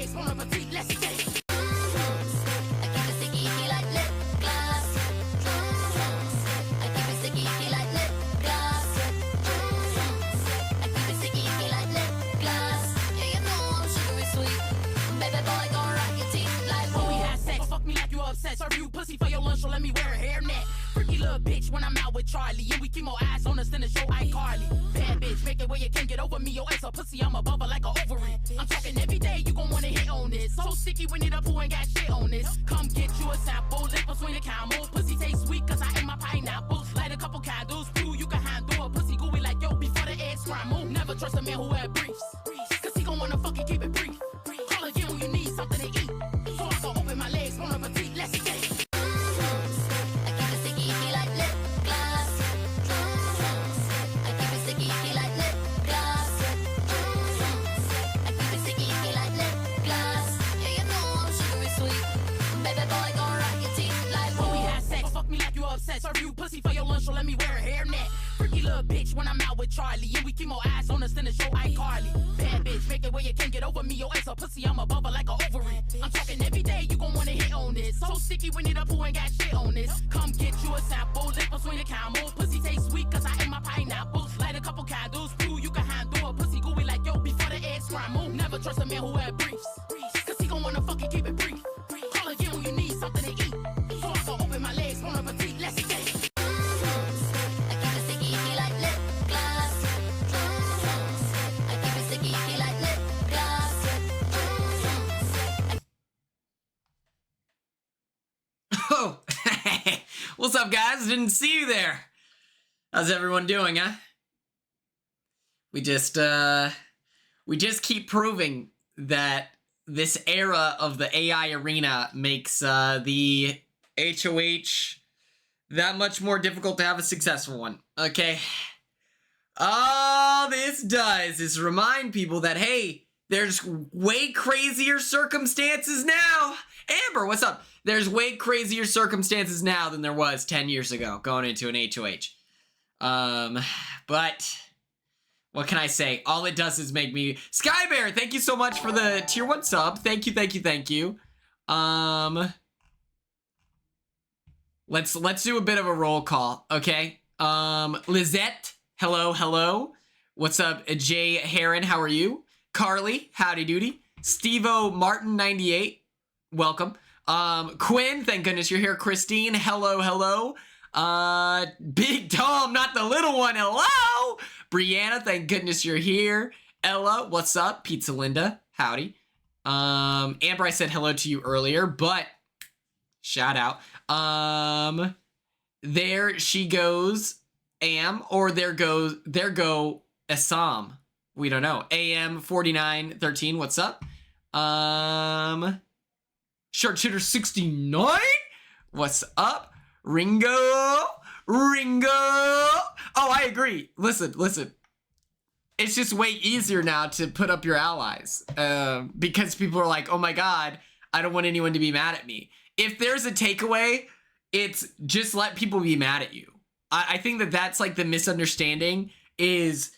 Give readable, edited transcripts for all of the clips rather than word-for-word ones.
legs, bon appetit, let's get it. Serve you pussy for your lunch, so let me wear a hairnet. Freaky little bitch when I'm out with Charlie, and we keep more eyes on us than the show iCarly. Bad bitch, make it where you can't get over me. Your ass a pussy, I'm above her like a ovary. I'm talking every day, you gon' wanna hit on this. So sticky when it up, who ain't got shit on this. Come get you a sample, lip between the camel. Pussy taste sweet, cause I ate my pineapple. Light a couple candles, prove you can handle a pussy gooey like yo before the eggs scramble. Never trust a man who had briefs, cause he gon' wanna fucking keep it brief. Call again when you need something to eat. So I go open my legs, bon appetit, let's get it. Serve you pussy for your lunch, so let me wear a hairnet. Freaky little bitch when I'm out with Charlie, and we keep more eyes on us than the show iCarly. Bad bitch, make it where you can't get over me. Your ass a pussy, I'm above her like a ovary. I'm talking every day, you gon' wanna hit on this. So sticky when it up, who ain't got shit on this. Come get you a sample, lip between the camel. Pussy taste sweet, cause I ate my pineapple. Light a couple candles, prove you can handle a pussy gooey like yo before the eggs scramble. Never trust a man who had briefs, cause he gon' wanna fucking keep it brief. Call again when you need something to eat. So I go open my legs, bon appetit, let's get it. Oh, what's up, guys? Didn't see you there. How's everyone doing, huh? We just keep proving that this era of the AI arena makes the HOH that much more difficult to have a successful one. Okay. All this does is remind people that, hey, there's way crazier circumstances now. Amber, what's up? There's way crazier circumstances now than there was 10 years ago going into an HOH. But what can I say? All it does is make me... Skybear, thank you so much for the tier 1 sub. Thank you, thank you, thank you. Let's do a bit of a roll call, okay? Lizette, hello, hello. What's up, Jay Heron, how are you? Carly, howdy doody. Stevo Martin 98, welcome. Quinn, thank goodness you're here. Christine, hello, hello. Big Tom, not the little one, hello. Brianna, thank goodness you're here. Ella, what's up? Pizza Linda, howdy. Amber, I said hello to you earlier, but shout out. There she goes, or there go Assam. We don't know. AM4913, what's up? Sharpshooter 69, what's up? Ringo. Oh, I agree. Listen. It's just way easier now to put up your allies because people are like, oh my God, I don't want anyone to be mad at me. If there's a takeaway, it's just let people be mad at you. I think that that's like the misunderstanding is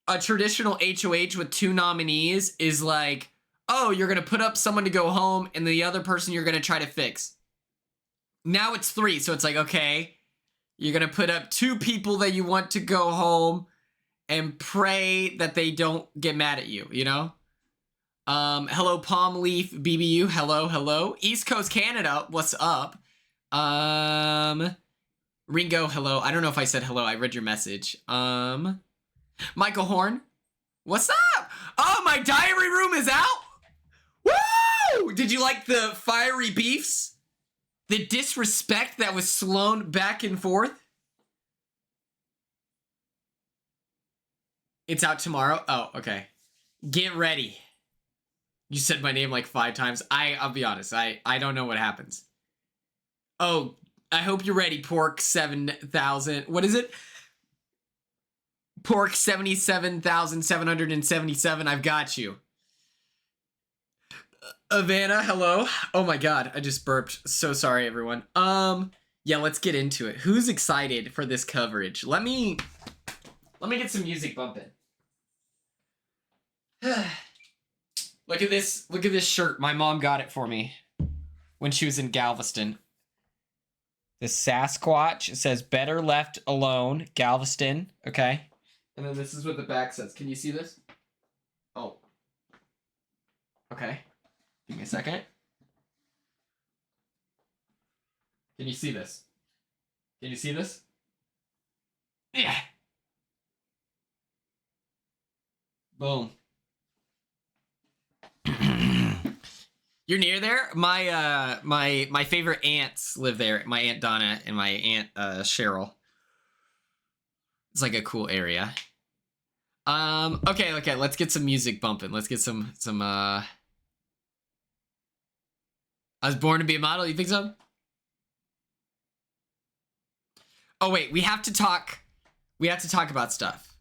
a traditional HOH with 2 nominees is like, oh, you're going to put up someone to go home and the other person you're going to try to fix. Now it's 3. So it's like, okay, you're going to put up 2 people that you want to go home and pray that they don't get mad at you, you know? Hello, Palm Leaf BBU. Hello. East Coast Canada, what's up? Ringo, hello. I don't know if I said hello. I read your message. Michael Horn, what's up? Oh, my diary room is out? Woo! Did you like the fiery beefs? The disrespect that was flown back and forth? It's out tomorrow? Oh, okay. Get ready. You said my name like 5 times. I'll be honest. I don't know what happens. Oh, I hope you're ready, Pork 7,000. What is it? Pork 77,777. I've got you. Havana, hello. Oh my God, I just burped. So sorry, everyone. Yeah, let's get into it. Who's excited for this coverage? Let me get some music bumping. Look at this. Look at this shirt. My mom got it for me when she was in Galveston. The Sasquatch. It says "Better Left Alone," Galveston. Okay. And then this is what the back says. Can you see this? Oh. Okay. Give me a second. Can you see this? Can you see this? Yeah. Boom. You're near there? My favorite aunts live there. My Aunt Donna and my Aunt Cheryl. It's like a cool area. Okay, let's get some music bumping. Let's get some I was born to be a model, you think so? Oh wait, we have to talk about stuff.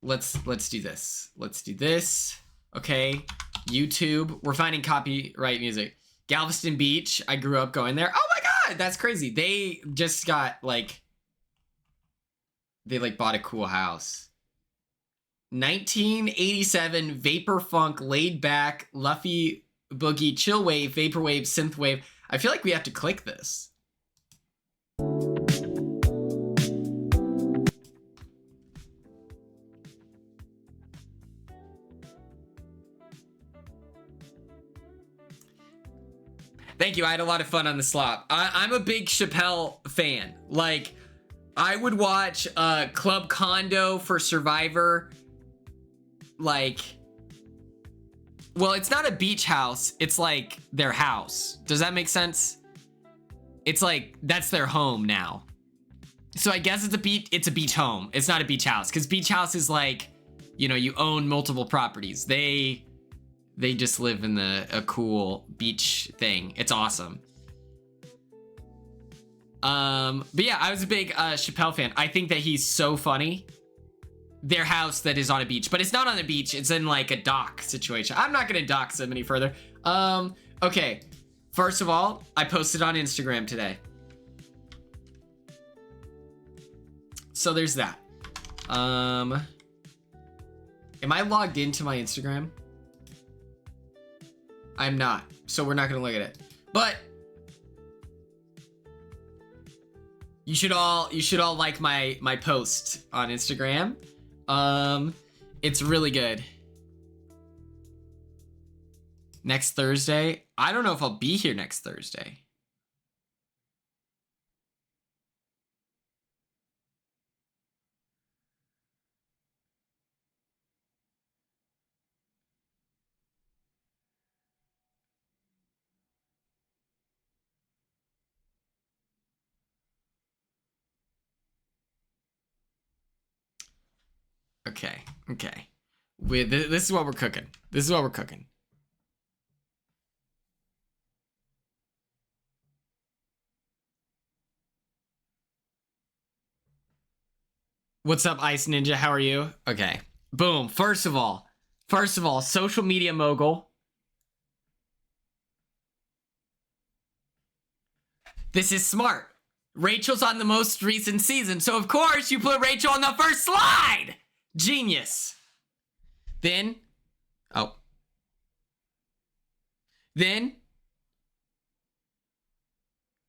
Let's do this. Let's do this. Okay. YouTube. We're finding copyright music. Galveston Beach. I grew up going there. Oh my god, that's crazy. They just got like bought a cool house. 1987 vapor funk, laid back, luffy boogie, chill wave, vaporwave, synthwave. I feel like we have to click this. Thank you. I had a lot of fun on the slop. I'm a big Chappelle fan. Like, I would watch Club Condo for Survivor. Like, well, it's not a beach house. It's like their house. Does that make sense? It's like, that's their home now. So I guess it's a beach home. It's not a beach house. Because beach house is like, you know, you own multiple properties. They just live in a cool beach thing. It's awesome. But yeah, I was a big Chappelle fan. I think that he's so funny. Their house that is on a beach, but it's not on a beach. It's in like a dock situation. I'm not gonna dox them any further. Okay. First of all, I posted on Instagram today. So there's that. Am I logged into my Instagram? I'm not, so we're not gonna look at it. But you should all like my post on Instagram. It's really good. Next Thursday. I don't know if I'll be here next Thursday. Okay. This is what we're cooking. This is what we're cooking. What's up, Ice Ninja? How are you? Okay. Boom. First of all, social media mogul. This is smart. Rachel's on the most recent season, so of course you put Rachel on the first slide. Genius. Then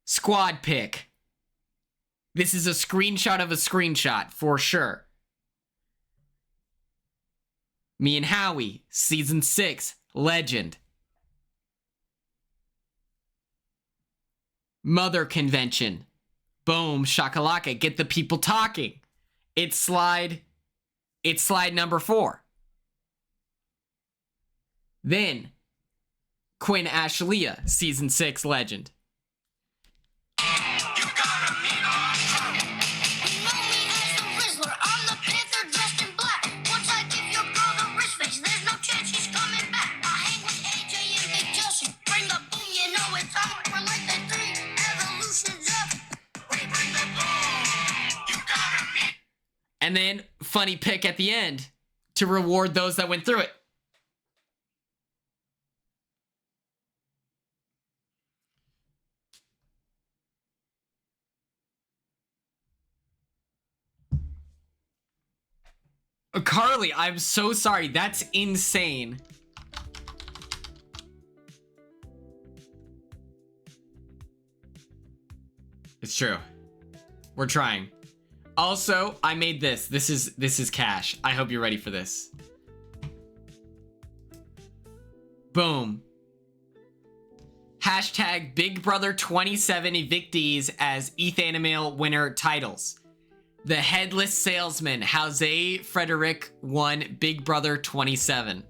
squad pick. This is a screenshot of a screenshot for sure. Me and Howie, season 6, legend. Mother convention. Boom, shakalaka, get the people talking. It's slide number 4. Then, Quinn Ashleah, season 6, legend. And then, funny pick at the end to reward those that went through it. Carly, I'm so sorry. That's insane. It's true. We're trying. Also, I made this. This is cash. I hope you're ready for this. Boom. Hashtag Big Brother 27 evictees as ETH Animal winner titles. The Headless Salesman, Jose Frederick won Big Brother 27.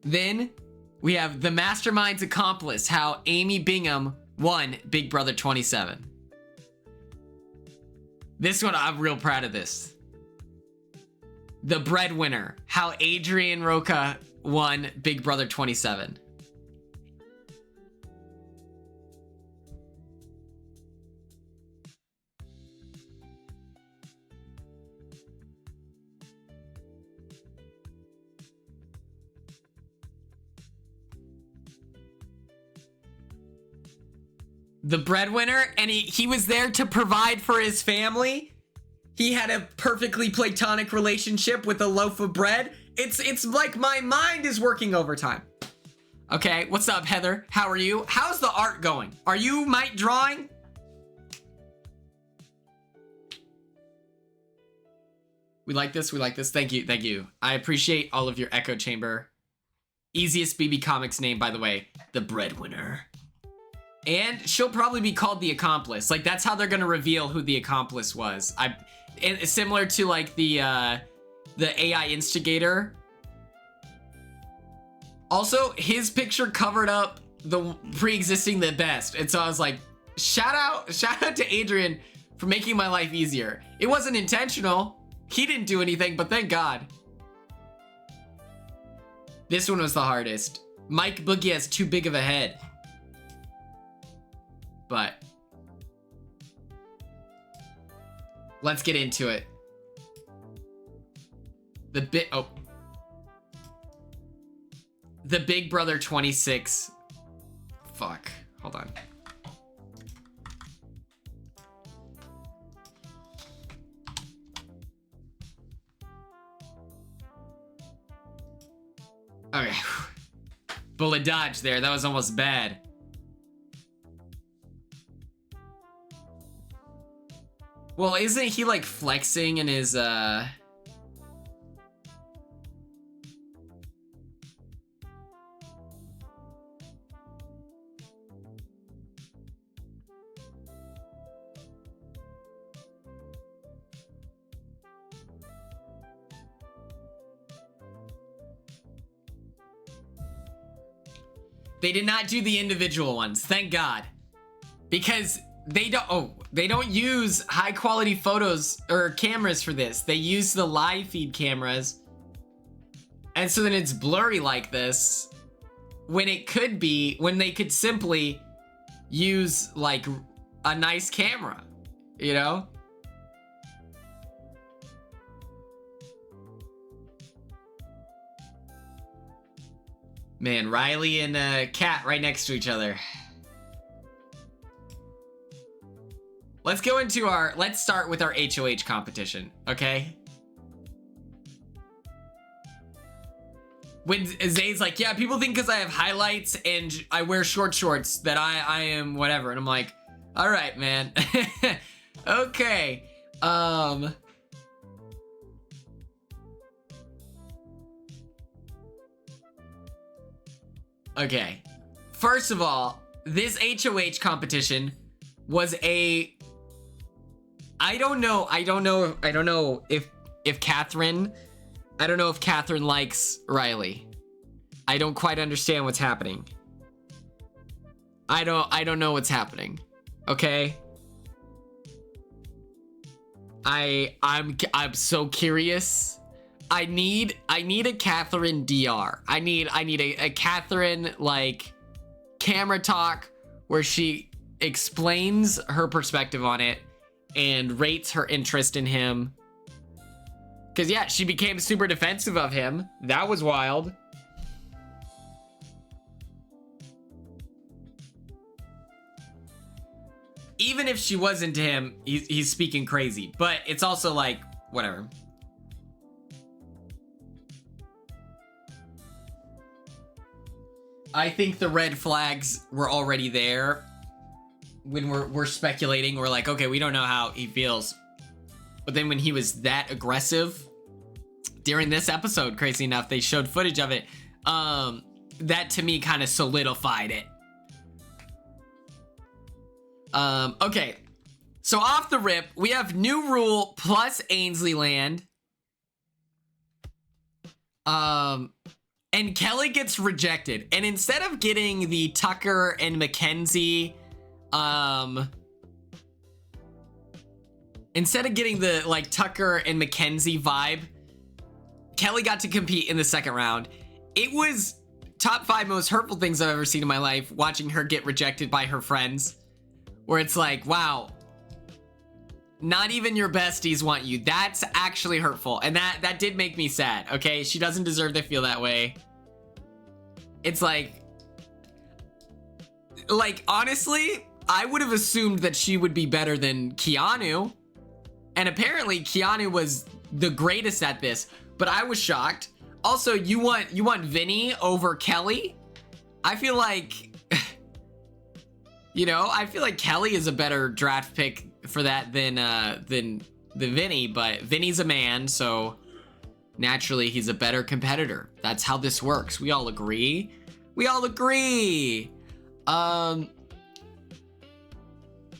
Then we have The Mastermind's Accomplice, how Amy Bingham won Big Brother 27. This one, I'm real proud of this. The Breadwinner, how Adrian Roca won Big Brother 27. The breadwinner, and he was there to provide for his family. He had a perfectly platonic relationship with a loaf of bread. It's like my mind is working overtime. Okay, what's up, Heather? How are you? How's the art going? Are you might drawing? We like this, we like this. Thank you, thank you. I appreciate all of your echo chamber. Easiest BB Comics name, by the way, the breadwinner. And she'll probably be called the accomplice. Like, that's how they're gonna reveal who the accomplice was. Similar to like the AI instigator. Also, his picture covered up the pre-existing the best. And so I was like, shout out to Adrian for making my life easier. It wasn't intentional. He didn't do anything, but thank God. This one was the hardest. Mike Boogie has too big of a head. But let's get into it. The Big Brother 26. Fuck. Hold on. Okay. Bullet dodge there. That was almost bad. Well, isn't he like flexing in his They did not do the individual ones, thank God. Because they don't use high quality photos or cameras for this. They use the live feed cameras. And so then it's blurry like this when they could simply use like a nice camera, you know? Man, Riley and Kat right next to each other. Let's go into let's start with our HOH competition, okay? When Zay's like, yeah, people think because I have highlights and I wear short shorts that I am whatever. And I'm like, all right, man. Okay. Okay. First of all, this HOH competition was I don't know if Catherine likes Riley. I don't quite understand what's happening. I don't know what's happening. Okay? I'm so curious. I need a Catherine DR. I need a Catherine like camera talk where she explains her perspective on it and rates her interest in him. Cause yeah, she became super defensive of him. That was wild. even if she was into him, he's speaking crazy. But it's also like, whatever. I think the red flags were already there when we're speculating. We're like, okay, we don't know how he feels. But then when he was that aggressive during this episode, crazy enough, they showed footage of it. That to me kind of solidified it. Okay. So off the rip, we have new rule plus Ainsley Land. And Kelly gets rejected. And instead of getting the Tucker and Mackenzie, instead of getting the like Tucker and Mackenzie vibe, Kelly got to compete in the second round. It was top 5 most hurtful things I've ever seen in my life, watching her get rejected by her friends. Where it's like, wow, not even your besties want you. That's actually hurtful. And that did make me sad, okay? She doesn't deserve to feel that way. It's like honestly, I would have assumed that she would be better than Keanu. And apparently Keanu was the greatest at this, but I was shocked. Also, you want Vinny over Kelly? I feel like you know, I feel like Kelly is a better draft pick for that than Vinny, but Vinny's a man, so naturally he's a better competitor. That's how this works. We all agree. We all agree.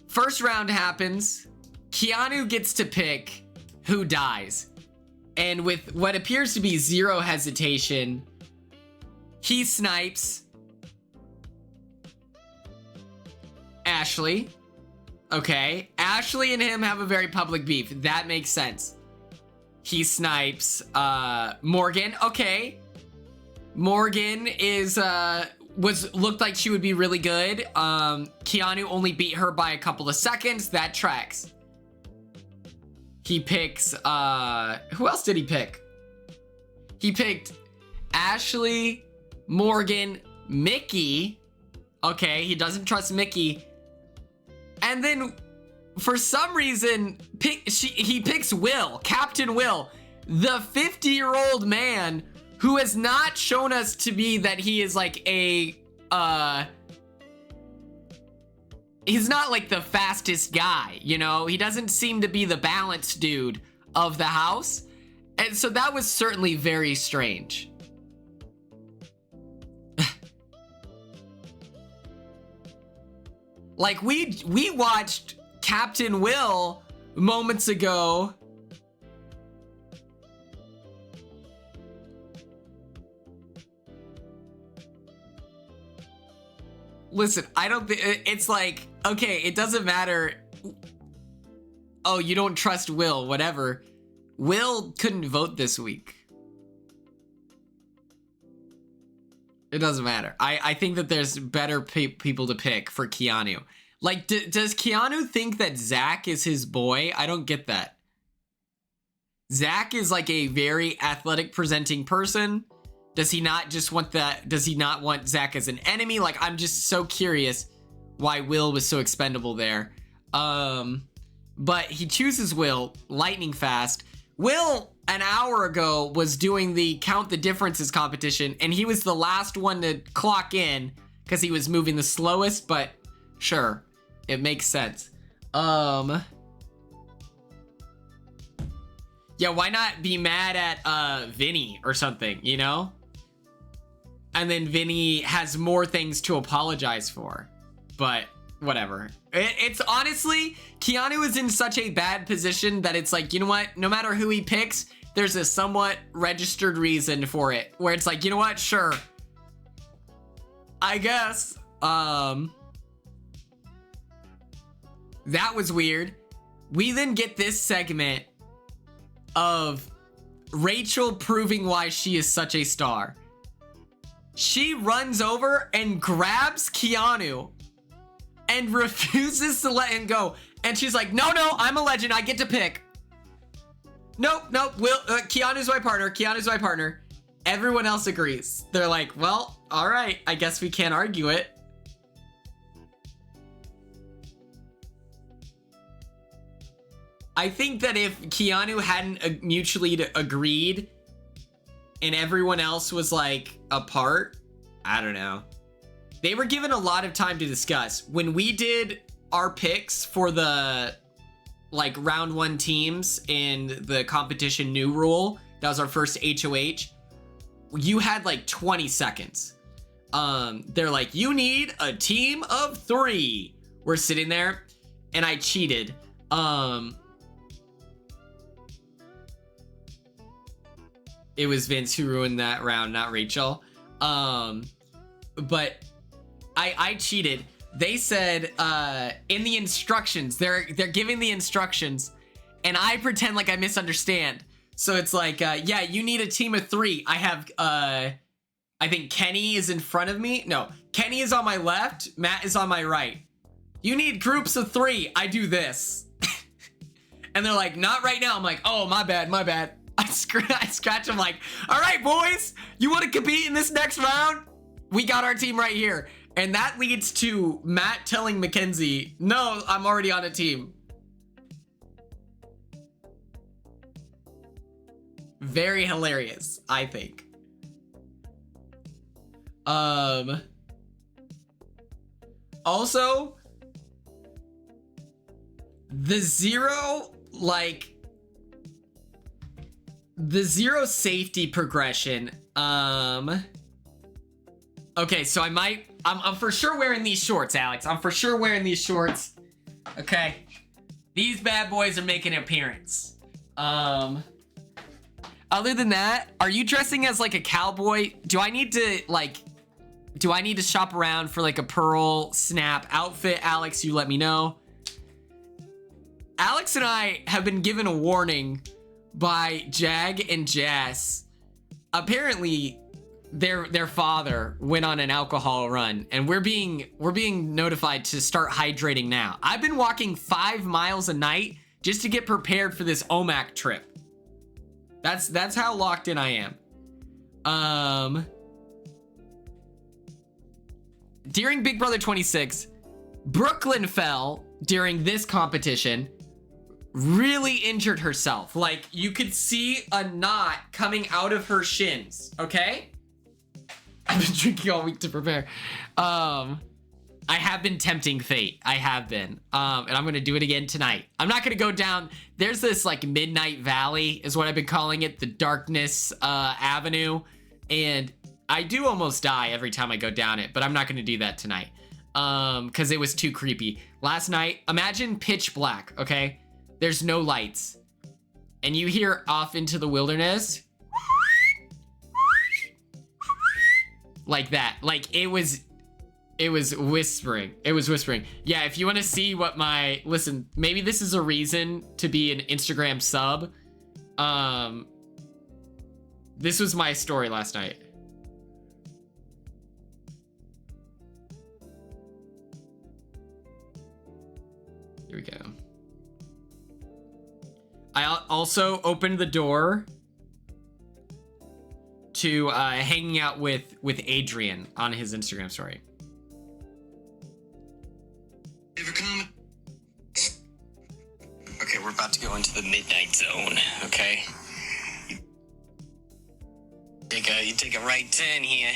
First round happens. Keanu gets to pick who dies. And with what appears to be zero hesitation, he snipes Ashley. Okay. Ashley and him have a very public beef. That makes sense. He Morgan. Okay. Morgan looked like she would be really good. Keanu only beat her by a couple of seconds. That tracks. He picks who else did he pick? He picked Ashley, Morgan, Mickey. Okay, he doesn't trust Mickey. And then for some reason he picks Will, Captain Will, the 50-year-old man who has not shown us to be that he is like a he's not like the fastest guy, you know? He doesn't seem to be the balanced dude of the house. And so that was certainly very strange. Like we watched Captain Will moments ago. Listen, I don't think it's like, okay, it doesn't matter. Oh, you don't trust Will, whatever. Will couldn't vote this week. It doesn't matter. I think that there's better people to pick for Keanu. Like, does Keanu think that Zach is his boy? I don't get that. Zach is like a very athletic presenting person. Does he not just want that? Does he not want Zach as an enemy? Like, I'm just so curious why Will was so expendable there. But he chooses Will lightning fast. Will, an hour ago, was doing the count the differences competition, and he was the last one to clock in because he was moving the slowest, but sure, it makes sense. Yeah, why not be mad at Vinny or something, you know? And then Vinny has more things to apologize for, but whatever. It's honestly, Keanu is in such a bad position that it's like, you know what? No matter who he picks, there's a somewhat registered reason for it. Where it's like, you know what? Sure. I guess. That was weird. We then get this segment of Rachel proving why she is such a star. She runs over and grabs Keanu and refuses to let him go. And she's like, no, I'm a legend. I get to pick. Nope. Keanu's my partner. Keanu's my partner. Everyone else agrees. They're like, well, all right. I guess we can't argue it. I think that if Keanu hadn't mutually agreed and everyone else was like apart, I don't know. They were given a lot of time to discuss. When we did our picks for the like round 1 teams in the competition new rule, that was our first HOH, you had like 20 seconds. They're like, you need a team of 3. We're sitting there and I cheated. It was Vince who ruined that round, not Rachel. But I cheated. They said in the instructions, they're giving the instructions, and I pretend like I misunderstand. So it's like, yeah, you need a team of 3. I have I think Kenny is in front of me. No, Kenny is on my left. Matt is on my right. You need groups of 3. I do this. And they're like, not right now. I'm like, oh, my bad. I scratch them like, all right, boys, you want to compete in this next round? We got our team right here. And that leads to Matt telling Mackenzie, no, I'm already on a team. Very hilarious, I think. Also, the zero safety progression. Okay, so I'm for sure wearing these shorts, Alex. I'm for sure wearing these shorts. Okay. These bad boys are making an appearance. Other than that, are you dressing as like a cowboy? Do I need to shop around for like a pearl snap outfit? Alex, you let me know. Alex and I have been given a warning by Jag and Jess. Apparently, their father went on an alcohol run, and we're being notified to start hydrating now. I've been walking 5 miles a night just to get prepared for this OMAC trip. That's how locked in I am. During Big Brother 26, Brooklyn fell during this competition. Really injured herself. Like, you could see a knot coming out of her shins, okay? I've been drinking all week to prepare. I have been tempting fate. I have been. And I'm gonna do it again tonight. I'm not gonna go down. There's this like Midnight Valley is what I've been calling it, the Darkness Avenue. And I do almost die every time I go down it, but I'm not gonna do that tonight. Because it was too creepy. Last night, imagine pitch black, okay? There's no lights. And you hear off into the wilderness. Like that. Like it was whispering. It was whispering. Yeah, if you want to see what listen, maybe this is a reason to be an Instagram sub. This was my story last night. Here we go. I also opened the door to hanging out with Adrian on his Instagram story. Okay, we're about to go into the midnight zone, okay? You take a right turn here,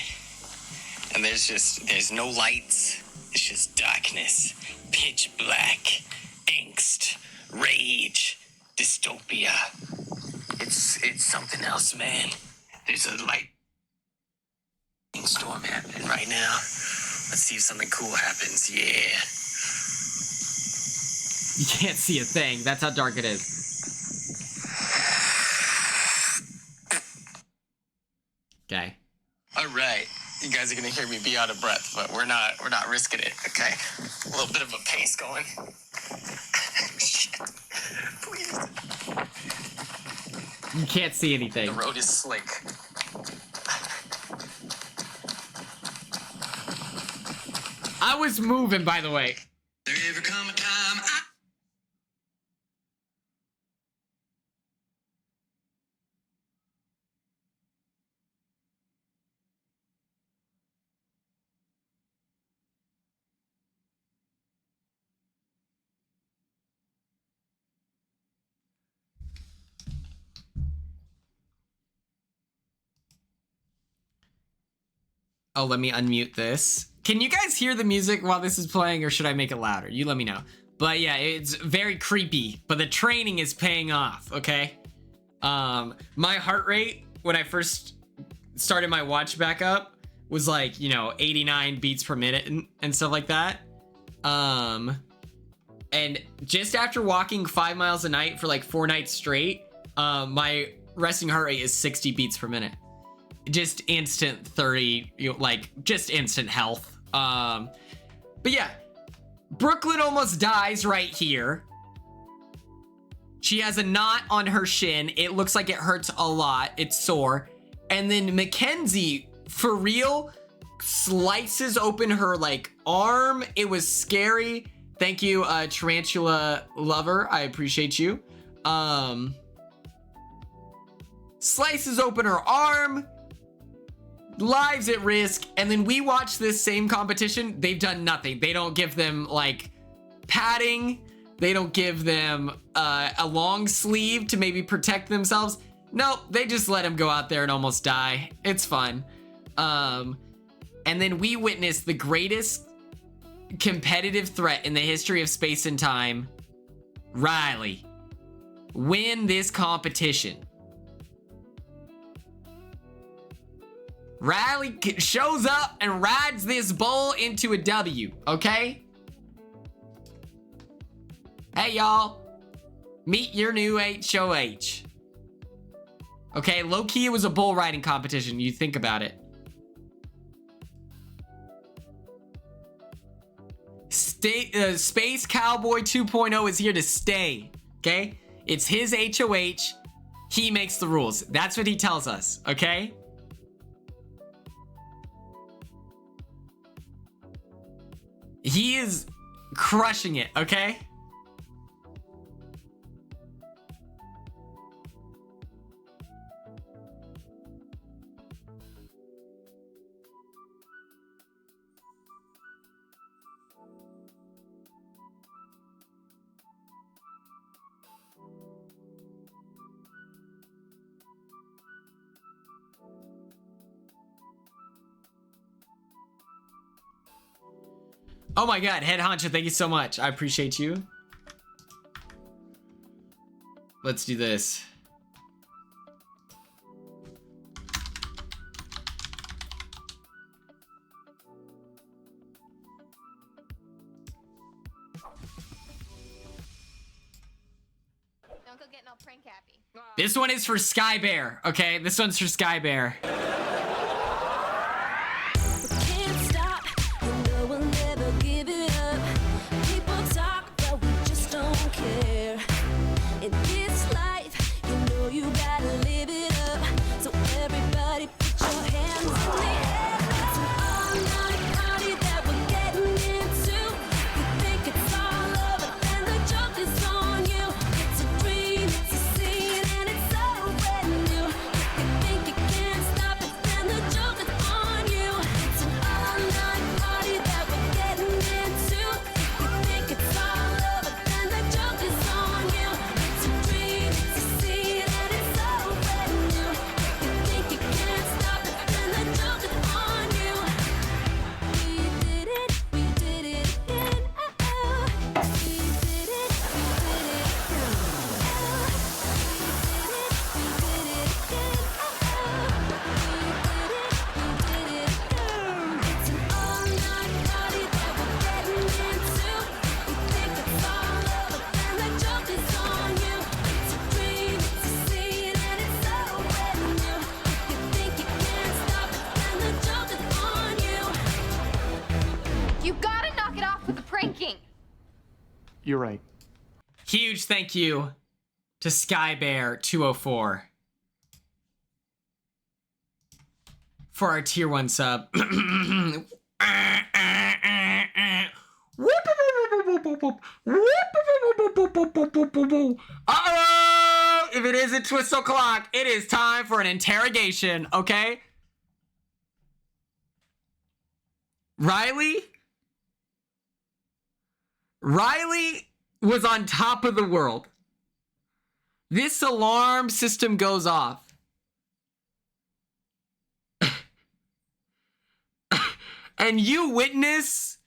and there's no lights. It's just darkness, pitch black, angst, rage, dystopia. It's something else, man. There's a lightning storm happening right now. Let's see if something cool happens. Yeah. You can't see a thing. That's how dark it is. Okay. All right. You guys are gonna hear me be out of breath, but we're not risking it, okay? A little bit of a pace going. Shit. Please. You can't see anything. The road is slick. I was moving, by the way. There ever come a time Oh, let me unmute this. Can you guys hear the music while this is playing, or should I make it louder? You let me know. But yeah, it's very creepy, but the training is paying off, okay? My heart rate when I first started my watch back up was like, you know, 89 beats per minute and stuff like that. And just after walking 5 miles a night for like 4 nights straight, my resting heart rate is 60 beats per minute. Just instant 30, you know, like just instant health. But yeah, Brooklyn almost dies right here. She has a knot on her shin. It looks like it hurts a lot. It's sore. And then Mackenzie, for real, slices open her like arm. It was scary. Thank you, Tarantula Lover. I appreciate you. Slices open her arm. Lives at risk. And then we watch this same competition. They've done nothing. They don't give them like padding. They don't give them a long sleeve to maybe protect themselves. Nope, they just let him go out there and almost die. It's fun. And then we witness the greatest competitive threat in the history of space and time, Riley, win this competition. Riley shows up and rides this bull into a W, okay? Hey, y'all. Meet your new HOH. Okay, low-key, it was a bull riding competition. You think about it. Space Cowboy 2.0 is here to stay, okay? It's his HOH. He makes the rules. That's what he tells us, okay? He is crushing it, okay? Oh my god, Head Honcho, thank you so much. I appreciate you. Let's do this. Don't go getting all prank happy. This one is for Sky Bear, okay? This one's for Sky Bear. You're right. Huge thank you to Sky Bear 204 for our tier 1 sub. Oh, if it isn't twist o'clock, it is time for an interrogation, okay? Riley was on top of the world. This alarm system goes off. and you witness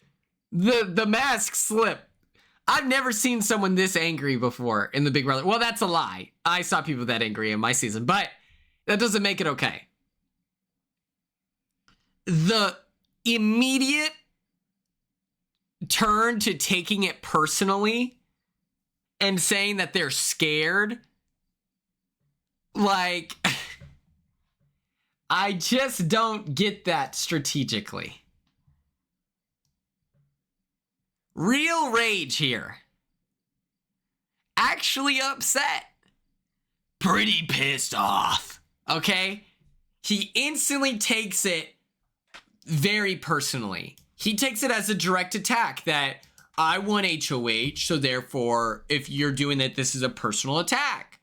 the mask slip. I've never seen someone this angry before in the Big Brother. Well, that's a lie. I saw people that angry in my season, but that doesn't make it okay. The immediate turn to taking it personally and saying that they're scared, like, I just don't get that strategically. Real rage here. Actually upset. Pretty pissed off. Okay? He instantly takes it very personally. He takes it as a direct attack that I won HOH, so therefore, if you're doing it, this is a personal attack.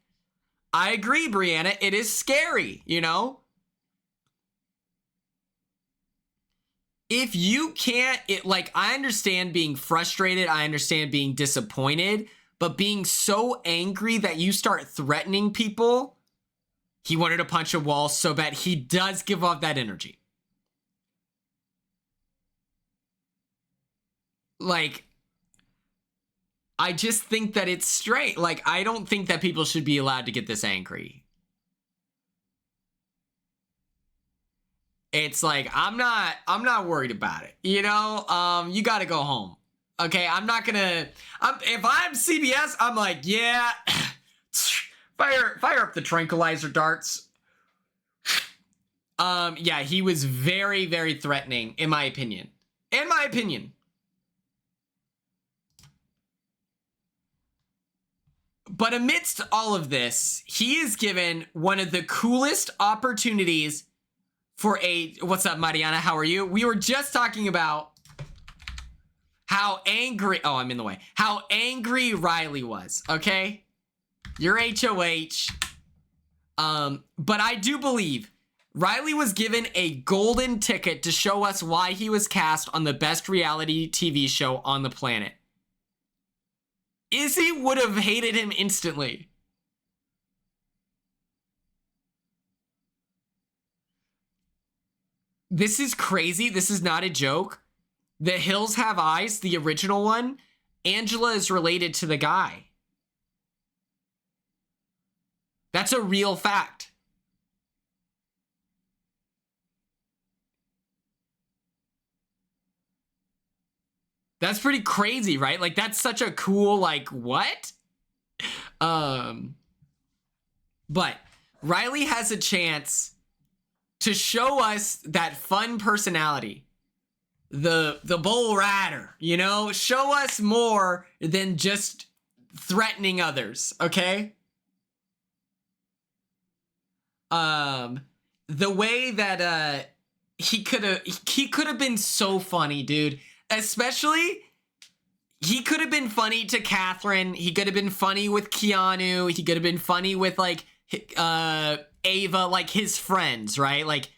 I agree, Brianna. It is scary, you know? If you can't, I understand being frustrated, I understand being disappointed, but being so angry that you start threatening people, he wanted to punch a wall so bad. He does give off that energy. Like, I just think that it's straight. Like, I don't think that people should be allowed to get this angry. It's like, I'm not worried about it. You know, you got to go home. Okay, I'm not gonna, if I'm CBS, I'm like, yeah, fire up the tranquilizer darts. Yeah, he was very, very threatening, in my opinion. In my opinion. But amidst all of this, he is given one of the coolest opportunities for what's up, Mariana? How are you? We were just talking about how angry, oh, I'm in the way. How angry Riley was, okay? You're HOH. But I do believe Riley was given a golden ticket to show us why he was cast on the best reality TV show on the planet. Izzy would have hated him instantly. This is crazy. This is not a joke. The Hills Have Eyes, the original one, Angela is related to the guy. That's a real fact. That's pretty crazy, right? Like, that's such a cool, like, what? But Riley has a chance to show us that fun personality. The bull rider, you know? Show us more than just threatening others, okay? The way that he could have been so funny, dude. Especially, he could have been funny to Catherine. He could have been funny with Keanu. He could have been funny with, like, Ava, like, his friends, right? Like,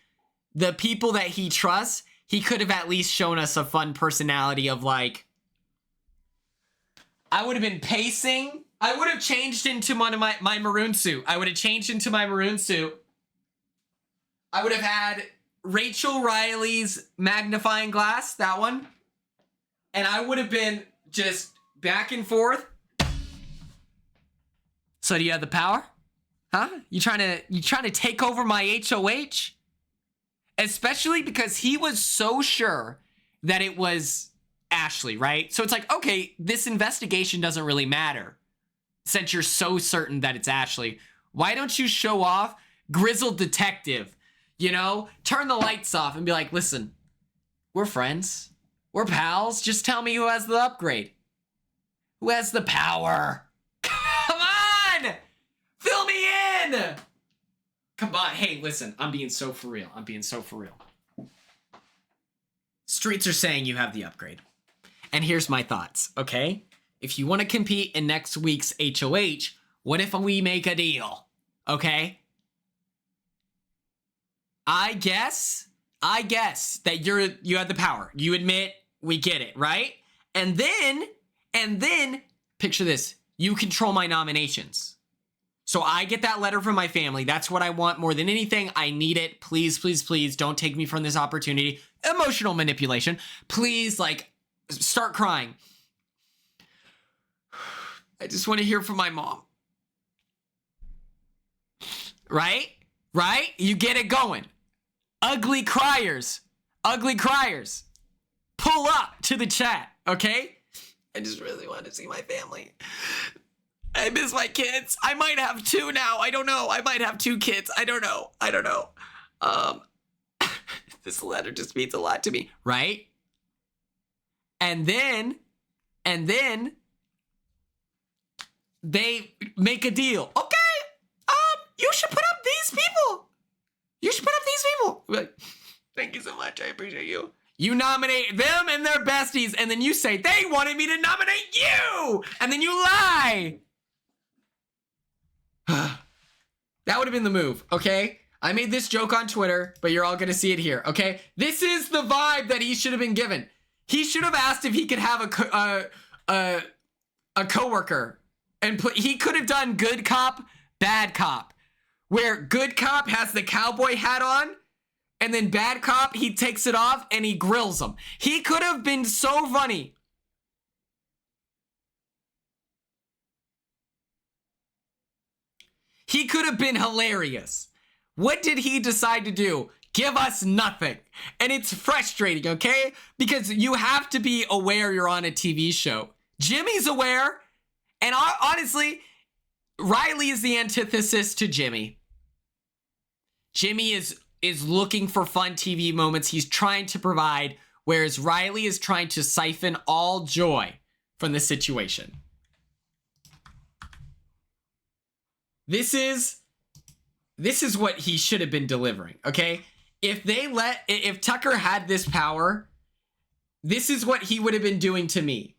the people that he trusts. He could have at least shown us a fun personality of, like, I would have been pacing. I would have changed into one of my maroon suit. I would have changed into my maroon suit. I would have had Rachel Riley's magnifying glass, that one. And I would have been just back and forth. So do you have the power? Huh? You trying to take over my HOH? Especially because he was so sure that it was Ashley, right? So it's like, okay, this investigation doesn't really matter. Since you're so certain that it's Ashley, why don't you show off grizzled detective? You know, turn the lights off and be like, listen, we're friends. We're pals. Just tell me who has the upgrade. Who has the power? Come on! Fill me in! Come on. Hey, listen, I'm being so for real. I'm being so for real. Streets are saying you have the upgrade. And here's my thoughts, okay? If you want to compete in next week's HOH, what if we make a deal? Okay? I guess that you have the power. You admit we get it, right? And then picture this. You control my nominations. So I get that letter from my family. That's what I want more than anything. I need it. Please, please, please don't take me from this opportunity. Emotional manipulation. Please, like, start crying. I just want to hear from my mom. Right? Right? You get it going. Ugly criers. Ugly criers. Pull up to the chat, okay? I just really want to see my family. I miss my kids. I might have 2 now. I don't know. I might have 2 kids. I don't know. This letter just means a lot to me, right? And then they make a deal. Okay, you should put up these people. You should put up these people. Like, thank you so much. I appreciate you. You nominate them and their besties, and then you say, they wanted me to nominate you! And then you lie! That would have been the move, okay? I made this joke on Twitter, but you're all gonna see it here, okay? This is the vibe that he should have been given. He should have asked if he could have a coworker, and he could have done good cop, bad cop, where good cop has the cowboy hat on, and then bad cop, he takes it off and he grills him. He could have been so funny. He could have been hilarious. What did he decide to do? Give us nothing. And it's frustrating, okay? Because you have to be aware you're on a TV show. Jimmy's aware. And honestly, Riley is the antithesis to Jimmy. Jimmy is looking for fun TV moments. He's trying to provide, whereas Riley is trying to siphon all joy from the situation. This is what he should have been delivering, okay? If Tucker had this power, this is what he would have been doing to me.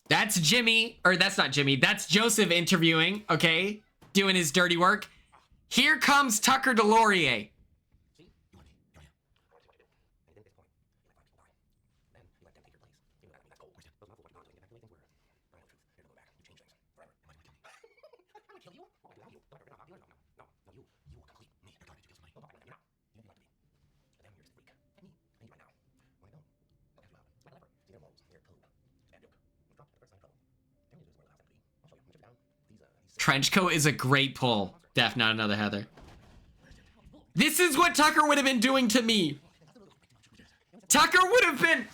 That's Jimmy, or that's not Jimmy, that's Joseph interviewing, okay? Doing his dirty work. Here comes Tucker DeLaurier. Trenchcoat is a great pull. Def, not another Heather. This is what Tucker would have been doing to me. Tucker would have been...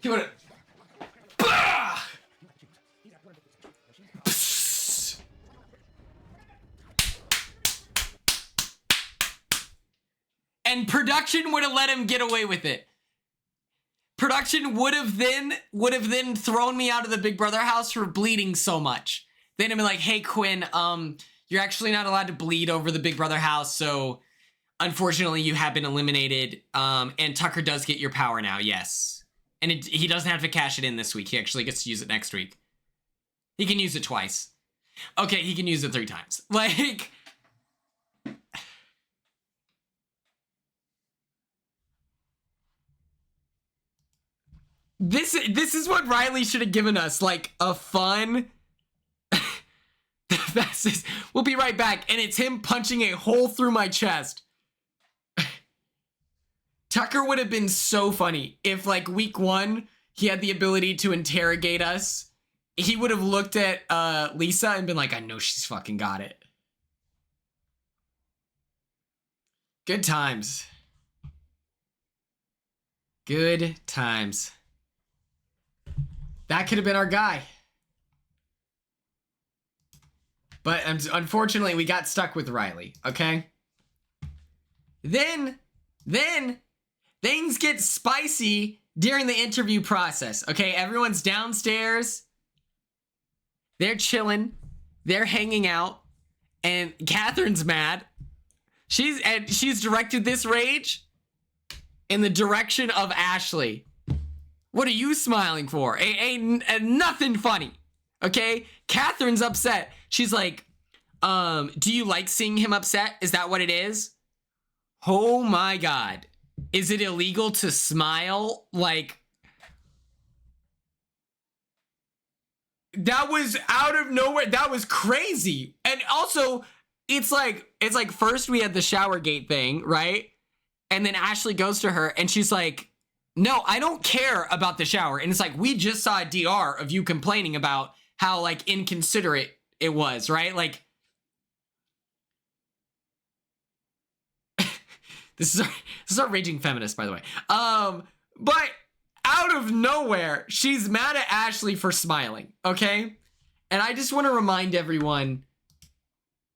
He would have... And production would have let him get away with it. Production would have then thrown me out of the Big Brother house for bleeding so much. Then I'd be like, hey Quinn, you're actually not allowed to bleed over the Big Brother house, so unfortunately you have been eliminated. And Tucker does get your power now, yes. And he doesn't have to cash it in this week. He actually gets to use it next week. He can use it twice. Okay, he can use it 3 times. Like... This is what Riley should have given us, like a fun. We'll be right back, and it's him punching a hole through my chest. Tucker would have been so funny if, like, week 1 he had the ability to interrogate us. He would have looked at Lisa and been like, I know she's fucking got it. Good times. Good times. That could have been our guy. But unfortunately, we got stuck with Riley, okay? Then Things get spicy during the interview process. Okay, everyone's downstairs. They're chilling. They're hanging out. And Catherine's mad. She's directed this rage in the direction of Ashley. What are you smiling for? Ain't nothing funny. Okay? Catherine's upset. She's like, do you like seeing him upset? Is that what it is? Oh my God. Is it illegal to smile? Like, that was out of nowhere. That was crazy. And also, it's like first we had the shower gate thing, right? And then Ashley goes to her and she's like, no, I don't care about the shower. And it's like, we just saw a DR of you complaining about how like inconsiderate it was, right? Like, this is our raging feminist, by the way. But out of nowhere, she's mad at Ashley for smiling, okay? And I just want to remind everyone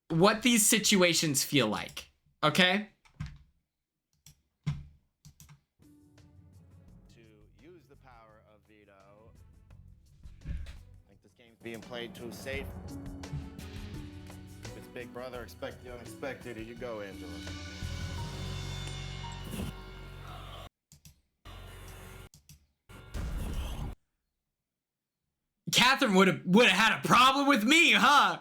what these situations feel like, okay? To use the power of veto. I think this game's being played too safe. If it's Big Brother, expect the unexpected. Here you go, Angela. Catherine would have had a problem with me, huh?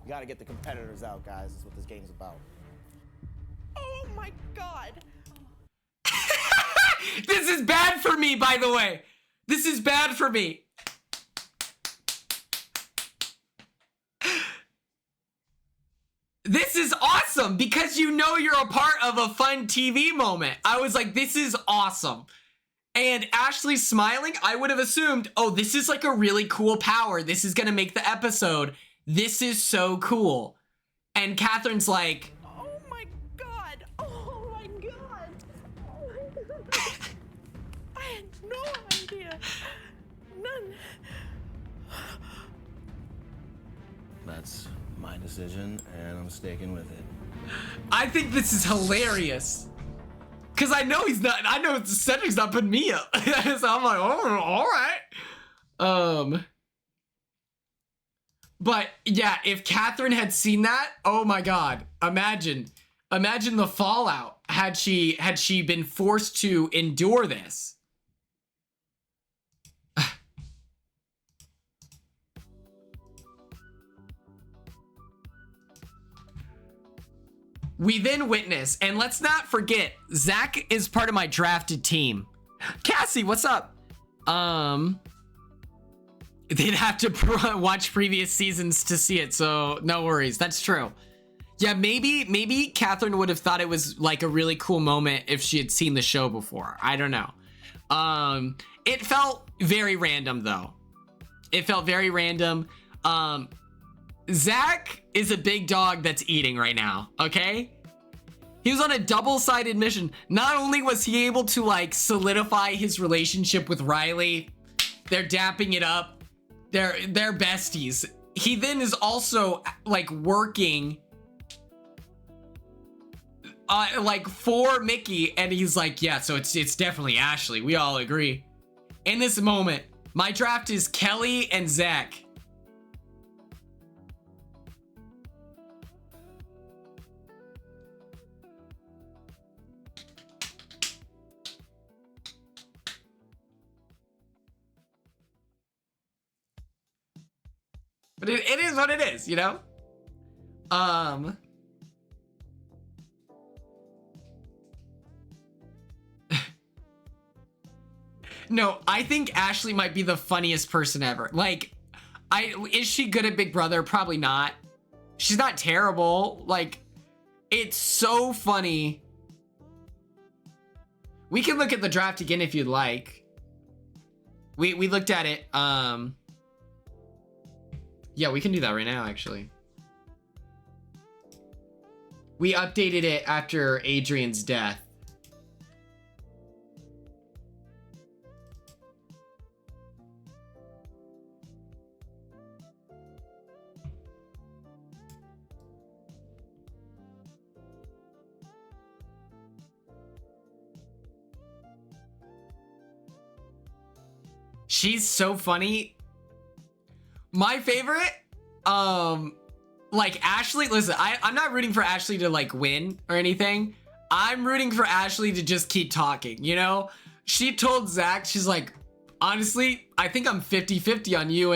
You gotta get the competitors out, guys. That's what this game's about. Oh my God. This is bad for me, by the way. This is bad for me. This is awesome because you know you're a part of a fun TV moment. I was like, this is awesome. And Ashley smiling, I would have assumed, oh, this is like a really cool power. This is going to make the episode. This is so cool. And Catherine's like, Oh my God. Oh my God. Oh my God. I had no idea. None. That's my decision, and I'm sticking with it. I think this is hilarious. Because I know he's not, I know Cedric's not putting me up. So I'm like, oh, all right. But yeah, if Catherine had seen that, oh my God, imagine the fallout had she been forced to endure this. We then witness, and let's not forget, Zach is part of my drafted team. Cassie, what's up? They'd have to watch previous seasons to see it, so no worries. That's true. Yeah, maybe Catherine would have thought it was like a really cool moment if she had seen the show before. I don't know. It felt very random though. It felt very random. Zach is a big dog that's eating right now, okay? He was on a double-sided mission. Not only was he able to like solidify his relationship with Riley, they're dapping it up. They're besties. He then is also like working like for Mickey, and he's like, yeah, so it's definitely Ashley. We all agree. In this moment, my draft is Kelly and Zach. But it is what it is, you know? No, I think Ashley might be the funniest person ever. Like, is she good at Big Brother? Probably not. She's not terrible. Like, it's so funny. We can look at the draft again if you'd like. We looked at it, yeah, we can do that right now, actually. We updated it after Adrian's death. She's so funny. My favorite, like Ashley, listen, I'm not rooting for Ashley to like win or anything. I'm rooting for Ashley to just keep talking, you know? She told Zach, she's like, honestly, I think I'm 50-50 on you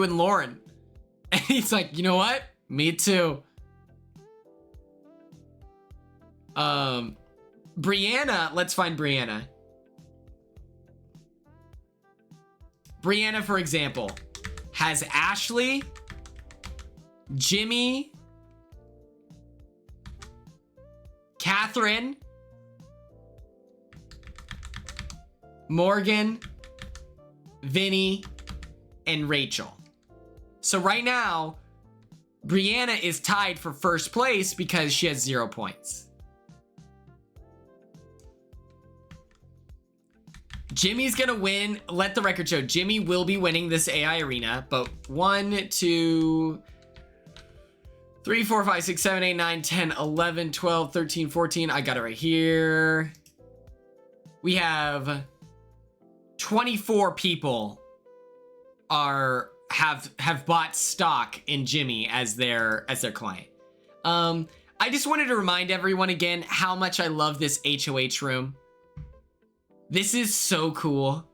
and Lauren. And he's like, you know what? Me too. Brianna, let's find Brianna. Brianna, for example, has Ashley, Jimmy, Catherine, Morgan, Vinny, and Rachel. So right now, Brianna is tied for first place because she has 0 points. Jimmy's gonna win. Let the record show. Jimmy will be winning this AI arena, but 1, 2, 3, 4, 5, 6, 7, 8, 9, 10, 11, 12, 13, 14. I got it right here. We have 24 people have bought stock in Jimmy as their client. I just wanted to remind everyone again how much I love this HOH room. This is so cool.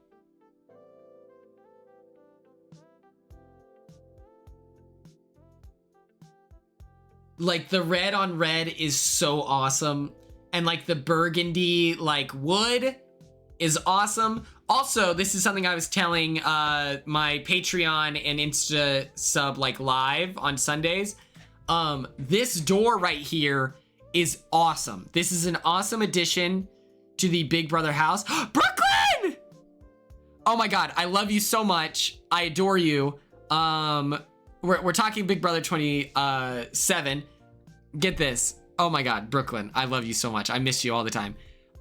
Like the red on red is so awesome. And like the burgundy like wood is awesome. Also, this is something I was telling my Patreon and Insta sub like live on Sundays. This door right here is awesome. This is an awesome addition to the Big Brother house. Brooklyn! Oh my God, I love you so much. I adore you. We're talking Big Brother 27. Get this. Oh my God, Brooklyn, I love you so much. I miss you all the time.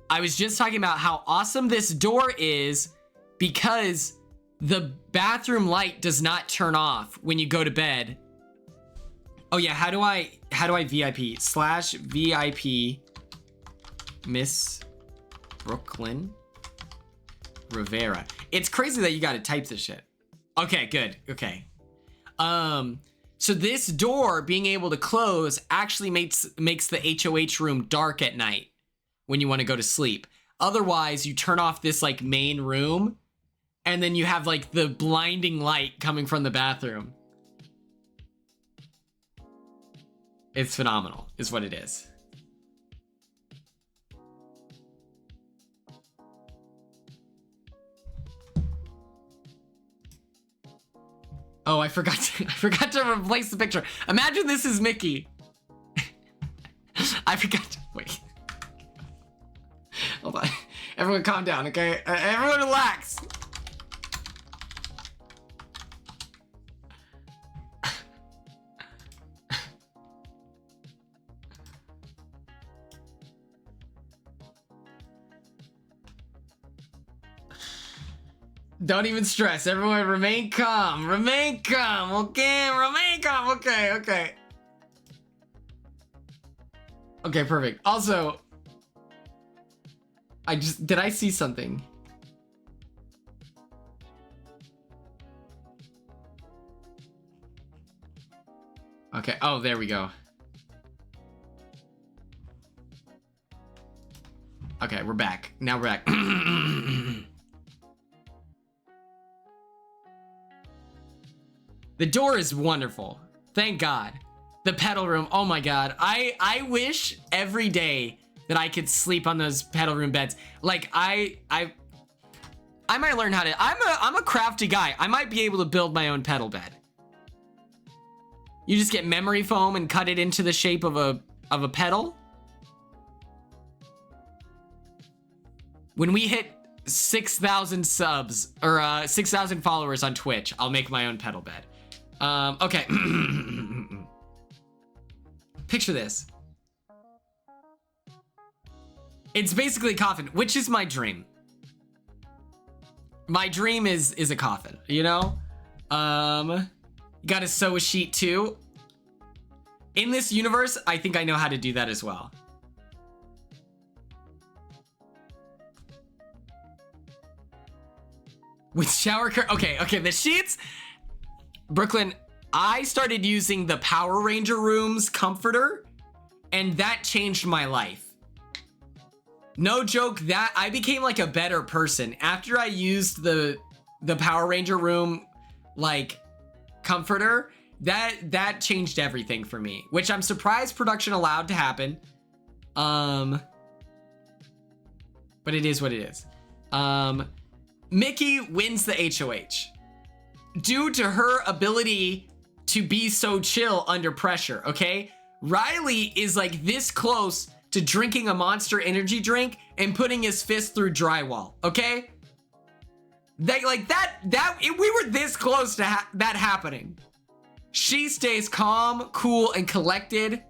I was just talking about how awesome this door is because the bathroom light does not turn off when you go to bed. Oh yeah, how do I VIP /VIP Miss Brooklyn Rivera. It's crazy that you got to type this shit. Okay, good. Okay. So this door being able to close actually makes the HOH room dark at night when you want to go to sleep. Otherwise, you turn off this like main room and then you have like the blinding light coming from the bathroom. It's phenomenal, is what it is. Oh, I forgot to replace the picture. Imagine this is Mickey. I forgot to, wait. Hold on. Everyone calm down, okay? Everyone relax. Don't even stress. Everyone remain calm. Remain calm, okay? Remain calm. Okay, okay. Okay, perfect. Also, did I see something? Okay, oh, there we go. Okay, we're back. Now we're back. The door is wonderful. Thank God. The pedal room. Oh my God. I wish every day that I could sleep on those pedal room beds. Like I might learn how to. I'm a crafty guy. I might be able to build my own pedal bed. You just get memory foam and cut it into the shape of a pedal. When we hit 6,000 subs or 6,000 followers on Twitch, I'll make my own pedal bed. Okay. Picture this. It's basically a coffin, which is my dream. My dream is a coffin, you know? You gotta sew a sheet too. In this universe, I think I know how to do that as well. With shower curtain. Okay, the sheets. Brooklyn, I started using the Power Ranger Room's comforter, and that changed my life. No joke, that I became like a better person after I used the Power Ranger Room like comforter. That changed everything for me, which I'm surprised production allowed to happen. But it is what it is. Mickey wins the HOH due to her ability to be so chill under pressure, okay? Riley is like this close to drinking a Monster energy drink and putting his fist through drywall, okay? We were this close to that happening. She stays calm, cool, and collected.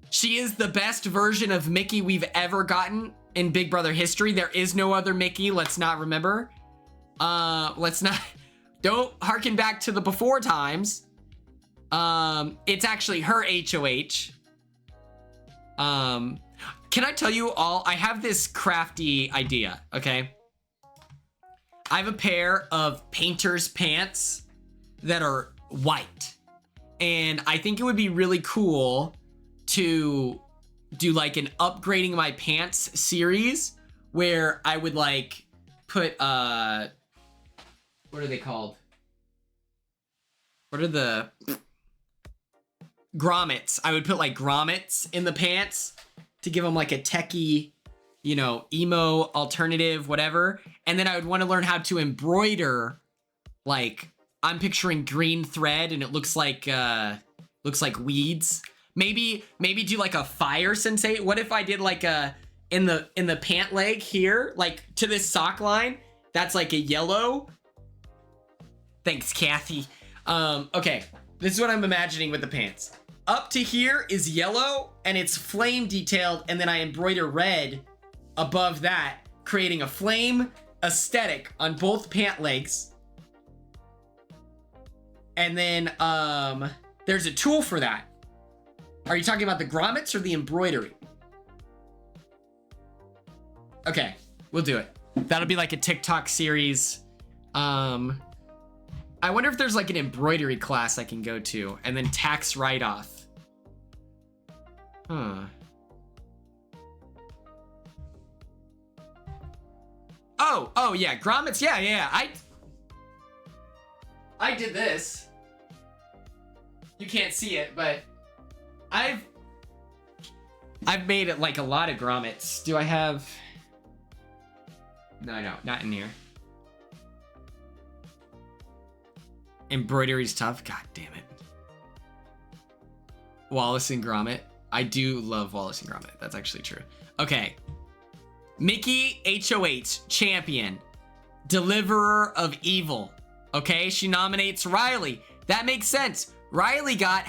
She is the best version of Mickey we've ever gotten in Big Brother history. There is no other Mickey, let's not remember. Don't harken back to the before times. It's actually her HOH. Can I tell you all, I have this crafty idea, okay? I have a pair of painter's pants that are white. And I think it would be really cool to do like an upgrading my pants series where I would like put, what are they called? What are the grommets? I would put like grommets in the pants to give them like a techie, you know, emo alternative, whatever. And then I would want to learn how to embroider, like I'm picturing green thread and it looks like weeds. Maybe do like a fire sensate. What if I did like a in the pant leg here, like to this sock line, that's like a yellow. Thanks, Kathy. Okay, this is what I'm imagining with the pants. Up to here is yellow and it's flame detailed, and then I embroider red above that, creating a flame aesthetic on both pant legs. And then there's a tool for that. Are you talking about the grommets or the embroidery? Okay, we'll do it. That'll be like a TikTok series. I wonder if there's like an embroidery class I can go to, and then tax write-off. Huh. Oh yeah, grommets. Yeah. I did this. You can't see it, but I've made it like a lot of grommets. Do I have? No, not in here. Embroidery's tough. God damn it. Wallace and Gromit. I do love Wallace and Gromit. That's actually true. Okay. Mickey HOH champion. Deliverer of evil. Okay, she nominates Riley. That makes sense. Riley got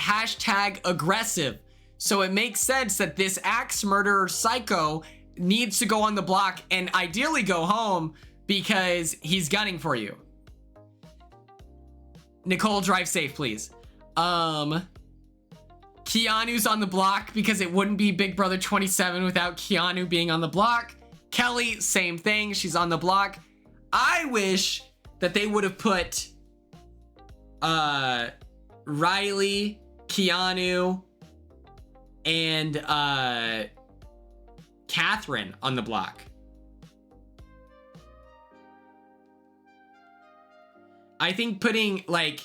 #aggressive. So it makes sense that this axe murderer psycho needs to go on the block and ideally go home because he's gunning for you. Nicole, drive safe, please. Keanu's on the block because it wouldn't be Big Brother 27 without Keanu being on the block. Kelly, same thing. She's on the block. I wish that they would have put Riley, Keanu, and Catherine on the block. I think putting like,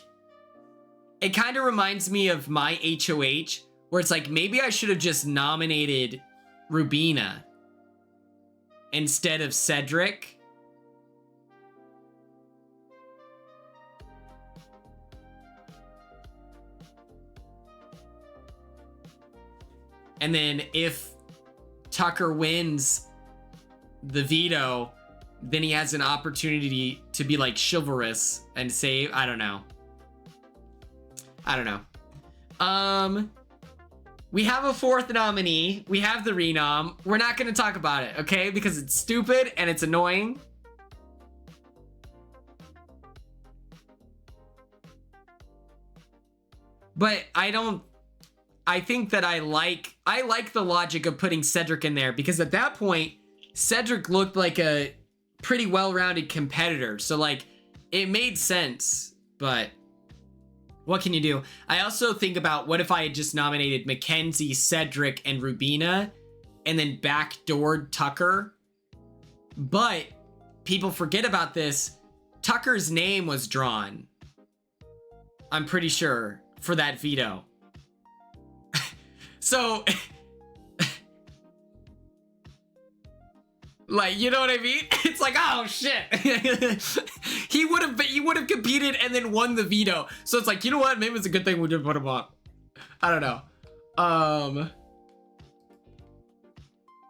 it kind of reminds me of my HOH where it's like, maybe I should have just nominated Rubina instead of Cedric. And then if Tucker wins the veto, then he has an opportunity to be like chivalrous and save. I don't know. We have a fourth nominee. We have the renom. We're not going to talk about it, okay? Because it's stupid and it's annoying. But I think that I like the logic of putting Cedric in there because at that point, Cedric looked like a pretty well-rounded competitor. So like it made sense, but what can you do? I also think about what if I had just nominated Mackenzie, Cedric, and Rubina and then backdoored Tucker. But people forget about this. Tucker's name was drawn, I'm pretty sure, for that veto. So like, you know what I mean? It's like, oh shit. he would have competed and then won the veto. So it's like, you know what? Maybe it's a good thing we didn't put him up. I don't know.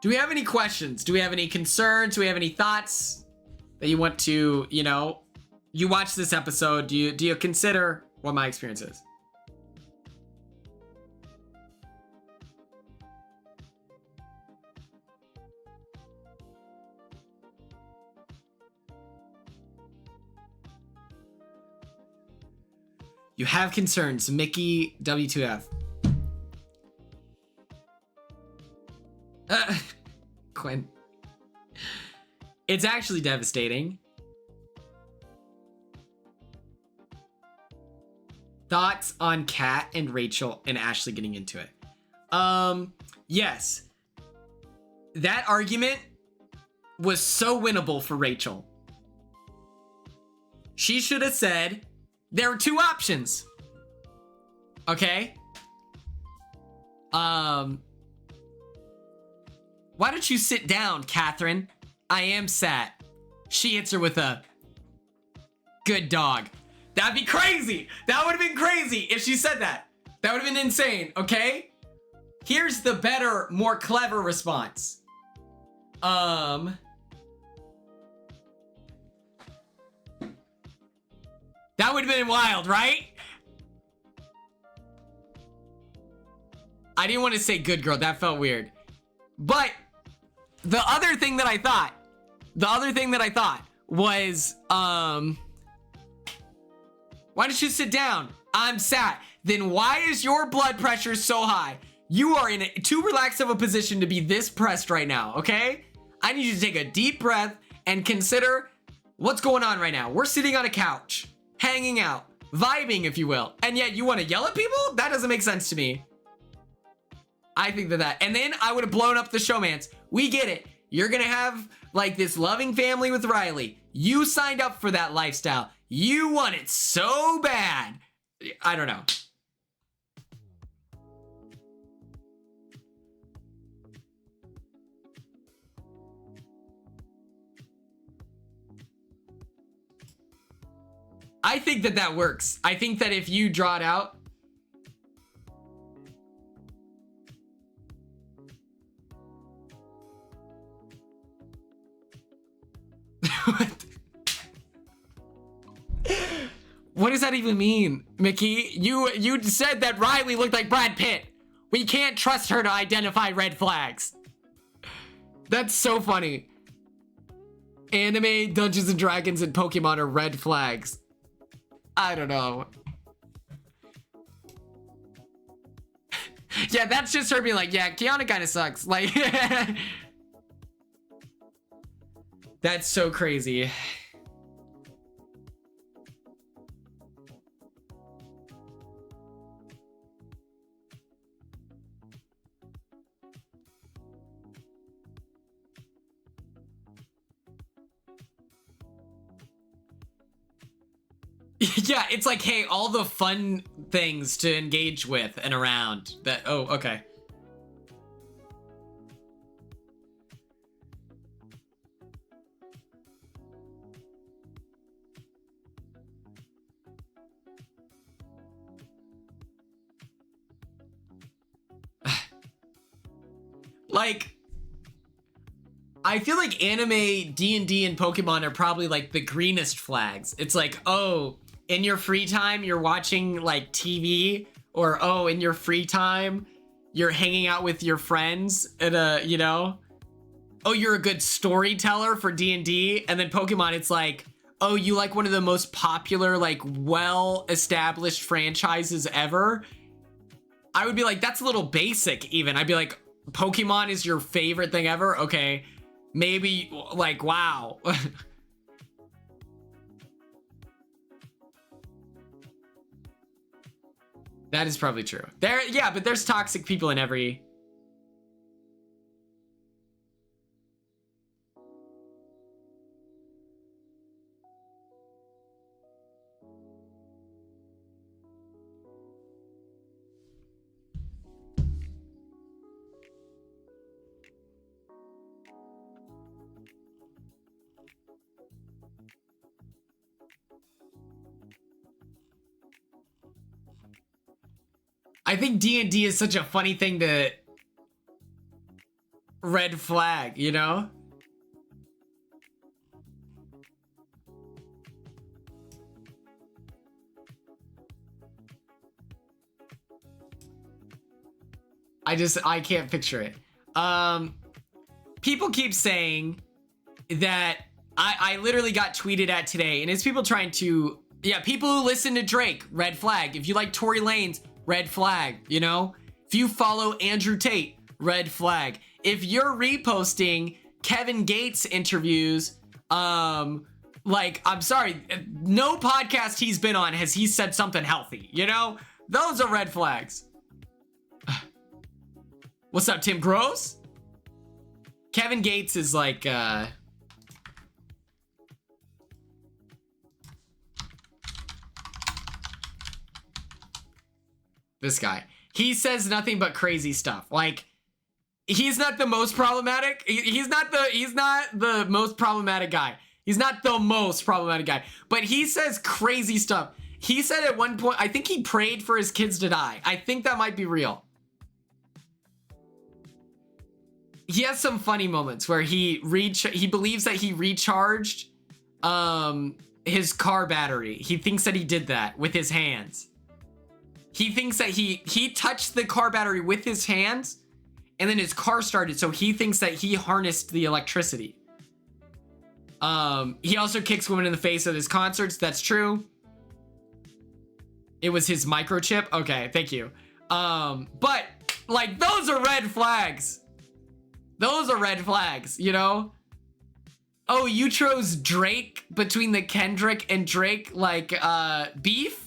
Do we have any questions? Do we have any concerns? Do we have any thoughts that you want to, you know, you watch this episode, do you consider what my experience is? You have concerns, Mickey W2F. Quinn. It's actually devastating. Thoughts on Kat and Rachel and Ashley getting into it? Yes. That argument was so winnable for Rachel. She should have said, there were two options. Okay? Why don't you sit down, Catherine? I am sad. She hits her with a good dog. That'd be crazy. That would have been crazy if she said that. That would have been insane, okay? Here's the better, more clever response. That would have been wild, right? I didn't want to say good girl. That felt weird. But the other thing that I thought was, why don't you sit down? I'm sad. Then why is your blood pressure so high? You are in too relaxed of a position to be this pressed right now, okay? I need you to take a deep breath and consider what's going on right now. We're sitting on a couch, hanging out, vibing, if you will. And yet you want to yell at people? That doesn't make sense to me. I think that, and then I would have blown up the showmance. We get it. You're going to have like this loving family with Riley. You signed up for that lifestyle. You want it so bad. I don't know. I think that works. I think that if you draw it out, what does that even mean, Mickey? You said that Riley looked like Brad Pitt. We can't trust her to identify red flags. That's so funny. Anime, Dungeons and Dragons, and Pokemon are red flags. I don't know. Yeah, that's just her being like, yeah, Kiana kind of sucks. Like, that's so crazy. Yeah, it's like, hey, all the fun things to engage with and around that. Oh, okay. Like, I feel like anime, D&D, and Pokemon are probably like the greenest flags. It's like, oh, in your free time, you're watching like TV, or oh, in your free time, you're hanging out with your friends at a, you know, oh, you're a good storyteller for D&D, and then Pokemon, it's like, oh, you like one of the most popular, like well-established franchises ever. I would be like, that's a little basic even. I'd be like, Pokemon is your favorite thing ever? Okay. maybe like, wow. That is probably true. Yeah, but there's toxic people in every... I think D&D is such a funny thing to red flag, you know? I can't picture it. People keep saying that I literally got tweeted at today, and it's people trying to, yeah, people who listen to Drake, red flag. If you like Tory Lanez, red flag, you know? If you follow Andrew Tate, red flag. If you're reposting Kevin Gates interviews, like, I'm sorry, no podcast he's been on has he said something healthy, you know? Those are red flags. What's up, Tim Gross? Kevin Gates is like, this guy. He says nothing but crazy stuff. Like, he's not the most problematic. He's not the most problematic guy. He's not the most problematic guy. But he says crazy stuff. He said at one point, I think he prayed for his kids to die. I think that might be real. He has some funny moments where he believes that he recharged his car battery. He thinks that he did that with his hands. He thinks that he touched the car battery with his hands, and then his car started, so he thinks that he harnessed the electricity. He also kicks women in the face at his concerts. That's true. It was his microchip. Okay, thank you. But like, those are red flags. Those are red flags, you know? Oh, you chose Drake between the Kendrick and Drake, like, beef?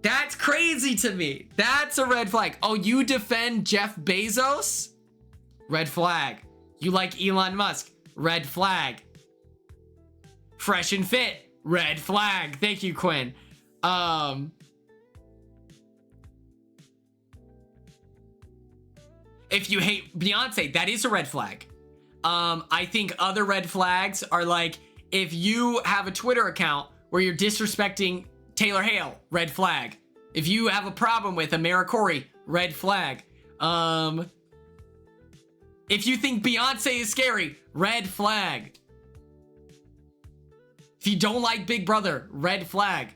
That's crazy to me. That's a red flag. Oh, you defend Jeff Bezos? Red flag. You like Elon Musk? Red flag. Fresh and fit? Red flag. Thank you, Quinn. If you hate Beyonce, that is a red flag. I think other red flags are like, if you have a Twitter account where you're disrespecting Taylor Hale, red flag. If you have a problem with AmeriCorey, red flag. If you think Beyonce is scary, red flag. If you don't like Big Brother, red flag.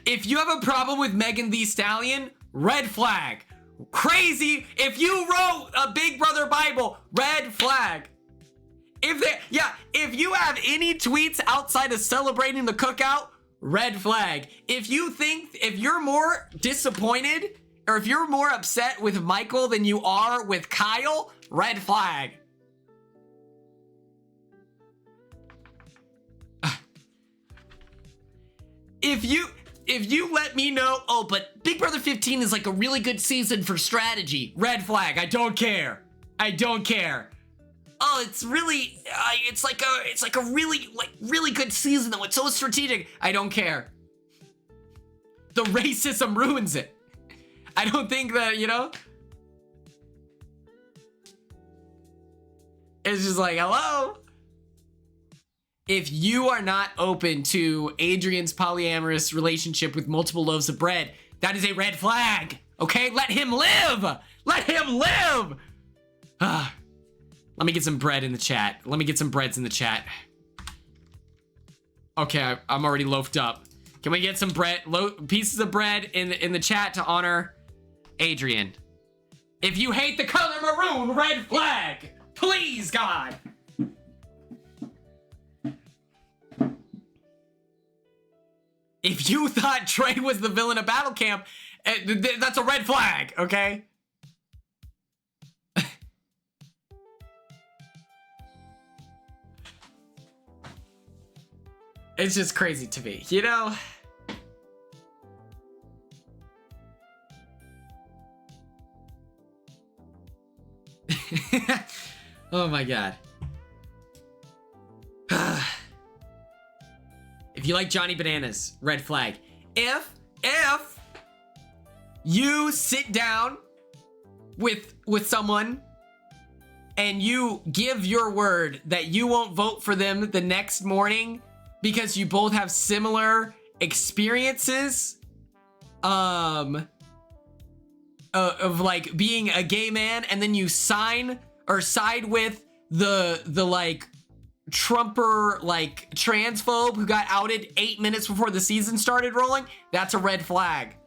If you have a problem with Megan Thee Stallion, red flag. Crazy. If you wrote a Big Brother Bible, red flag. If you have any tweets outside of celebrating the cookout, red flag. If you're more disappointed, or if you're more upset with Michael than you are with Kyle, red flag. If you let me know, oh, but Big Brother 15 is like a really good season for strategy, red flag. I don't care. I don't care. Oh, it's really, it's like a really good season though. It's so strategic. I don't care. The racism ruins it. I don't think that, you know? It's just like, hello? If you are not open to Adrian's polyamorous relationship with multiple loaves of bread, that is a red flag. Okay? Let him live. Let him live. Let me get some bread in the chat. Let me get some breads in the chat. Okay, I'm already loafed up. Can we get some pieces of bread in the chat to honor Adrian? If you hate the color maroon, red flag. Please, God. If you thought Trey was the villain of Battle Camp, that's a red flag, okay? It's just crazy to me, you know? Oh my god. If you like Johnny Bananas, red flag. If you sit down with someone and you give your word that you won't vote for them the next morning because you both have similar experiences of like being a gay man, and then you sign or side with the like Trumper like transphobe who got outed 8 minutes before the season started rolling, that's a red flag.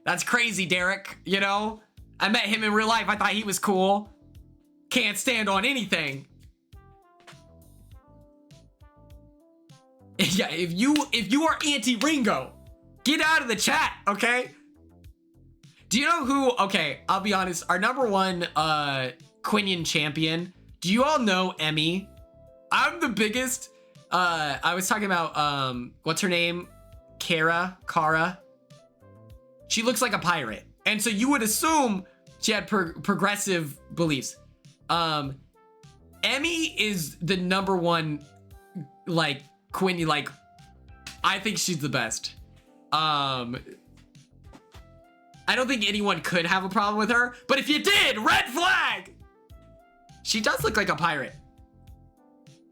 That's crazy, Derek, you know? I met him in real life. I thought he was cool. Can't stand on anything. Yeah, if you are anti-Ringo, get out of the chat, okay? Do you know who, okay, I'll be honest, our number one Quinian champion, do you all know Emmy? I'm the biggest, I was talking about, what's her name? Kara. She looks like a pirate. And so you would assume she had progressive beliefs. Emmy is the number one, like, Quinn, like, I think she's the best. I don't think anyone could have a problem with her, but if you did, red flag! She does look like a pirate.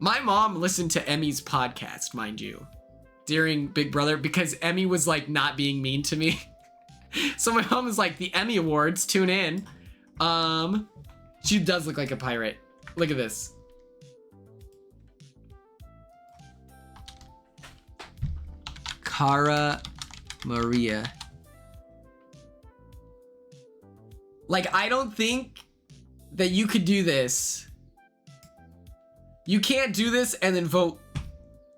My mom listened to Emmy's podcast, mind you, during Big Brother, because Emmy was like not being mean to me. So my mom was like, the Emmy Awards, tune in. She does look like a pirate. Look at this. Cara Maria. Like, I don't think that you could do this. You can't do this and then vote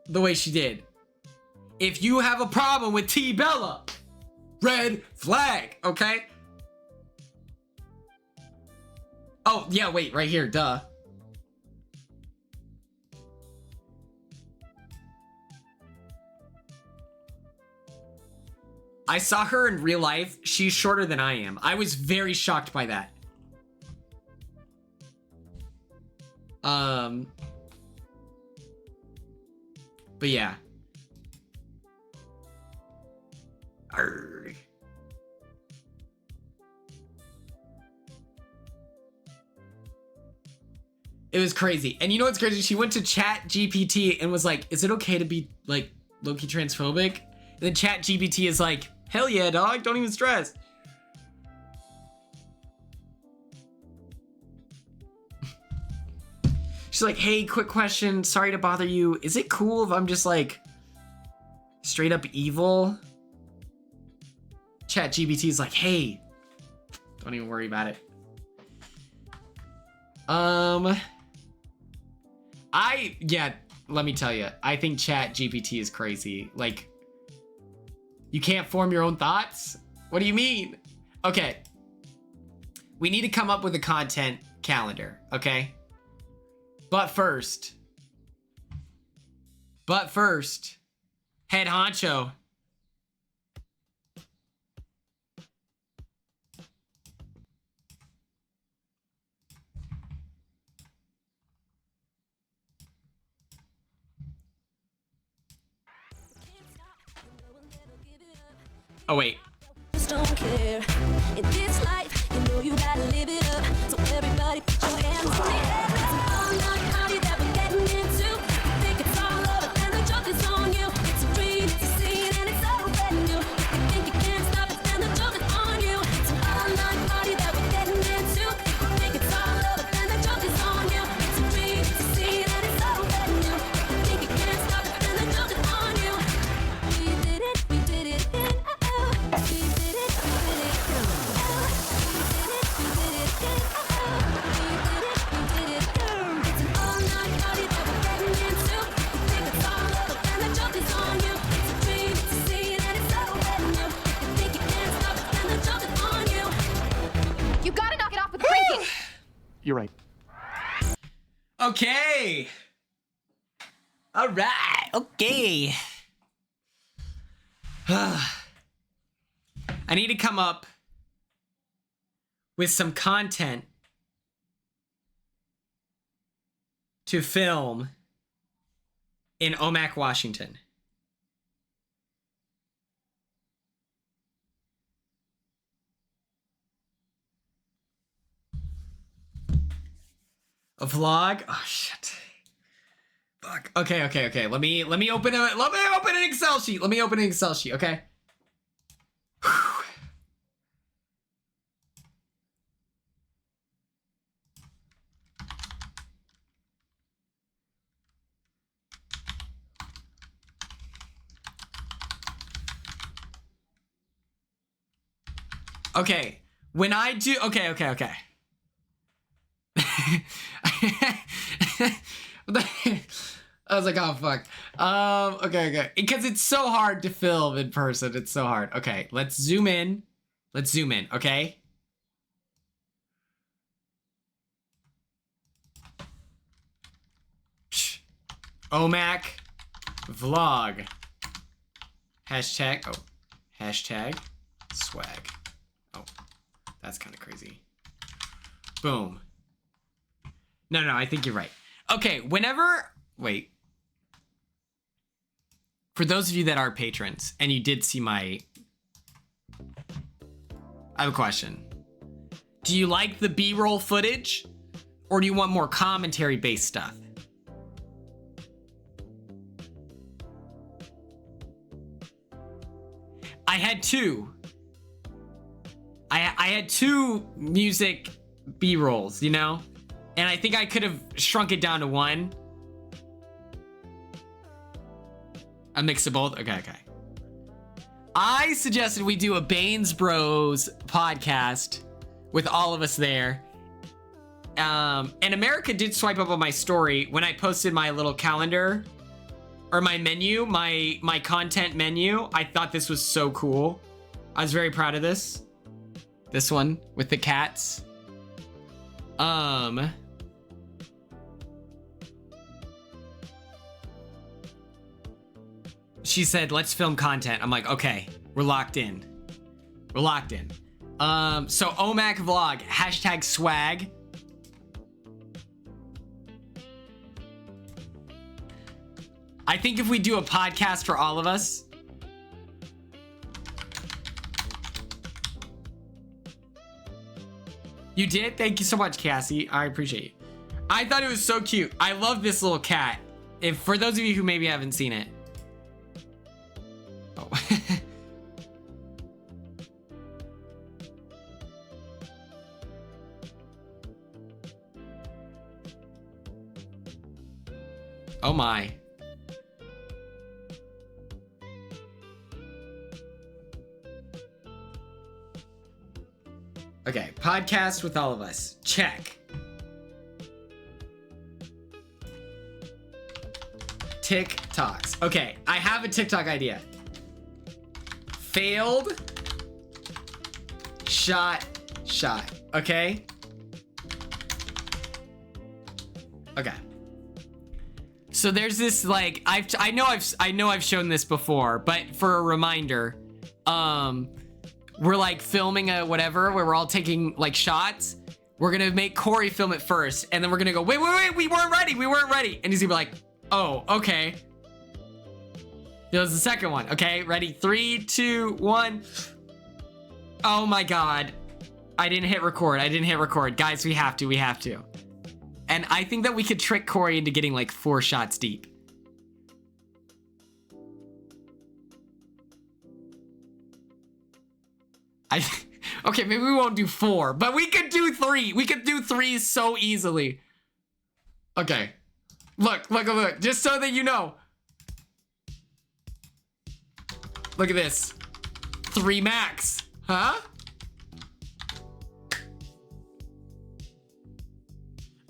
the way she did. If you have a problem with T Bella, red flag, okay? Oh, yeah, wait, right here, duh. I saw her in real life. She's shorter than I am. I was very shocked by that. But yeah. Arrgh. It was crazy. And you know what's crazy? She went to Chat GPT and was like, is it okay to be like low-key transphobic? And then Chat GPT is like, hell yeah, dog, don't even stress. She's like, hey, quick question. Sorry to bother you. Is it cool if I'm just like straight up evil? Chat GPT is like, hey, don't even worry about it. Yeah, let me tell you, I think Chat GPT is crazy. Like, you can't form your own thoughts? What do you mean? Okay. We need to come up with a content calendar, okay? But first, head honcho. Oh, wait. Don't care. In this life, you know you gotta live it up. So everybody put your hands in the air. It's an all-night party that we're getting into. You think it's all over and the joke is on you. It's a dream, it's a scene, and it's all brand new. You think you can't stop it and the joke is on you. It's an all-night party that we're getting into. You think it's all over and the joke is on you. It's a dream, it's a scene, and it's all brand new. You think you can't stop it and the joke is on you. We did it in. You're right. Okay. All right. Okay. I need to come up with some content to film in Omak, Washington. A vlog? Oh shit. Fuck. Okay. Let me open an Excel sheet. Okay. Whew. Okay. When I do okay. I was like, oh fuck. Okay. Because it's so hard to film in person. It's so hard. Okay, let's zoom in. Okay. Omak vlog. Hashtag swag. Oh, that's kind of crazy. Boom. No, I think you're right. Okay, wait. For those of you that are patrons, and you did see I have a question. Do you like the B-roll footage, or do you want more commentary-based stuff? I had two. I had two music B-rolls, you know? And I think I could have shrunk it down to one. A mix of both? Okay. I suggested we do a Baines Bros podcast with all of us there. And America did swipe up on my story when I posted my little calendar or my menu, my content menu. I thought this was so cool. I was very proud of this. This one with the cats. She said, let's film content. I'm like, okay, we're locked in. So Omak vlog, hashtag swag. I think if we do a podcast for all of us. You did? Thank you so much, Cassie. I appreciate it. I thought it was so cute. I love this little cat. For those of you who maybe haven't seen it. Oh. Oh my. Okay, podcast with all of us. Check. TikToks. Okay, I have a TikTok idea. Failed shot. Okay? Okay. So there's this like I know I've shown this before, but for a reminder, we're like filming a whatever where we're all taking like shots. We're gonna make Corey film it first, and then we're gonna go, wait, we weren't ready. And he's gonna be like, oh, okay. Here's the second one. Okay, ready? 3, 2, 1. Oh my god. I didn't hit record. Guys, we have to. And I think that we could trick Corey into getting like 4 shots deep. Okay, maybe we won't do 4, but we could do 3. We could do 3 so easily. Okay. Look. Just so that you know. Look at this. 3 max. Huh?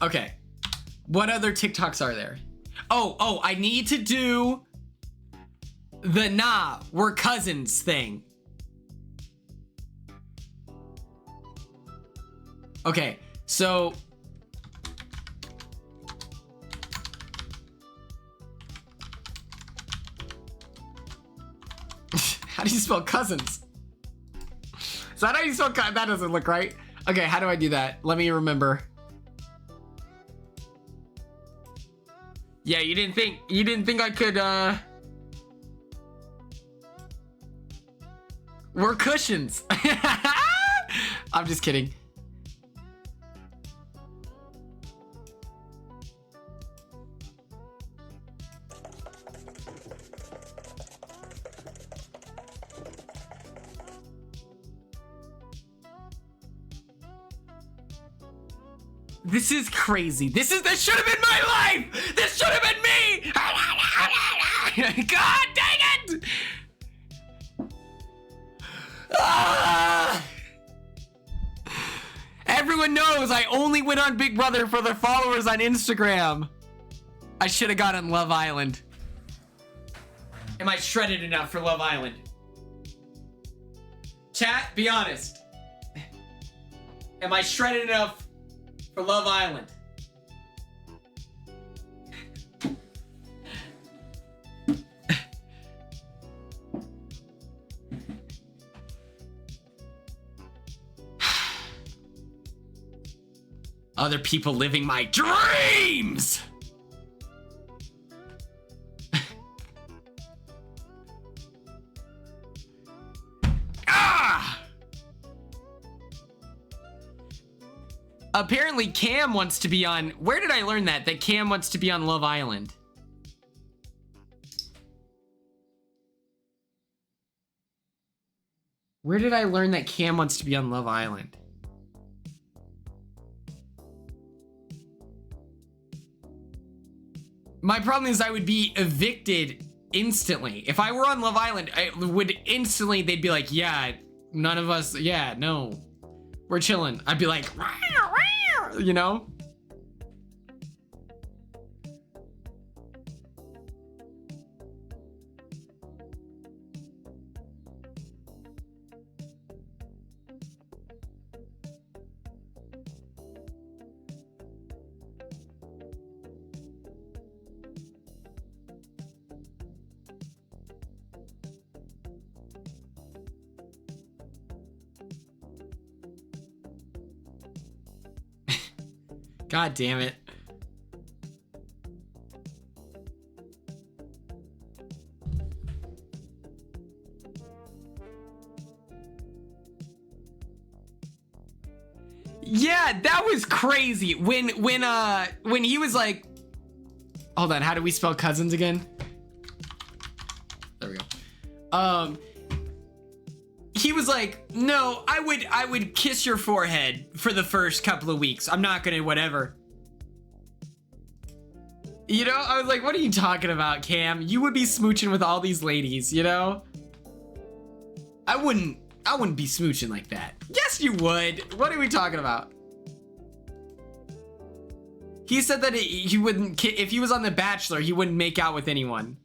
Okay. What other TikToks are there? Oh, I need to do the nah, we're cousins thing. Okay, so How do you spell cousins? Is that how you spell That doesn't look right. Okay, how do I do that? Let me remember. Yeah, you didn't think I could, We're cushions. I'm just kidding. This is crazy. This should have been my life. This should have been me. God dang it. Ah! Everyone knows I only went on Big Brother for the followers on Instagram. I should have got on Love Island. Am I shredded enough for Love Island? Chat, be honest. Am I shredded enough for Love Island? Other people living my dreams! Ah! Apparently Cam wants to be on... Where did I learn that? That Cam wants to be on Love Island. Where did I learn that Cam wants to be on Love Island? My problem is I would be evicted instantly. If I were on Love Island, I would instantly, they'd be like, yeah, none of us, yeah, no, we're chilling. I'd be like, you know? God damn it. Yeah, that was crazy. When he was like, hold on, how do we spell cousins again? There we go. He was like, no, I would kiss your forehead for the first couple of weeks. I'm not gonna whatever. You know, I was like, what are you talking about, Cam? You would be smooching with all these ladies, you know? I wouldn't be smooching like that. Yes, you would. What are we talking about? He said that he wouldn't, if he was on The Bachelor, he wouldn't make out with anyone.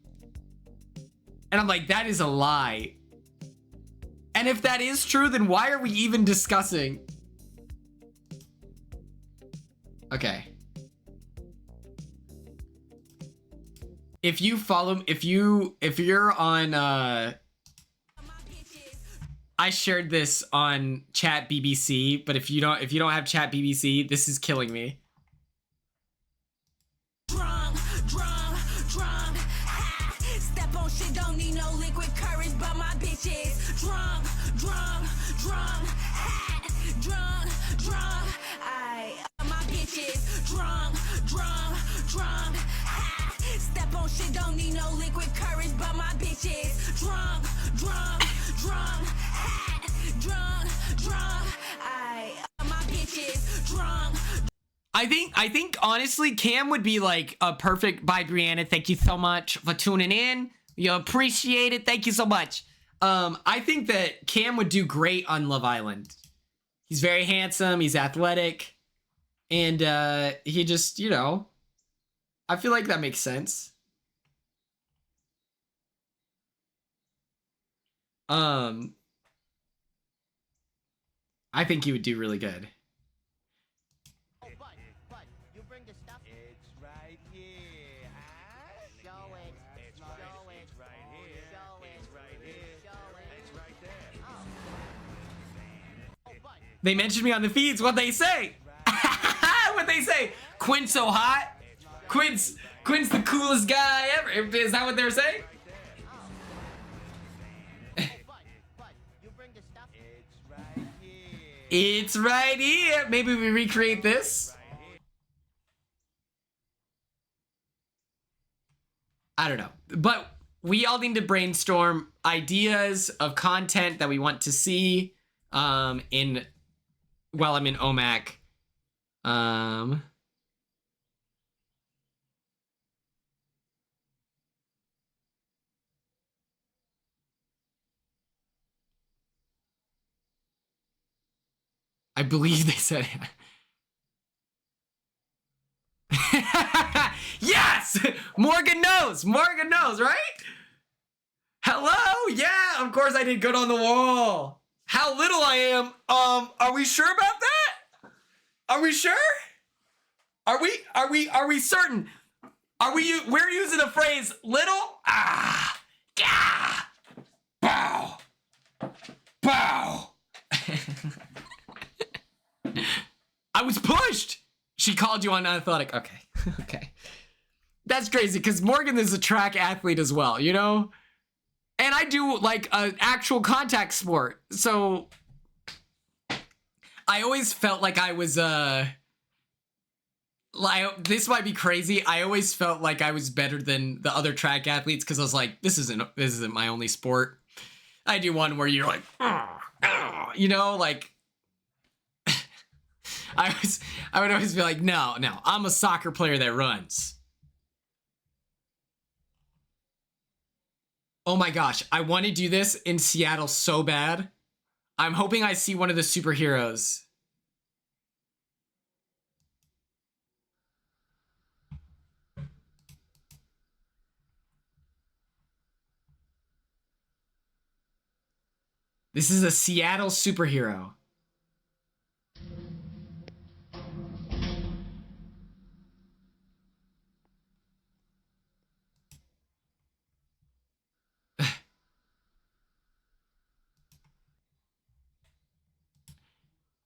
And I'm like, that is a lie. And if that is true, then why are we even discussing? Okay. If you follow, if you're on, I shared this on Chat BBC, but if you don't have Chat BBC, this is killing me. Drunk, step on shit, don't need no liquid courage, but my bitches drunk, my bitches drunk, step on shit, don't need no liquid courage, but my bitches drunk, my bitches drunk. I think honestly, Cam would be like a perfect. Bye, Brianna. Thank you so much for tuning in. You appreciate it. Thank you so much. I think that Cam would do great on Love Island. He's very handsome. He's athletic, and he just, you know, I feel like that makes sense. I think he would do really good. But you bring the stuff. It's right here. Huh? Show it. It's right here. Show it. It's right here. They mentioned me on the feeds. What they say? What they say? Quinn's so hot. Quinn's the coolest guy ever. Is that what they're saying? It's right here. Maybe we recreate this. I don't know. But we all need to brainstorm ideas of content that we want to see while I'm in OMAC. I believe they said yes! Morgan knows, right? Hello? Yeah, of course I did good on the wall. How little I am. Are we sure about that? Are we sure? Are we certain? We're using the phrase little? Ah! Yeah! Bow! Bow! I was pushed! She called you unathletic. Okay. Okay. That's crazy, because Morgan is a track athlete as well, you know? And I do, like, an actual contact sport. So, I always felt like I was, this might be crazy. I always felt like I was better than the other track athletes, because I was like, this isn't my only sport. I do one where you're like, you know, like, I would always be like, no, I'm a soccer player that runs. Oh my gosh, I want to do this in Seattle so bad. I'm hoping I see one of the superheroes. This is a Seattle superhero.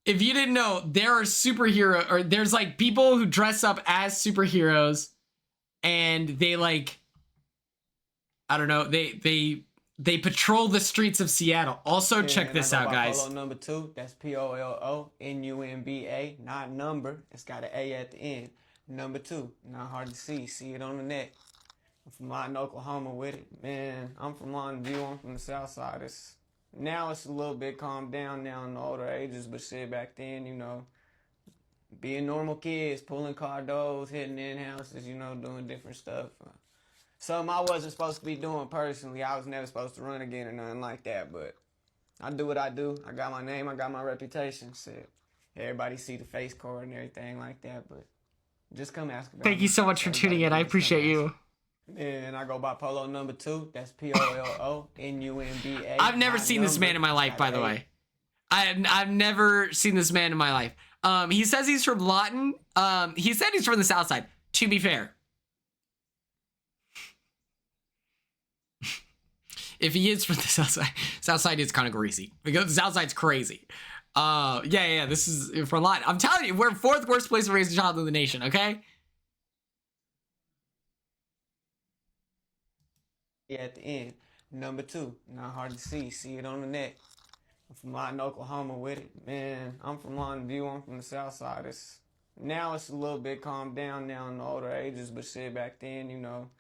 If you didn't know, there are there's like people who dress up as superheroes and they like, I don't know, they patrol the streets of Seattle. Also, check this out, guys. Polo number 2, that's POLONUMBA, not number. It's got an A at the end. Number 2, not hard to see. See it on the neck. I'm from Lawton, Oklahoma with it. Man, I'm from Lawton View. I'm from the south side. Now it's a little bit calmed down now in the older ages, but shit, back then, you know, being normal kids, pulling car doors, hitting in houses, you know, doing different stuff. Something I wasn't supposed to be doing personally. I was never supposed to run again or nothing like that, but I do what I do. I got my name, I got my reputation. Shit. Everybody see the face card and everything like that, but just come ask about Thank you so much for tuning in. I appreciate you. And I go by Polo number 2. That's POLONUMBA. I've never seen this man in my life, by the way. I've never seen this man in my life. He says he's from Lawton. He said he's from the South Side. To be fair, if he is from the South Side is kind of greasy because the South Side's crazy. Yeah. This is from Lawton. I'm telling you, we're 4th worst place to raise a child in the nation. Okay. At the end, number 2, not hard to see. See it on the neck. I'm from Lawton, Oklahoma with it. Man, I'm from Lawton View. I'm from the south side. Now it's a little bit calmed down now in the older ages, but shit, back then, you know,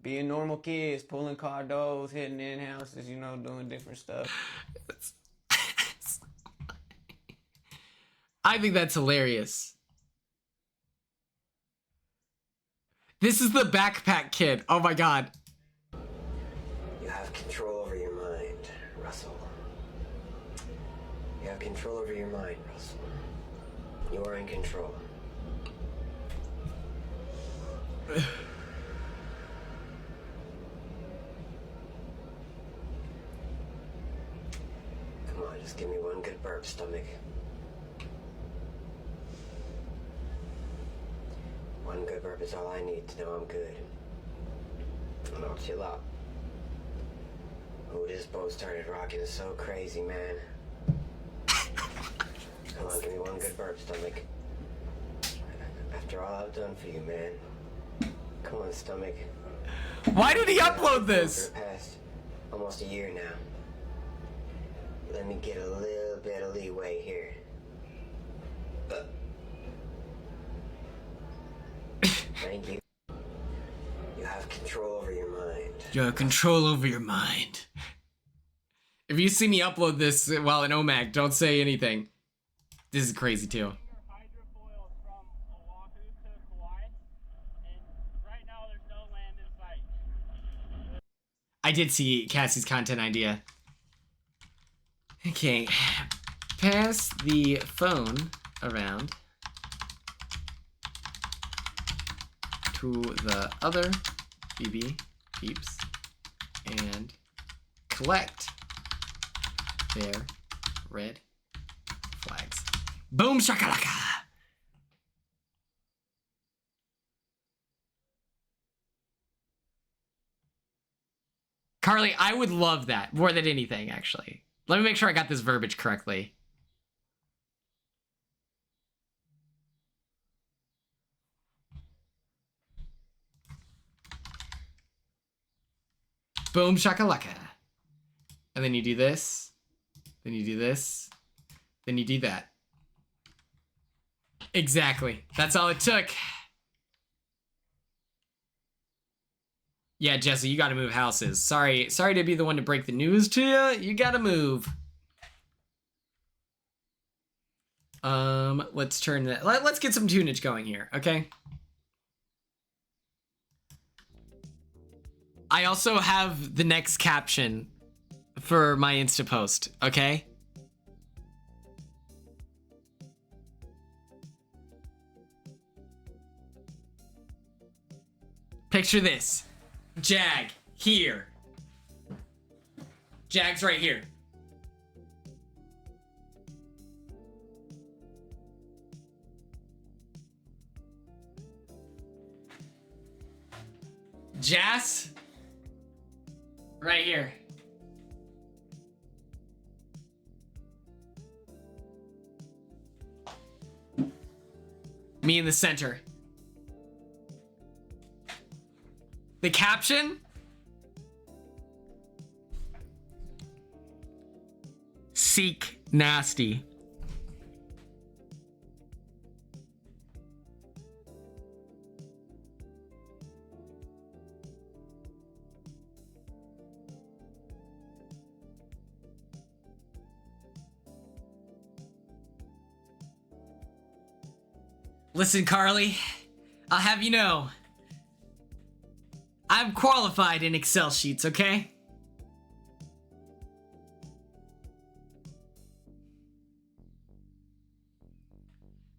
being normal kids, pulling car doors, hitting in houses, you know, doing different stuff. I think that's hilarious. This is the backpack kid. Oh my god. You have control over your mind, Russell. You have control over your mind, Russell. You are in control. Come on, just give me one good burp, stomach. One good burp is all I need to know I'm good. And I'll chill out. Oh, this boat started rocking so crazy, man. Come on, give me one good burp, stomach. After all I've done for you, man. Come on, stomach. Why did he upload this? For the past almost a year now. Let me get a little bit of leeway here. Thank you. You have control over your mind. You have control over your mind. If you see me upload this while in OMAG, don't say anything. This is crazy too. Hydrofoils from Oahu to Kauai, and right now there's no land in sight. I did see Cassie's content idea. Okay. Pass the phone around to the other BB peeps and collect their red flags. Boom shakalaka! Carly, I would love that more than anything, actually. Let me make sure I got this verbiage correctly. Boom shakalaka. And then you do this. Then you do this. Then you do that. Exactly. That's all it took. Yeah, Jesse, you gotta move houses. Sorry to be the one to break the news to you. You gotta move. Let's turn that. Let's get some tunage going here, okay? I also have the next caption for my Insta post, okay? Picture this. Jag, here. Jag's right here. Jas, right here. Me in the center. The caption? Seek nasty. Listen, Carly, I'll have you know, I'm qualified in Excel sheets, okay?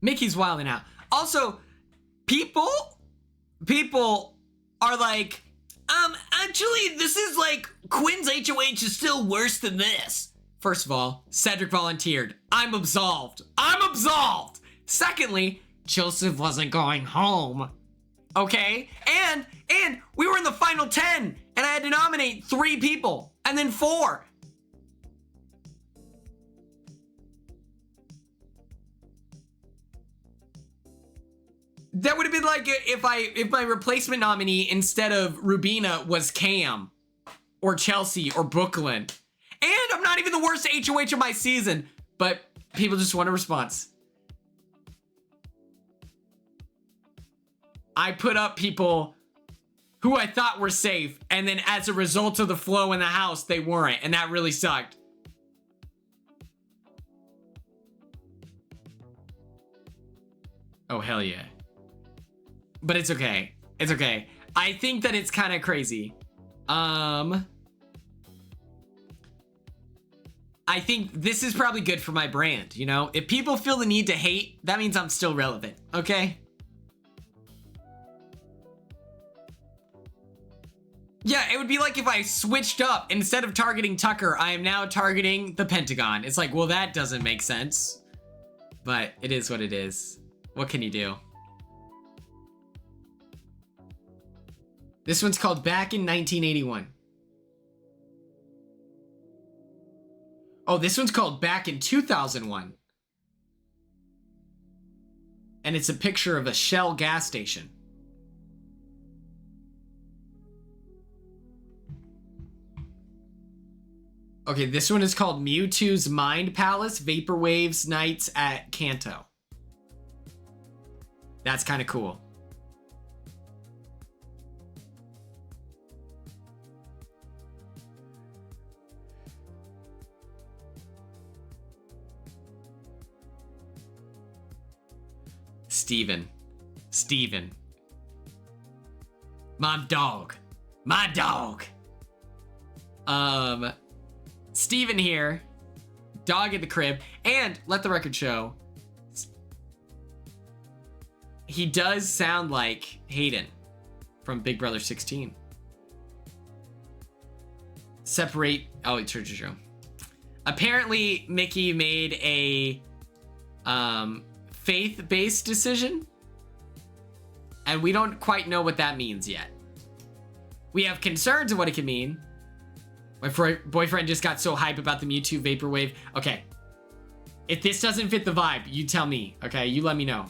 Mickey's wilding out. Also, people are like, actually, this is like, Quinn's HOH is still worse than this. First of all, Cedric volunteered. I'm absolved. I'm absolved. Secondly, Joseph wasn't going home. Okay? And we were in the final 10, and I had to nominate 3 people, and then 4. That would have been like if my replacement nominee instead of Rubina was Cam or Chelsea or Brooklyn. And I'm not even the worst HOH of my season, but people just want a response. I put up people who I thought were safe, and then as a result of the flow in the house, they weren't, and that really sucked. Oh, hell yeah. But it's okay. It's okay. I think that it's kind of crazy. I think this is probably good for my brand, you know? If people feel the need to hate, that means I'm still relevant, okay? Yeah, it would be like if I switched up. Instead of targeting Tucker, I am now targeting the Pentagon. It's like, well, that doesn't make sense. But it is what it is. What can you do? This one's called Back in 1981. Oh, this one's called Back in 2001. And it's a picture of a Shell gas station. Okay, this one is called Mewtwo's Mind Palace, Vaporwave's Nights at Kanto. That's kind of cool. Steven. My dog. Steven here. Dog at the crib. And let the record show, he does sound like Hayden from Big Brother 16. Separate. Oh, it's true. Apparently, Mickey made a faith-based decision, and we don't quite know what that means yet. We have concerns of what it could mean. My boyfriend just got so hype about the Mewtwo Vaporwave. Okay. If this doesn't fit the vibe, you tell me. Okay, you let me know.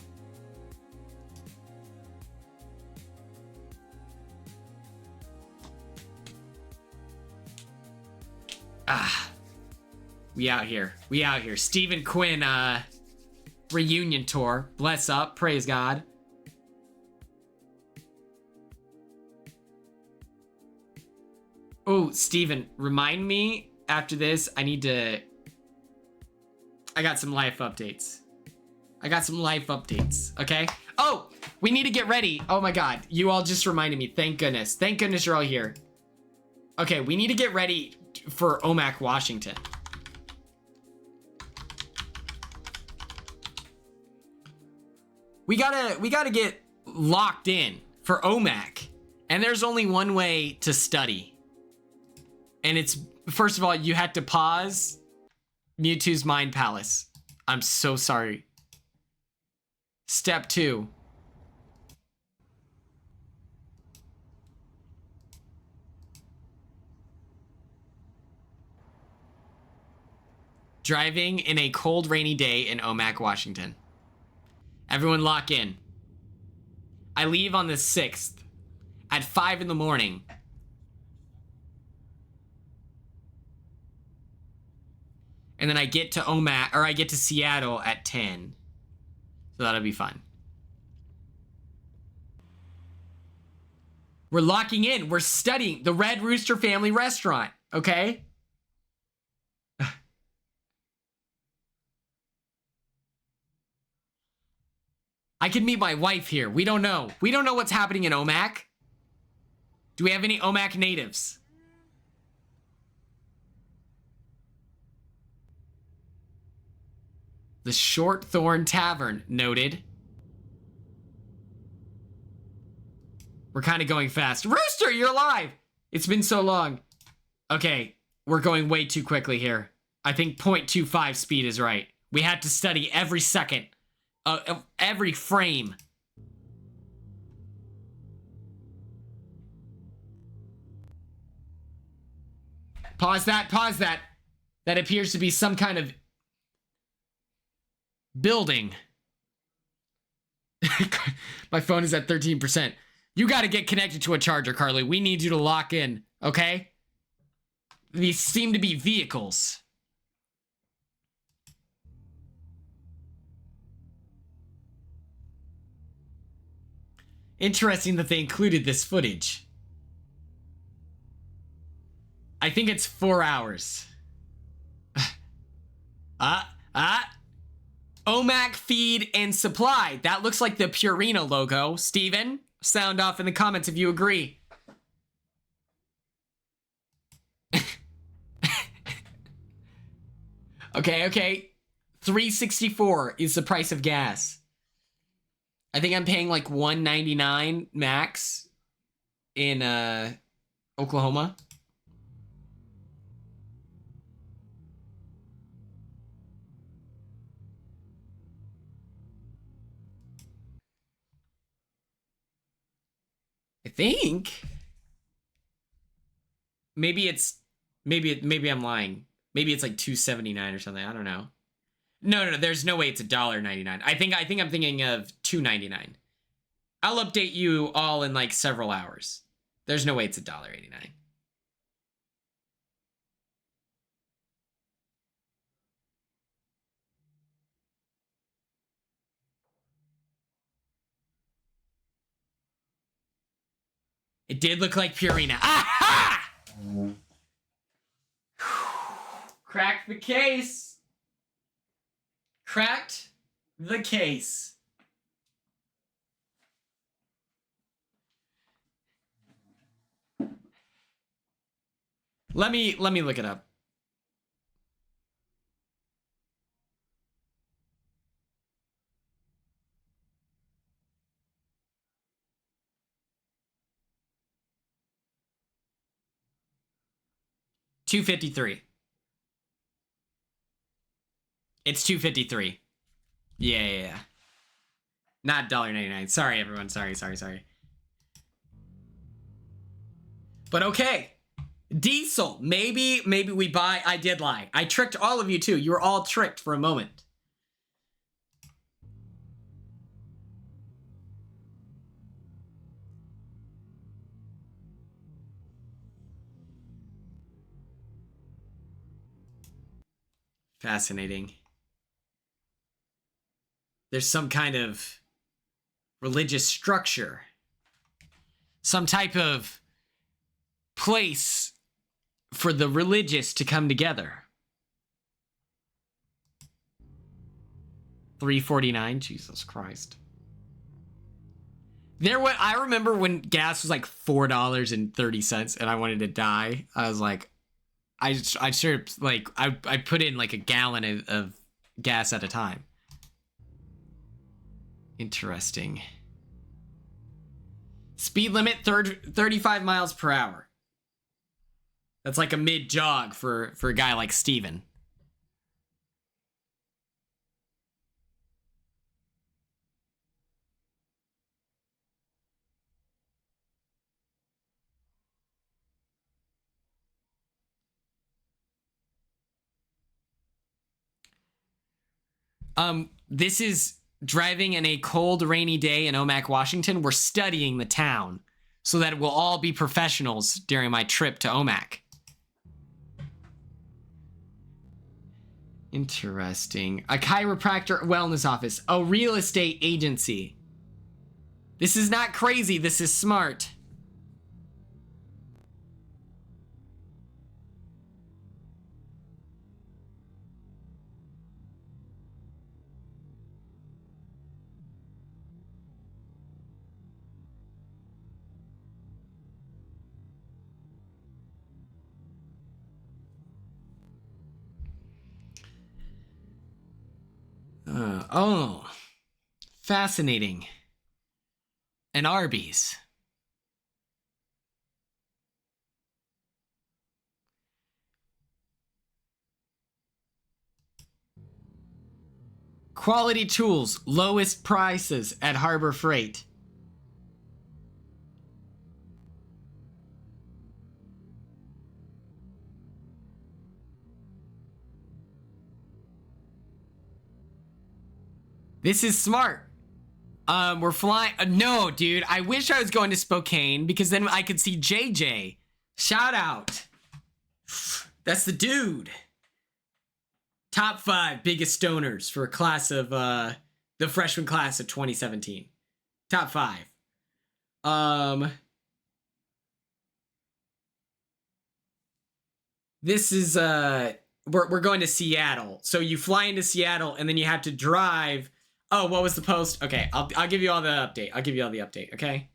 We out here. Stephen Quinn, reunion tour. Bless up. Praise God. Oh, Steven, remind me after this. I got some life updates. Okay? Oh, we need to get ready. Oh my God. You all just reminded me. Thank goodness. Thank goodness you're all here. Okay, we need to get ready for OMAC, Washington. We gotta get locked in for OMAC. And there's only one way to study. And it's, first of all, you had to pause Mewtwo's Mind Palace. I'm so sorry. Step 2. Driving in a cold, rainy day in OMAC, Washington. Everyone lock in. I leave on the 6th at 5 in the morning. And then I get to OMAC, or I get to Seattle at 10. So that'll be fun. We're locking in. We're studying the Red Rooster Family Restaurant, okay? I could meet my wife here. We don't know. We don't know what's happening in OMAC. Do we have any OMAC natives? The Short Thorn Tavern, noted. We're kind of going fast. Rooster, you're alive! It's been so long. Okay, we're going way too quickly here. I think 0.25 speed is right. We had to study every second. Every frame. Pause that. That appears to be some kind of building. My phone is at 13%. You got to get connected to a charger, Carly. We need you to lock in, okay? These seem to be vehicles. Interesting that they included this footage. I think it's 4 hours. OMAC feed and supply. That looks like the Purina logo. Steven, sound off in the comments if you agree. Okay. $3.64 is the price of gas. I think I'm paying like $1.99 max in Oklahoma. I think maybe I'm lying. Maybe it's like $2.79 or something. I don't know. No, there's no way it's $1.99. I think I'm thinking of $2.99. I'll update you all in like several hours. There's no way it's $1.89. It did look like Purina. Aha! Cracked the case. Cracked the case. Let me look it up. $2.53. It's $2.53. Yeah. Not $1.99. Sorry, everyone. Sorry. But okay. Diesel. Maybe we buy. I did lie. I tricked all of you too. You were all tricked for a moment. Fascinating. There's some kind of religious structure. Some type of place for the religious to come together. $3.49. Jesus Christ. I remember when gas was like $4.30 and I wanted to die. I was like, I sure like I put in like a gallon of gas at a time. Interesting. Speed limit 35 miles per hour. That's like a mid jog for a guy like Steven. This is driving in a cold, rainy day in Omak, Washington. We're studying the town so that we'll all be professionals during my trip to Omak. Interesting. A chiropractor wellness office. A real estate agency. This is not crazy. This is smart. Oh, fascinating. An Arby's. Quality tools, lowest prices at Harbor Freight. This is smart. We're flying. No, dude. I wish I was going to Spokane because then I could see JJ. Shout out. That's the dude. Top 5 biggest stoners for a class of the freshman class of 2017. Top 5. This is we're going to Seattle. So you fly into Seattle and then you have to drive. Oh, what was the post? Okay, I'll give you all the update. I'll give you all the update, okay?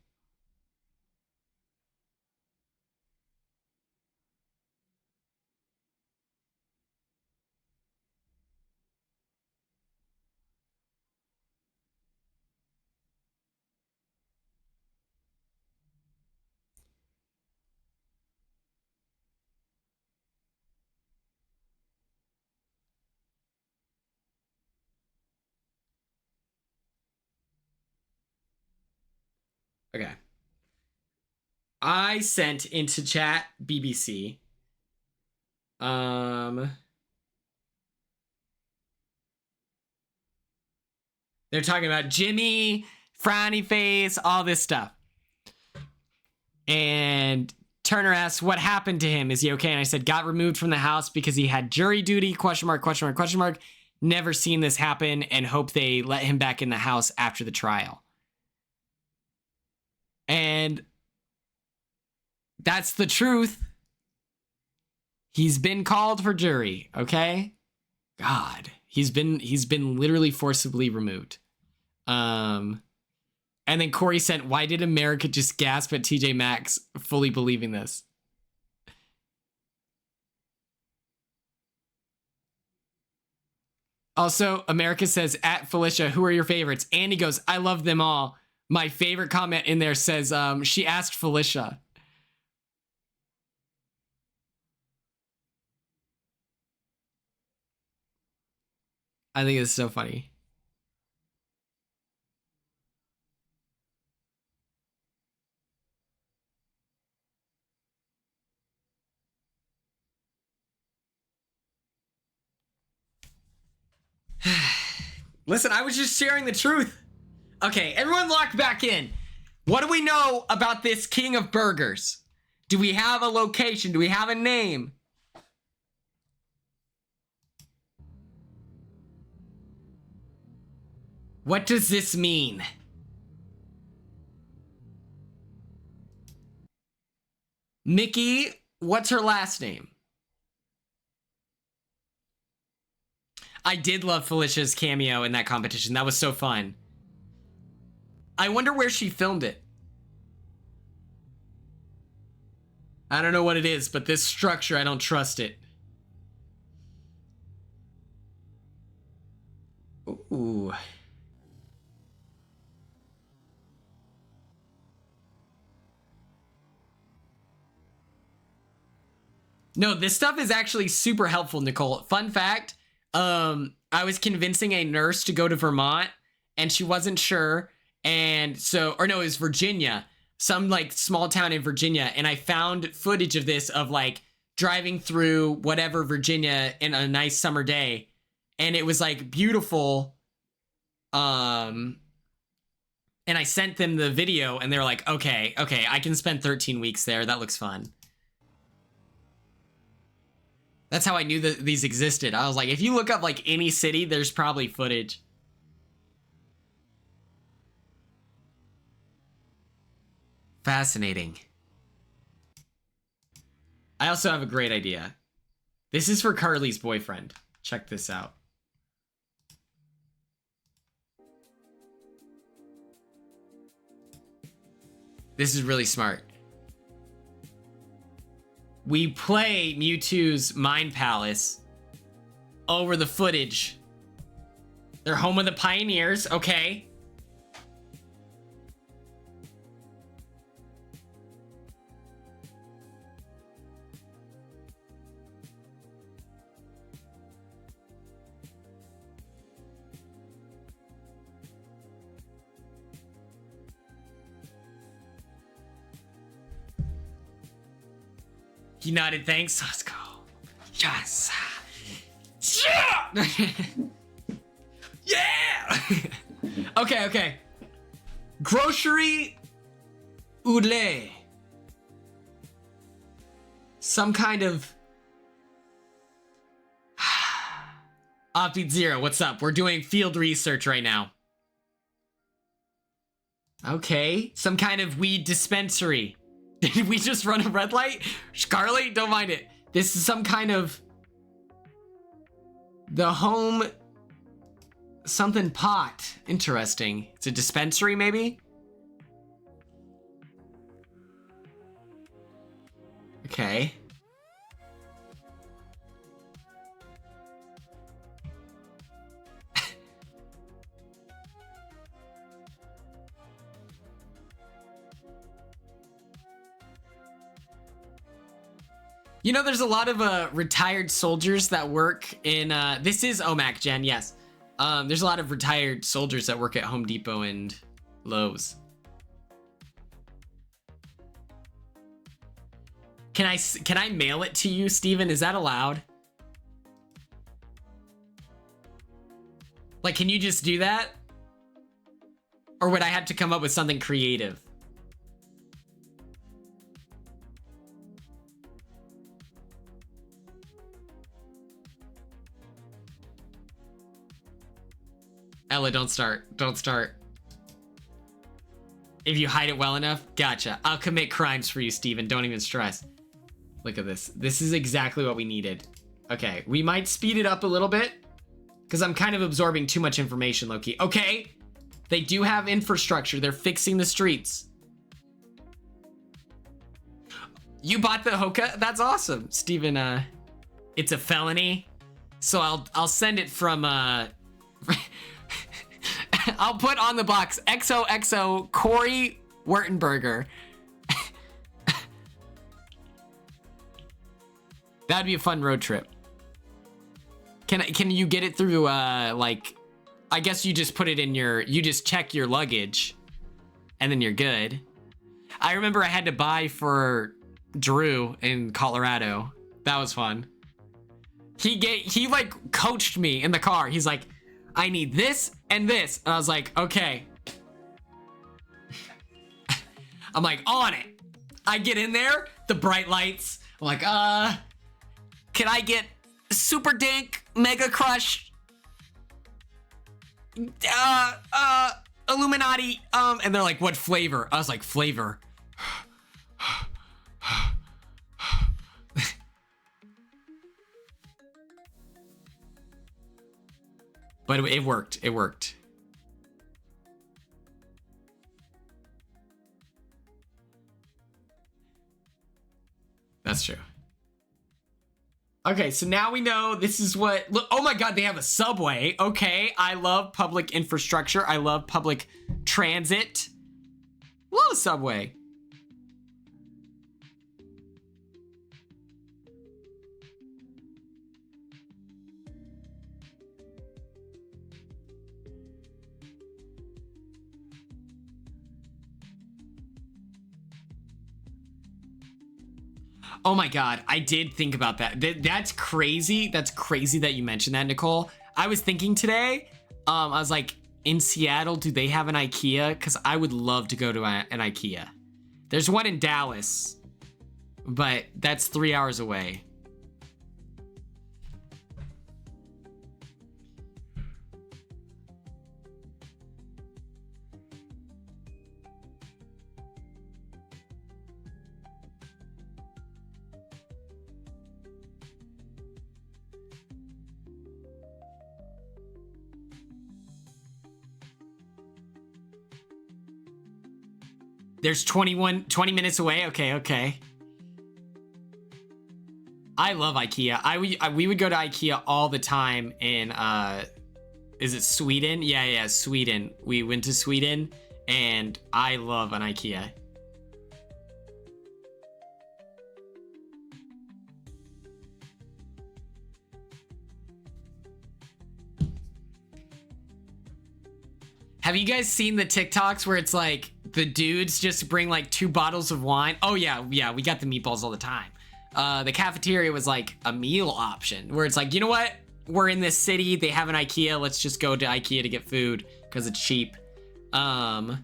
Okay. I sent into chat BBC. They're talking about Jimmy, frowny face, all this stuff. And Turner asks, what happened to him? Is he okay? And I said, got removed from the house because he had jury duty, question mark, question mark, question mark. Never seen this happen and hope they let him back in the house after the trial. And that's the truth. He's been called for jury, okay? God, he's been literally forcibly removed. And then Corey sent, why did America just gasp at TJ Maxx fully believing this? Also, America says, at Felicia, who are your favorites? Andy goes, I love them all. My favorite comment in there says, she asked Felicia. I think it's so funny. Listen, I was just sharing the truth. Okay, everyone lock back in. What do we know about this king of burgers? Do we have a location? Do we have a name? What does this mean? Mickey, what's her last name? I did love Felicia's cameo in that competition. That was so fun. I wonder where she filmed it. I don't know what it is, but this structure, I don't trust it. Ooh. No, this stuff is actually super helpful, Nicole. Fun fact, I was convincing a nurse to go to Vermont and she wasn't sure. And so, or no, it was Virginia, some like small town in Virginia. And I found footage of this of like driving through whatever Virginia in a nice summer day. And it was like beautiful. And I sent them the video and they were like, okay, I can spend 13 weeks there. That looks fun. That's how I knew that these existed. I was like, if you look up like any city, there's probably footage. Fascinating. I also have a great idea. This is for Carly's boyfriend. Check this out. This is really smart. We play Mewtwo's Mind Palace over the footage. They're home of the pioneers, okay. He nodded, thanks. Let's go. Yes. Yeah! Yeah! Okay. Grocery oudle. Some kind of... Offbeat Zero, what's up? We're doing field research right now. Okay. Some kind of weed dispensary. Did we just run a red light? Carly, don't mind it. This is some kind of... The home... Something pot. Interesting. It's a dispensary, maybe? Okay. You know, there's a lot of retired soldiers that work in, this is OMAC, Jen, yes. There's a lot of retired soldiers that work at Home Depot and Lowe's. Can I mail it to you, Steven? Is that allowed? Like, can you just do that? Or would I have to come up with something creative? Ella, don't start. Don't start. If you hide it well enough, gotcha. I'll commit crimes for you, Steven. Don't even stress. Look at this. This is exactly what we needed. Okay, we might speed it up a little bit because I'm kind of absorbing too much information, Loki. Okay, they do have infrastructure. They're fixing the streets. You bought the Hoka? That's awesome, Steven. It's a felony, so I'll send it from I'll put on the box XOXO Corey Wertenberger. That'd be a fun road trip. Can you get it through like, I guess you just put it in you just check your luggage and then you're good. I remember I had to buy for Drew in Colorado. That was fun. He like coached me in the car. He's like, I need this and this. And I was like, okay. I'm like, on it. I get in there, the bright lights. I'm like, can I get Super Dink, Mega Crush, Illuminati, and they're like, what flavor? I was like, flavor. But it worked. It worked. That's true. Okay, so now we know this is what... Look, oh my god, they have a subway. Okay, I love public infrastructure. I love public transit. Love a subway. Oh my god, I did think about that. That's crazy. That's crazy that you mentioned that, Nicole. I was thinking today, I was like, in Seattle, do they have an IKEA? Because I would love to go to an IKEA. There's one in Dallas, but that's 3 hours away. There's 20 minutes away. Okay. I love IKEA. We would go to IKEA all the time in, is it Sweden? Yeah, Sweden. We went to Sweden and I love an IKEA. Have you guys seen the TikToks where it's like the dudes just bring like 2 bottles of wine? Oh yeah, we got the meatballs all the time. The cafeteria was like a meal option where it's like, you know what? We're in this city, they have an IKEA, let's just go to IKEA to get food because it's cheap. But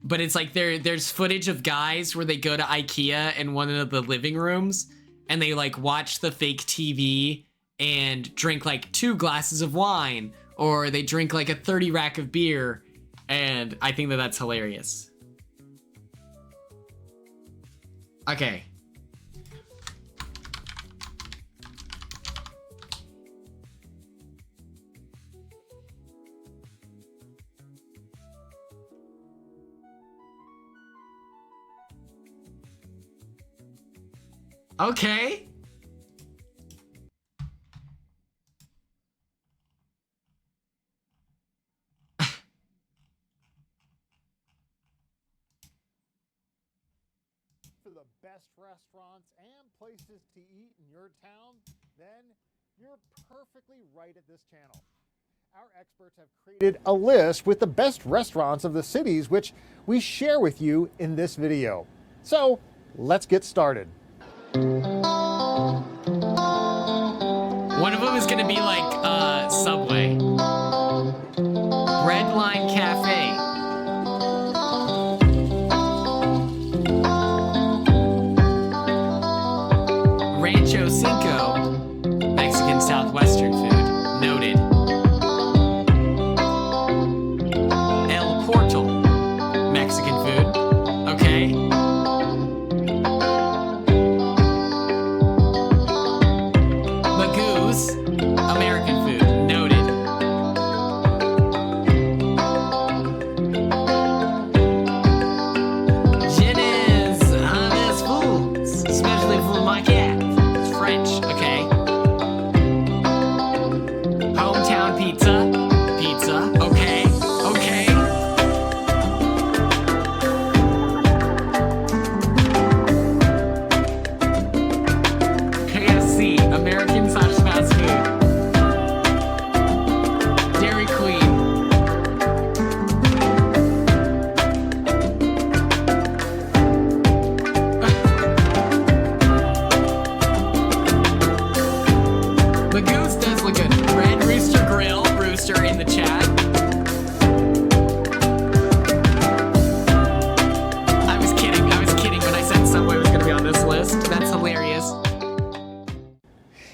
it's like there's footage of guys where they go to IKEA in one of the living rooms and they like watch the fake TV and drink like 2 glasses of wine, or they drink like a 30 rack of beer, and I think that that's hilarious. Okay. Okay. The best restaurants and places to eat in your town, then you're perfectly right at this channel. Our experts have created a list with the best restaurants of the cities, which we share with you in this video. So let's get started. One of them is gonna be like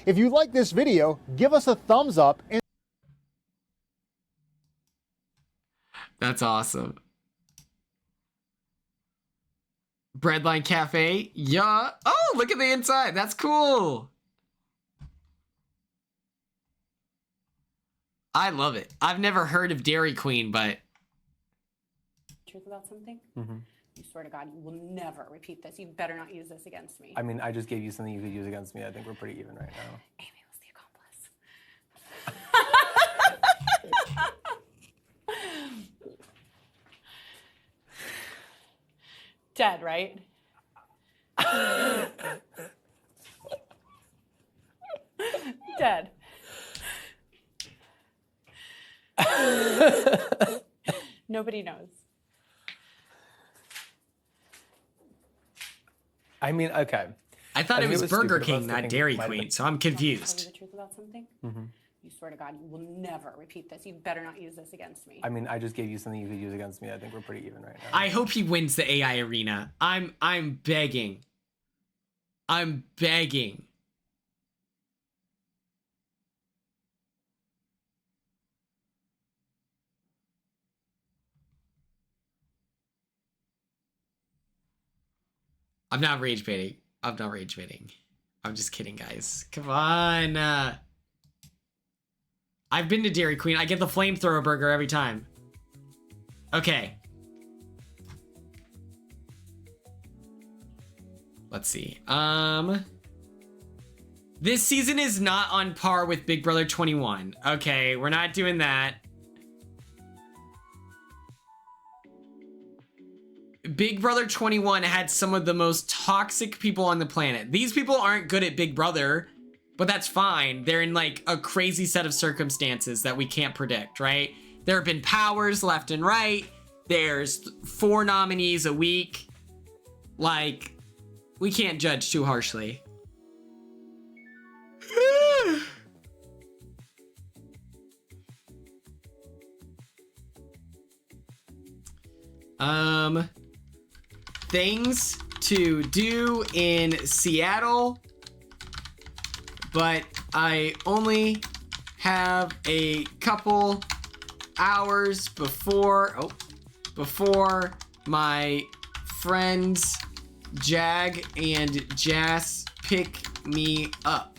If you like this video, give us a thumbs up and That's awesome. Breadline Cafe. Yeah. Oh, look at the inside. That's cool. I love it. I've never heard of Dairy Queen, but... Truth about something? You swear to God, you will never repeat this. You better not use this against me. I mean, I just gave you something you could use against me. I think we're pretty even right now. Amy was the accomplice. Dead, right? Dead. Nobody knows. I mean, okay. I thought it was Burger stupid. King, not Dairy Queen, so I'm confused. Tell you the truth about something? You swear to God, you will never repeat this. You better not use this against me. I mean, I just gave you something you could use against me. I think we're pretty even right now. I hope he wins the AI arena. I'm begging. I'm begging. I'm not rage baiting. I'm not rage baiting. I'm just kidding, guys. Come on. I've been to Dairy Queen. I get the flamethrower burger every time. Okay. Let's see. This season is not on par with Big Brother 21. Okay, we're not doing that. Big Brother 21 had some of the most toxic people on the planet. These people aren't good at Big Brother, but that's fine. They're in like a crazy set of circumstances that we can't predict, right? There have been powers left and right. There's 4 nominees a week. Like, we can't judge too harshly. Things to do in Seattle, but I only have a couple hours before my friends Jag and Jas pick me up.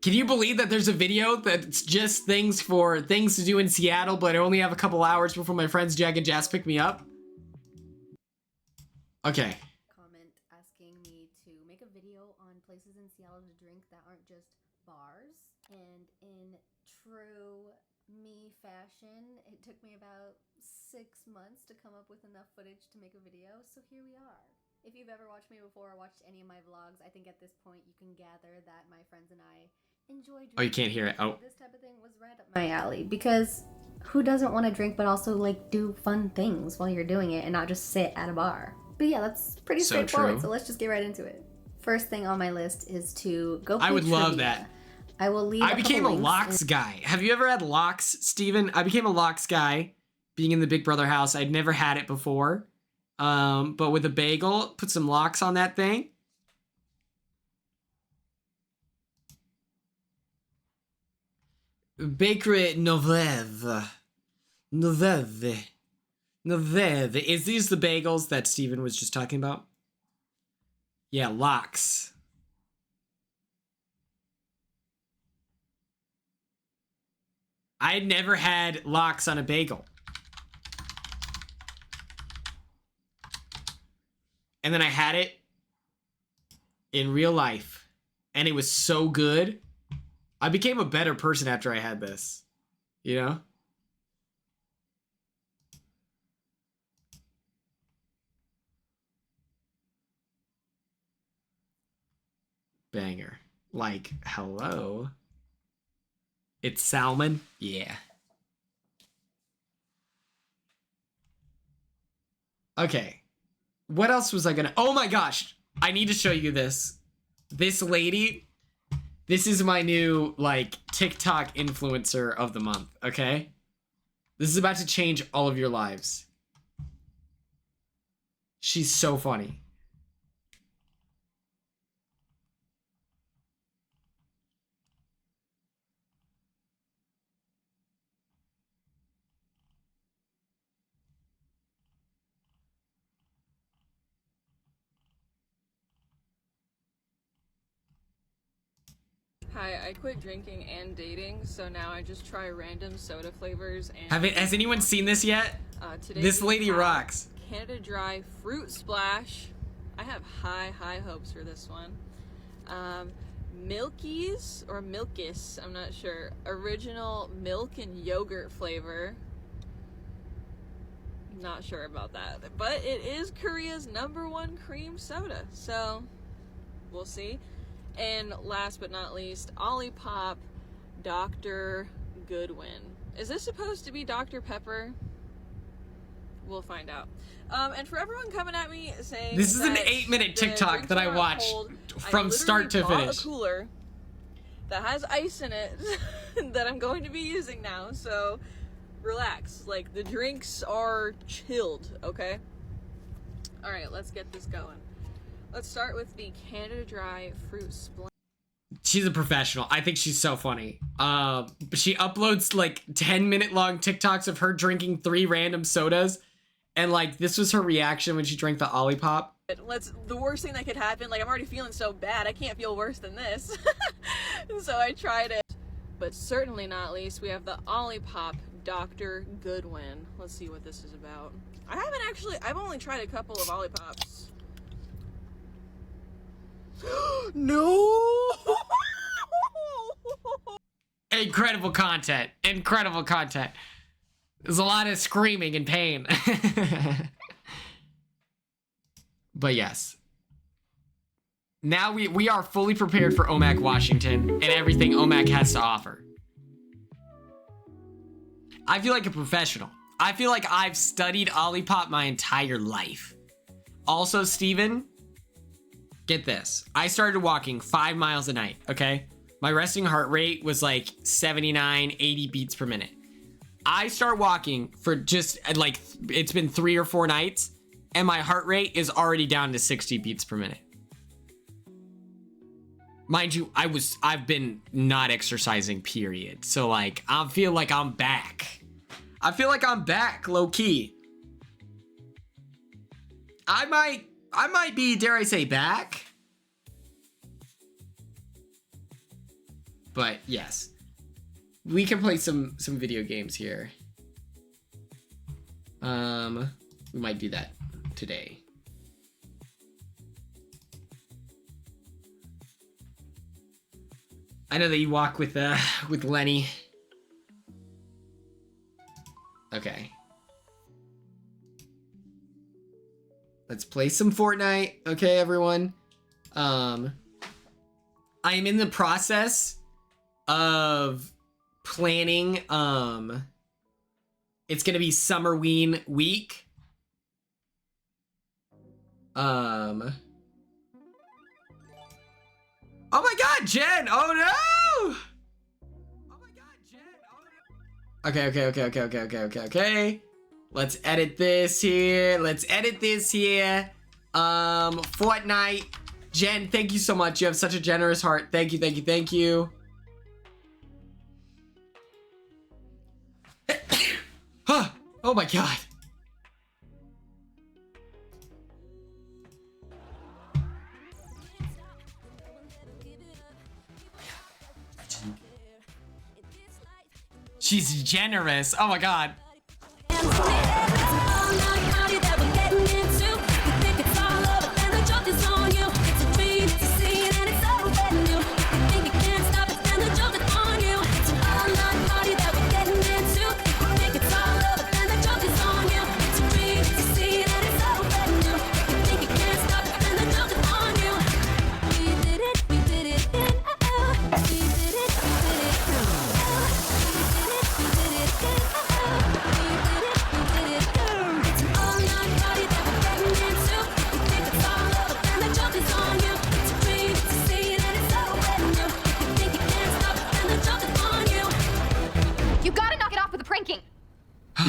Can you believe that there's a video that's just things to do in Seattle, but I only have a couple hours before my friends Jag and Jas pick me up? Okay. Comment asking me to make a video on places in Seattle to drink that aren't just bars. And in true me fashion, it took me about 6 months to come up with enough footage to make a video, so here we are. If you've ever watched me before or watched any of my vlogs, I think at this point you can gather that my friends and I enjoy drinking. Oh, you can't hear it. Oh. This type of thing was right up my alley, because who doesn't want to drink but also like do fun things while you're doing it and not just sit at a bar? But yeah, that's pretty straightforward, so let's just get right into it. First thing on my list is to go play I would love trivia. that. I will leave I became a Lox guy. Have you ever had Lox, Steven? I became a Lox guy being in the Big Brother house. I'd never had it before. But with a bagel, put some Lox on that thing. Bakery Noveve. Is these the bagels that Steven was just talking about? Yeah, Lox. I had never had Lox on a bagel. And then I had it in real life, and it was so good. I became a better person after I had this, you know? Banger. Like, hello? It's salmon? Yeah. Okay. What else was I gonna... Oh my gosh! I need to show you this. This lady... This is my new, like, TikTok influencer of the month, okay? This is about to change all of your lives. She's so funny. Hi, I quit drinking and dating, so now I just try random soda flavors and... Has anyone seen this yet? Today This we lady have rocks. Canada Dry Fruit Splash. I have high hopes for this one. Milkies, or Milkis, I'm not sure. Original milk and yogurt flavor. Not sure about that. But it is Korea's #1 cream soda, so we'll see. And last but not least, Olipop Dr. Goodwin. Is this supposed to be Dr. Pepper? We'll find out. And for everyone coming at me saying This is an 8-minute TikTok that I watched from start to finish. A cooler that has ice in it that I'm going to be using now, so relax. Like, the drinks are chilled, okay? Alright, let's get this going. Let's start with the Canada Dry Fruit Splash. She's a professional. I think she's so funny. She uploads like 10-minute long TikToks of her drinking 3 random sodas. And like, this was her reaction when she drank the Olipop. The worst thing that could happen, like I'm already feeling so bad, I can't feel worse than this. So I tried it. But certainly not least, we have the Olipop Dr. Goodwin. Let's see what this is about. I've only tried a couple of Olipops. No! Incredible content. Incredible content. There's a lot of screaming and pain. But yes. Now we are fully prepared for OMAC Washington and everything OMAC has to offer. I feel like a professional. I feel like I've studied Olipop my entire life. Also, Steven, get this. I started walking 5 miles a night, okay? My resting heart rate was like 79, 80 beats per minute. I start walking for just like, it's been 3 or 4 nights, and my heart rate is already down to 60 beats per minute. Mind you, I've been not exercising, period. So like, I feel like I'm back. I feel like I'm back, low key. I might be, dare I say, back. But yes, we can play some video games here. We might do that today. I know that you walk with Lenny. Okay. Let's play some Fortnite, okay, everyone? I am in the process of planning, it's gonna be Summerween week. Oh my god, Jen! Oh no! Oh my god, Jen! Oh no! Okay. Let's edit this here. Fortnite. Jen, thank you so much. You have such a generous heart. Thank you. Oh my god. She's generous. Oh my god.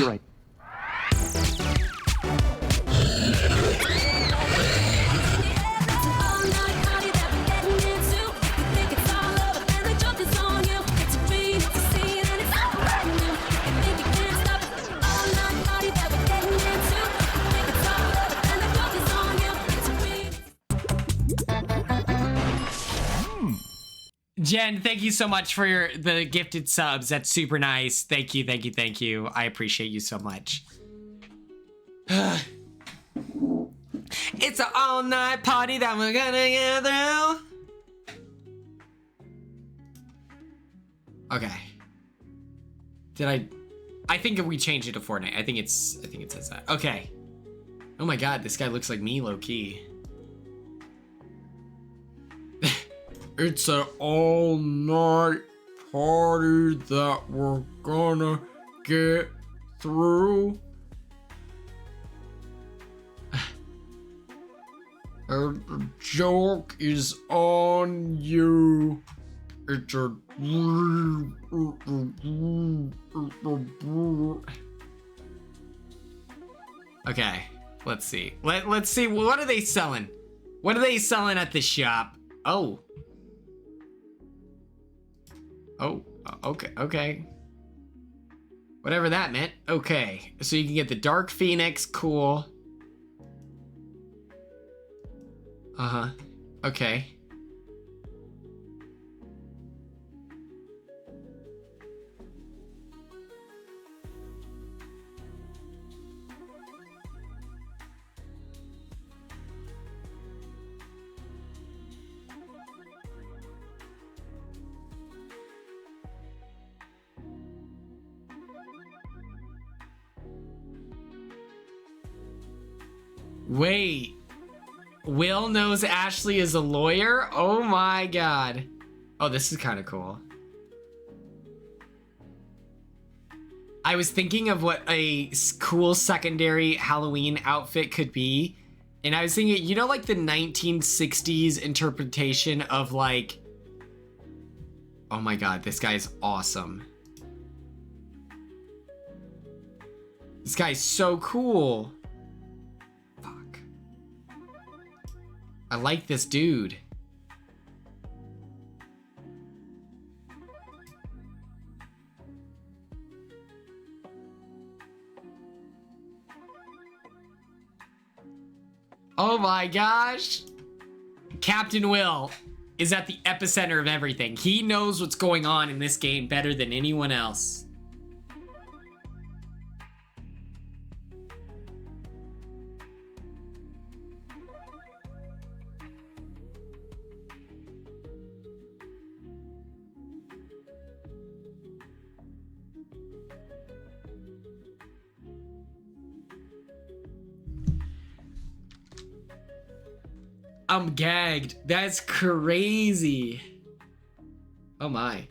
Copyright. Jen, thank you so much for the gifted subs. That's super nice. Thank you, thank you, thank you. I appreciate you so much. It's an all-night party that we're gonna get through. Okay. I think if we change it to Fortnite, I think it says that. Okay. Oh my god, this guy looks like me low-key. It's an all-night party that we're gonna get through. And the joke is on you. It's a... Okay, let's see. Let's see, what are they selling? What are they selling at the shop? Oh. Oh, okay. Whatever that meant. Okay, so you can get the Dark Phoenix, cool. Uh-huh, okay. Wait, Will knows Ashley is a lawyer? Oh my god. Oh, this is kind of cool. I was thinking of what a cool secondary Halloween outfit could be. And I was thinking, you know, like the 1960s interpretation of like... Oh my god, this guy's awesome. This guy's so cool. I like this dude. Oh my gosh. Captain Will is at the epicenter of everything. He knows what's going on in this game better than anyone else. I'm gagged. That's crazy. Oh my.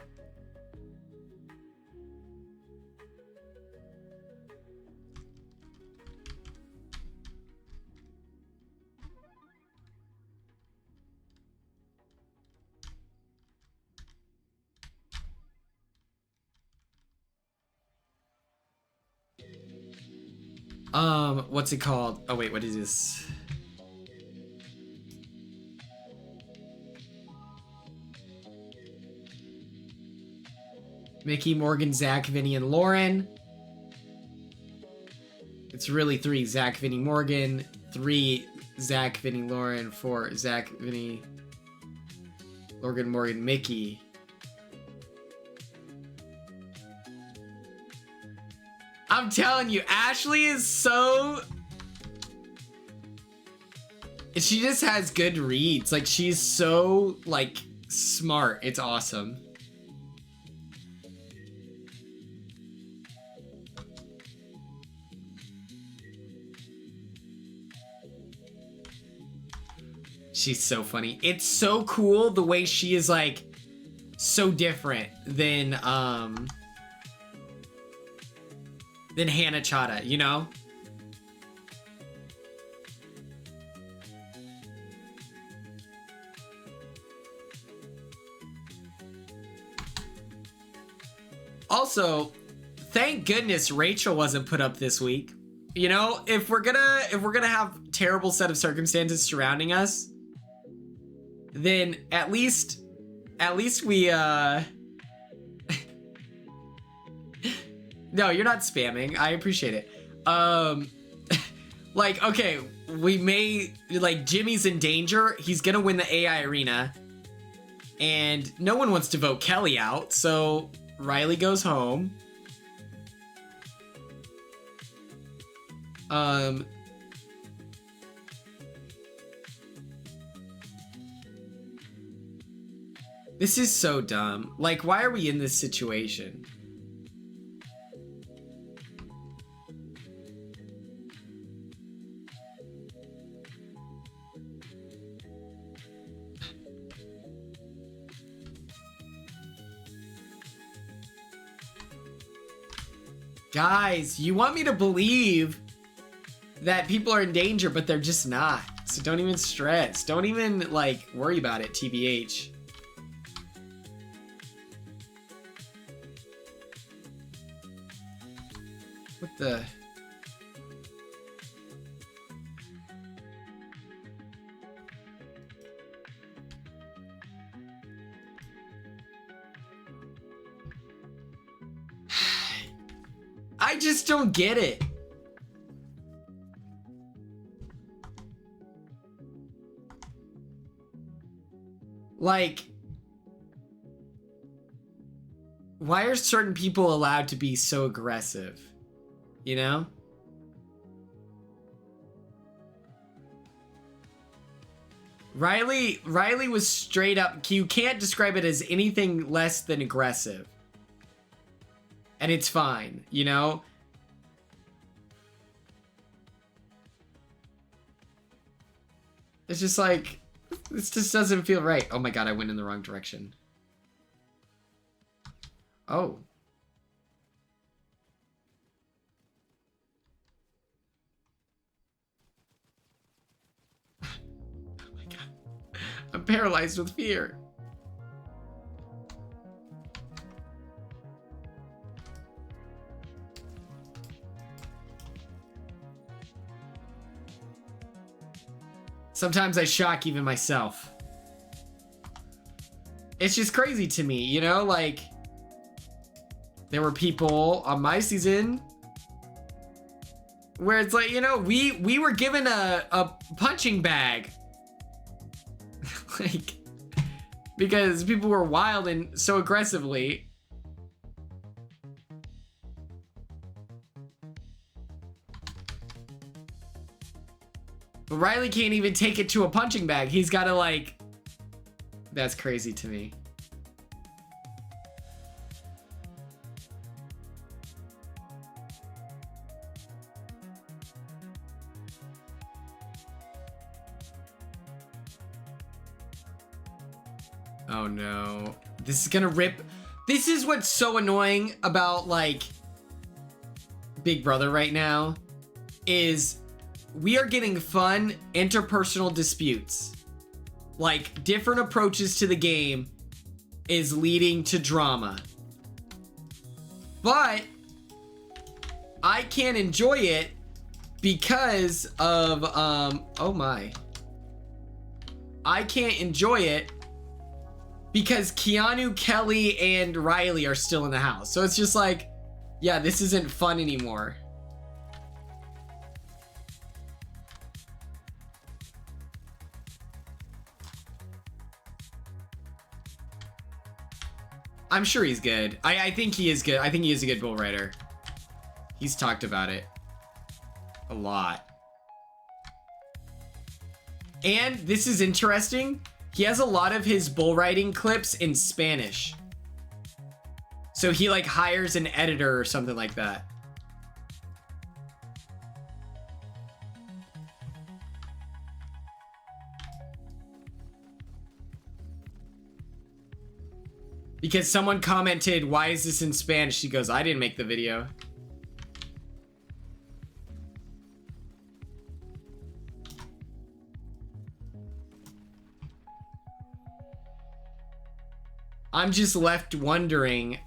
What's it called? Oh wait, what is this? Mickey, Morgan, Zach, Vinny, and Lauren. It's really 3 Zach, Vinny, Morgan, 3 Zach, Vinny, Lauren, 4 Zach, Vinny, Morgan, Mickey. I'm telling you, Ashley is so... She just has good reads. Like, she's so, like, smart. It's awesome. She's so funny. It's so cool the way she is like so different than Hannah Chada, you know? Also, Thank goodness Rachel wasn't put up this week. You know, if we're gonna have terrible set of circumstances surrounding us, then at least we No, you're not spamming. I appreciate it. Like, okay, we may, like, Jimmy's in danger. He's gonna win the AI arena. And no one wants to vote Kelly out, so Riley goes home. This is so dumb. Like, why are we in this situation? Guys, you want me to believe that people are in danger, but they're just not. So don't even stress. Don't even, like, worry about it, TBH. What the... I just don't get it. Like, why are certain people allowed to be so aggressive? You know? Riley was straight up, you can't describe it as anything less than aggressive. And it's fine, you know? It's just like, this just doesn't feel right. Oh my god, I went in the wrong direction. Oh. Oh my god. I'm paralyzed with fear. Sometimes I shock even myself. It's just crazy to me, you know, like, there were people on my season where it's like, you know, we were given a punching bag. Like, because people were wild and so aggressively. But Riley can't even take it to a punching bag. He's got to, like... That's crazy to me. Oh no. This is gonna rip... This is what's so annoying about, like, Big Brother right now. Is... we are getting fun interpersonal disputes. Like, different approaches to the game is leading to drama. But I can't enjoy it because of, oh my. I can't enjoy it because Keanu, Kelly, and Riley are still in the house. So it's just like, yeah, this isn't fun anymore. I'm sure he's good. I think he is good. I think he is a good bull rider. He's talked about it a lot. And this is interesting. He has a lot of his bull riding clips in Spanish. So he like hires an editor or something like that. Because someone commented, why is this in Spanish? She goes, I didn't make the video. I'm just left wondering,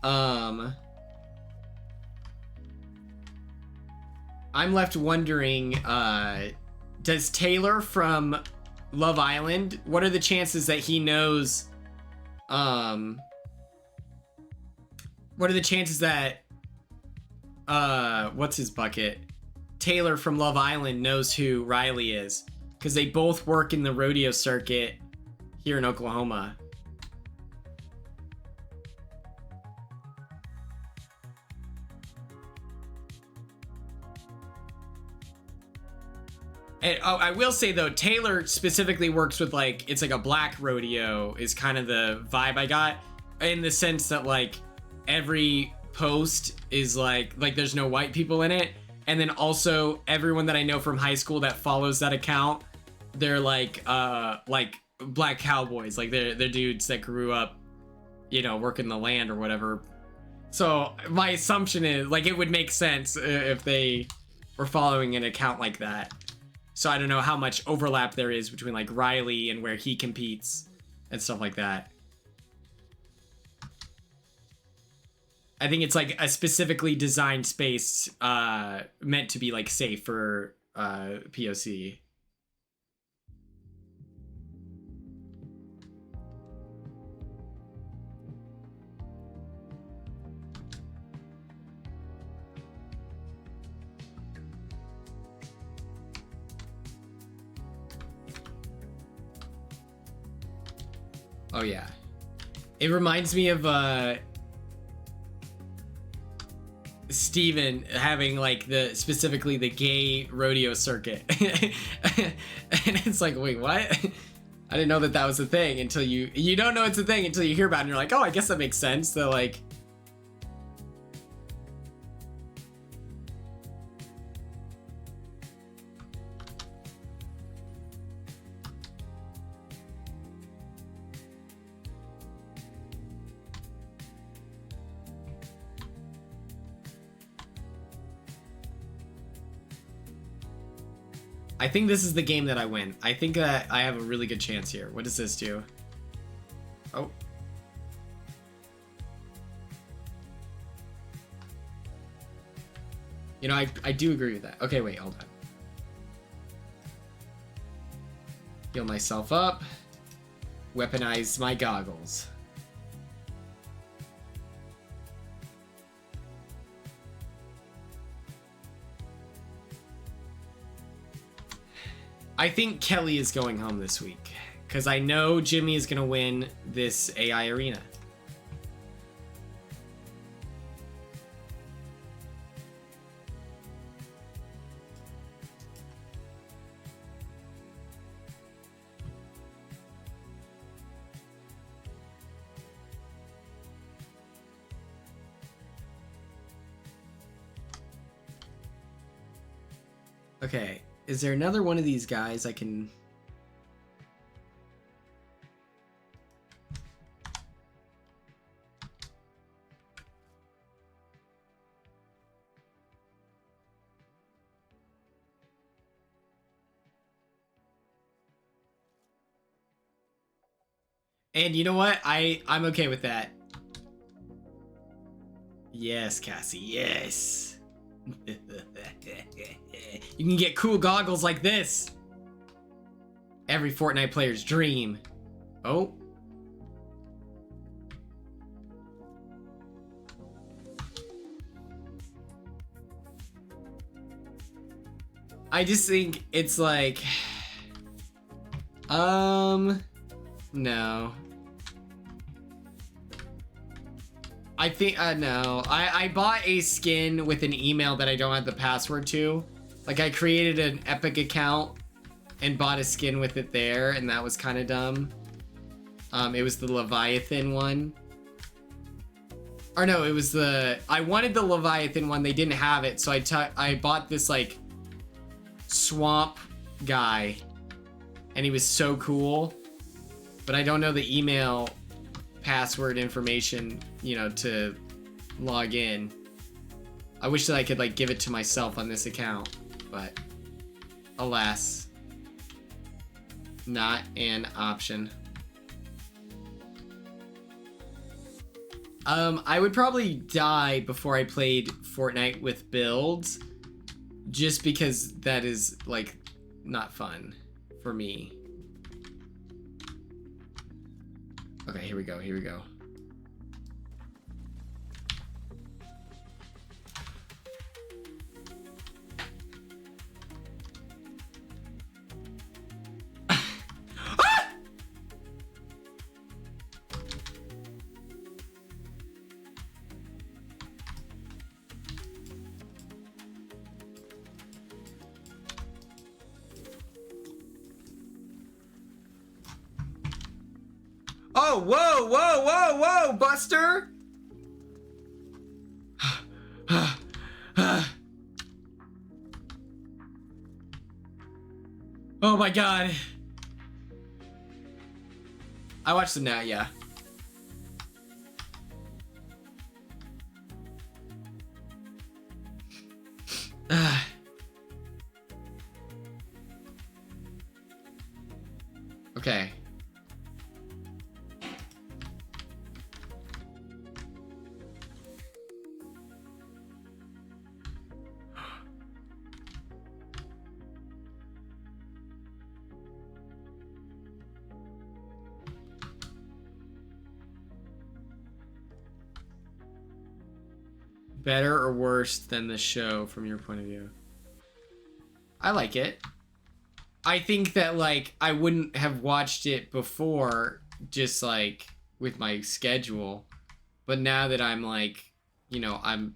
I'm left wondering, does Taylor from Love Island, what are the chances that he knows, what are the chances that, what's his bucket? Taylor from Love Island knows who Riley is, because they both work in the rodeo circuit here in Oklahoma. And, oh, I will say though, Taylor specifically works with like, it's like a black rodeo is kind of the vibe I got, in the sense that like every post is like there's no white people in it. And then also everyone that I know from high school that follows that account, they're like black cowboys, like they're dudes that grew up, you know, working the land or whatever. So my assumption is like, it would make sense if they were following an account like that. So I don't know how much overlap there is between like Riley and where he competes and stuff like that. I think it's like a specifically designed space meant to be like safe for POC. Oh yeah. It reminds me of Steven having like specifically the gay rodeo circuit. And it's like, wait, what? I didn't know that was a thing until you don't know it's a thing until you hear about it and you're like, oh, I guess that makes sense. So like, I think this is the game that I win. I think that I have a really good chance here. What does this do? Oh. You know, I do agree with that. Okay, wait, hold on. Heal myself up. Weaponize my goggles. I think Kelly is going home this week because I know Jimmy is going to win this AI arena. Okay. Is there another one of these guys I can... And you know what? I'm okay with that. Yes, Cassie, yes. You can get cool goggles like this. Every Fortnite player's dream. Oh. I just think it's like, no. I think, no. I bought a skin with an email that I don't have the password to. Like, I created an Epic account and bought a skin with it there, and that was kind of dumb. It was the Leviathan one. Or no, it was the... I wanted the Leviathan one, they didn't have it, so I bought this, like, swamp guy. And he was so cool. But I don't know the email password information, you know, to log in. I wish that I could, like, give it to myself on this account. But, alas, not an option. I would probably die before I played Fortnite with builds, just because that is like not fun for me. Okay, here we go. Here we go. Oh, whoa, whoa, whoa, whoa, Buster! Oh my god. I watched them now, yeah. Okay. Better or worse than the show from your point of view? I like it. I think that like I wouldn't have watched it before just like with my schedule. But now that I'm like, you know, I'm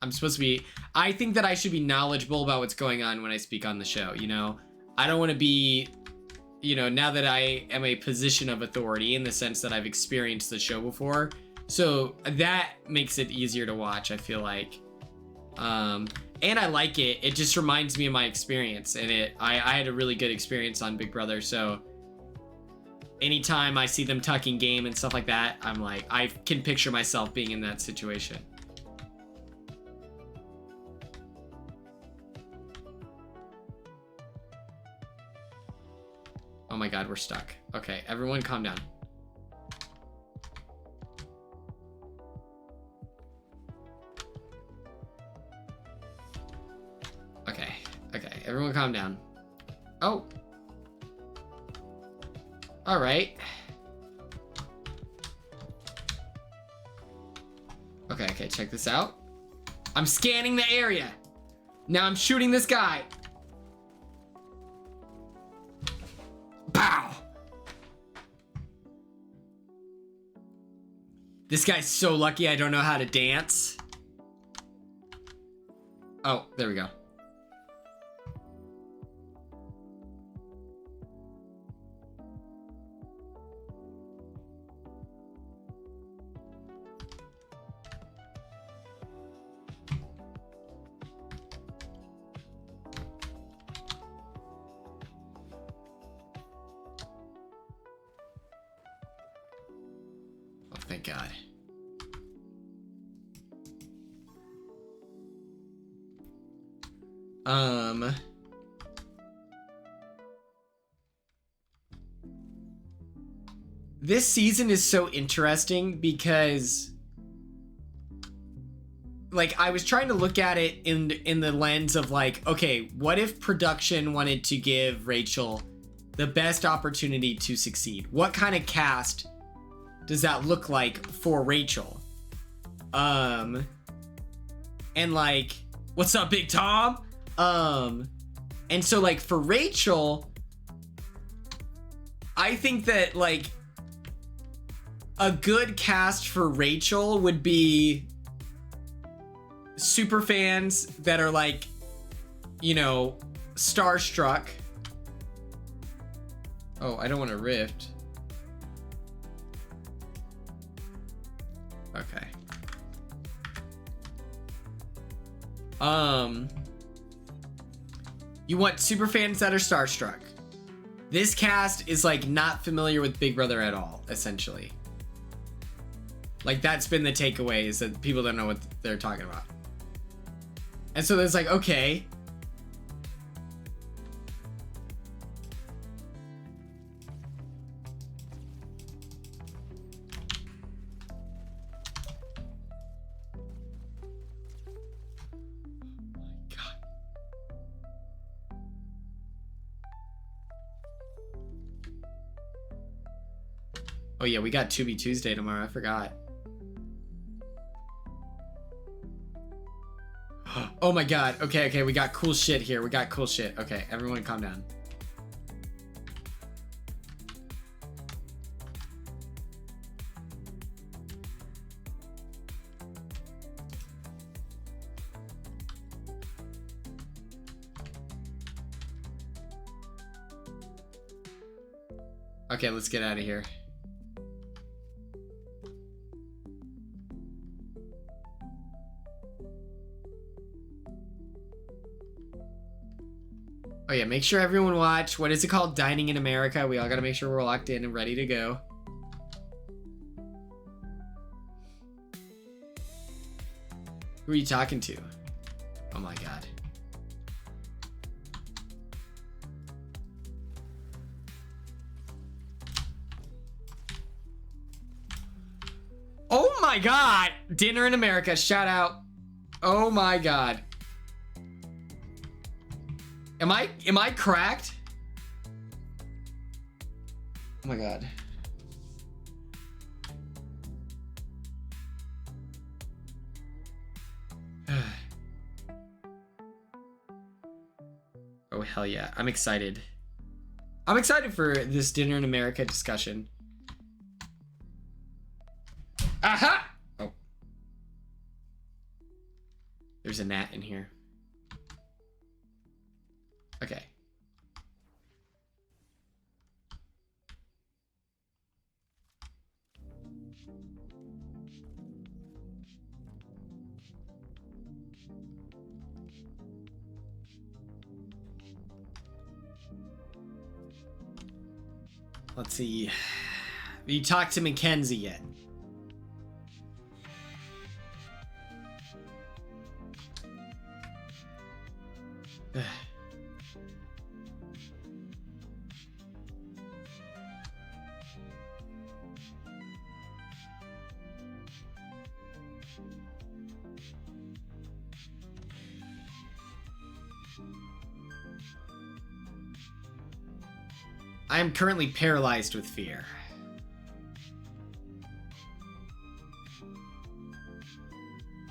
supposed to be, I think that I should be knowledgeable about what's going on when I speak on the show, you know? I don't want to be, you know, now that I am a position of authority in the sense that I've experienced the show before. So that makes it easier to watch, I feel like. And I like it. It just reminds me of my experience. And I had a really good experience on Big Brother. So anytime I see them tucking game and stuff like that, I'm like, I can picture myself being in that situation. Oh my god, we're stuck. Okay, everyone calm down. Okay, everyone calm down. Oh. All right. Okay, check this out. I'm scanning the area. Now I'm shooting this guy. Pow! This guy's so lucky I don't know how to dance. Oh, there we go. Thank God. This season is so interesting because like I was trying to look at it in the lens of like, okay, what if production wanted to give Rachel the best opportunity to succeed? What kind of cast does that look like for Rachel? And like, what's up, Big Tom? And so like for Rachel, I think that like a good cast for Rachel would be super fans that are like, you know, starstruck. Oh, I don't want to rift. Okay. You want super fans that are starstruck. This cast is like not familiar with Big Brother at all, essentially. Like that's been the takeaway, is that people don't know what they're talking about. And so there's like, okay. Oh yeah, we got 2B Tuesday tomorrow. I forgot. Oh my god. Okay, we got cool shit here. We got cool shit. Okay, everyone calm down. Okay, let's get out of here. Oh yeah, make sure everyone watch. What is it called? Dining in America. We all gotta make sure we're locked in and ready to go. Who are you talking to? Oh my god. Oh my god! Dinner in America, shout out. Oh my god. Am I cracked? Oh my god. Oh hell yeah, I'm excited. I'm excited for this Dinner in America discussion. Aha! Oh. There's a gnat in here. Okay. Let's see. Have you talked to Mackenzie yet? I am currently paralyzed with fear.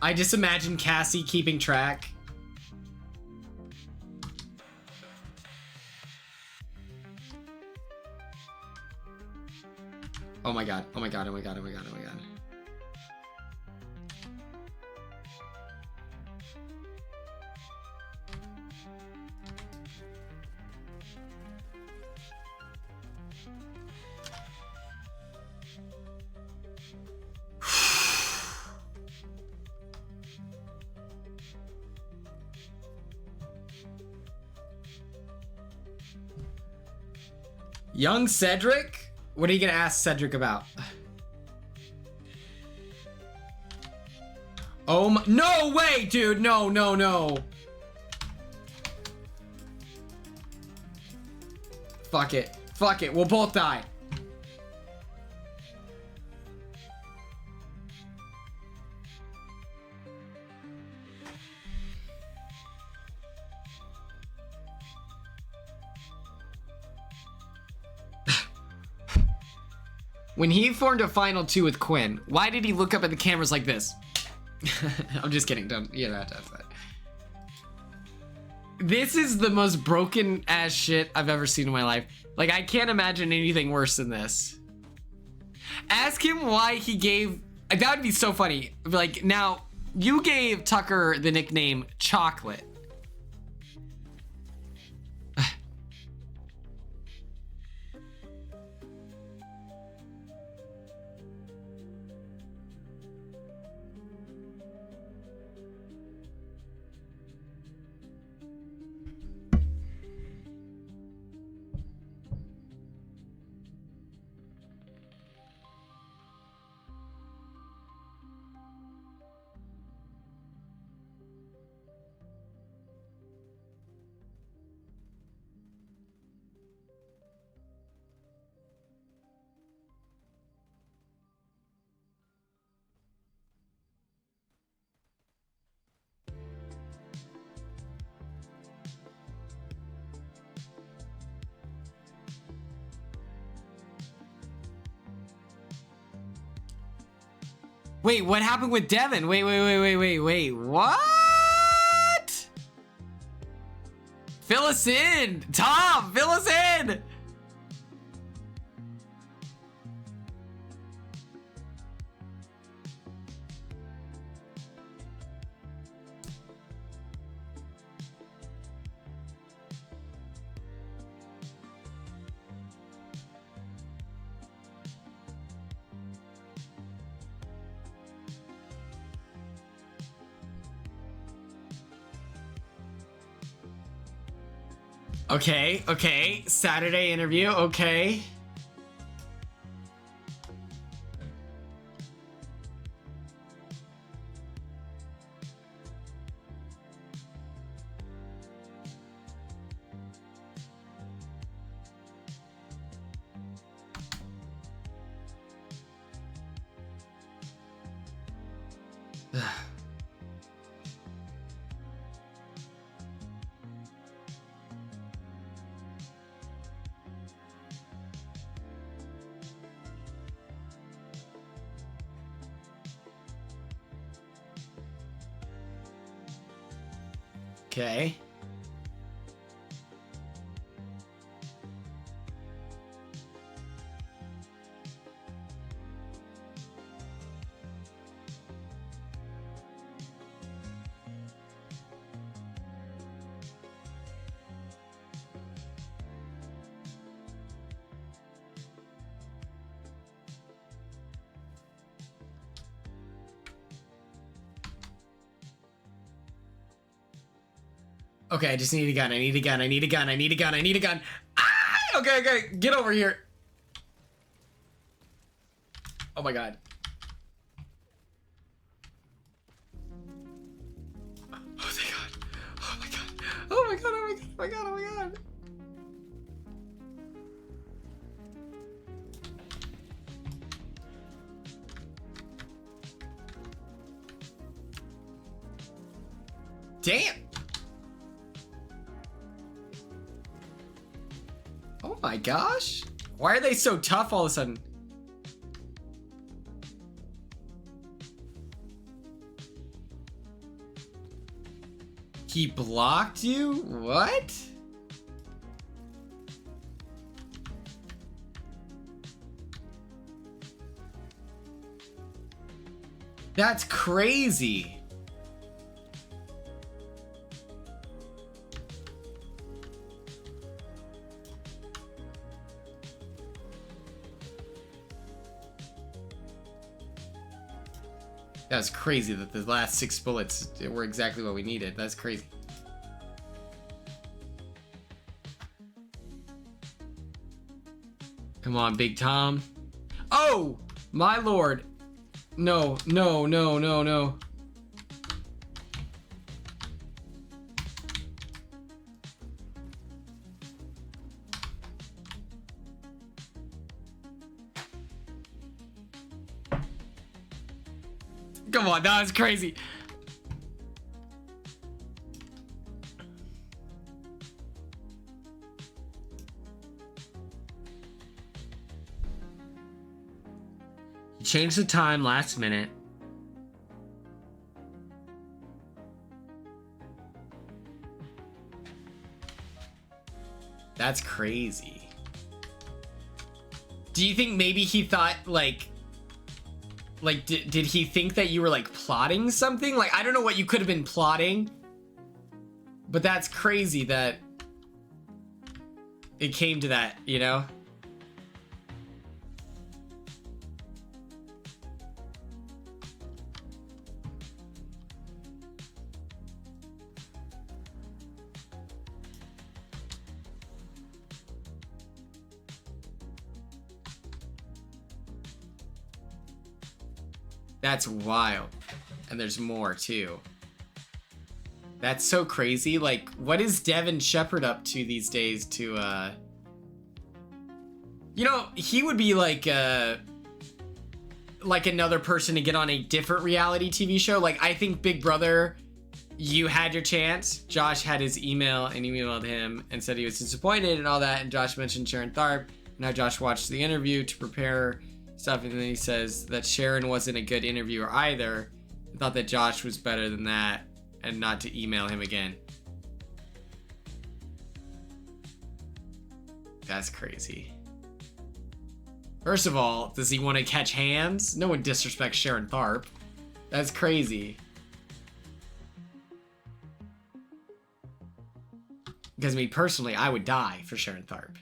I just imagine Cassie keeping track. Oh my god, oh my god, oh my god, oh my god, oh my god. Young Cedric? What are you gonna ask Cedric about? Oh my, no way, dude, no, no, no. Fuck it, we'll both die. When he formed a final two with Quinn, why did he look up at the cameras like this? I'm just kidding. Don't, you know, that's that. This is the most broken ass shit I've ever seen in my life. Like, I can't imagine anything worse than this. Ask him why he gave, that would be so funny. Like, now, you gave Tucker the nickname Chocolate. Wait, what happened with Devin? Wait, what? Fill us in! Tom, fill us in! Okay, Saturday interview, okay. Okay. Okay, I just need a gun. I need a gun. I need a gun. I need a gun. I need a gun. Ah! Okay. Get over here. Oh my god. Oh thank god. Oh my god. Oh my god. Oh my god. Oh my god. Damn. Oh my gosh. Why are they so tough all of a sudden? He blocked you? What? That's crazy. That's crazy that the last 6 bullets were exactly what we needed. That's crazy. Come on, Big Tom. Oh, my lord. No. Come on, that was crazy. You changed the time last minute. That's crazy. Do you think maybe he thought like did he think that you were like plotting something? Like, I don't know what you could have been plotting, but that's crazy that it came to that, you know? That's wild. And there's more too. That's so crazy. Like, what is Devin Shepard up to these days to you know, he would be like another person to get on a different reality TV show. Like, I think Big Brother, you had your chance. Josh had his email and emailed him and said he was disappointed and all that, and Josh mentioned Sharon Tharp. Now Josh watched the interview to prepare stuff, and then he says that Sharon wasn't a good interviewer either. I thought that Josh was better than that, and not to email him again. That's crazy. First of all, does he want to catch hands? No one disrespects Sharon Tharp. That's crazy. Because me personally, I would die for Sharon Tharp.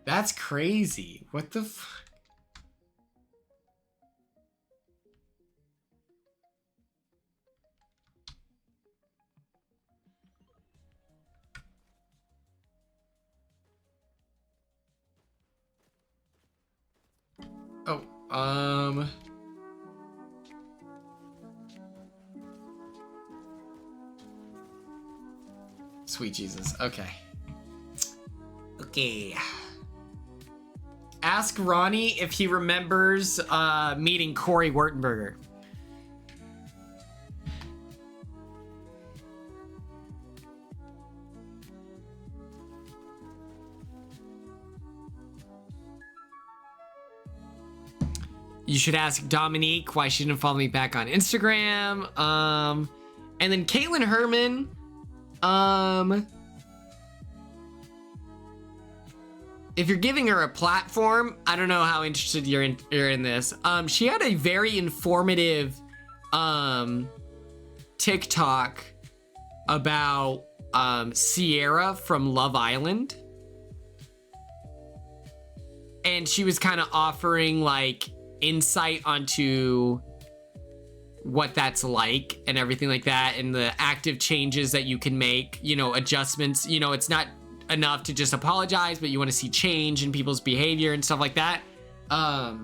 That's crazy. What the fuck? Oh, sweet Jesus. Okay. Okay. Ask Ronnie if he remembers meeting Corey Wertenberger. You should ask Dominique why she didn't follow me back on Instagram. And then Caitlin Herman. If you're giving her a platform, I don't know how interested you're in this. She had a very informative TikTok about Sierra from Love Island. And she was kind of offering like insight onto what that's like and everything like that, and the active changes that you can make, you know, adjustments. You know, it's not enough to just apologize, but you want to see change in people's behavior and stuff like that. Yeah,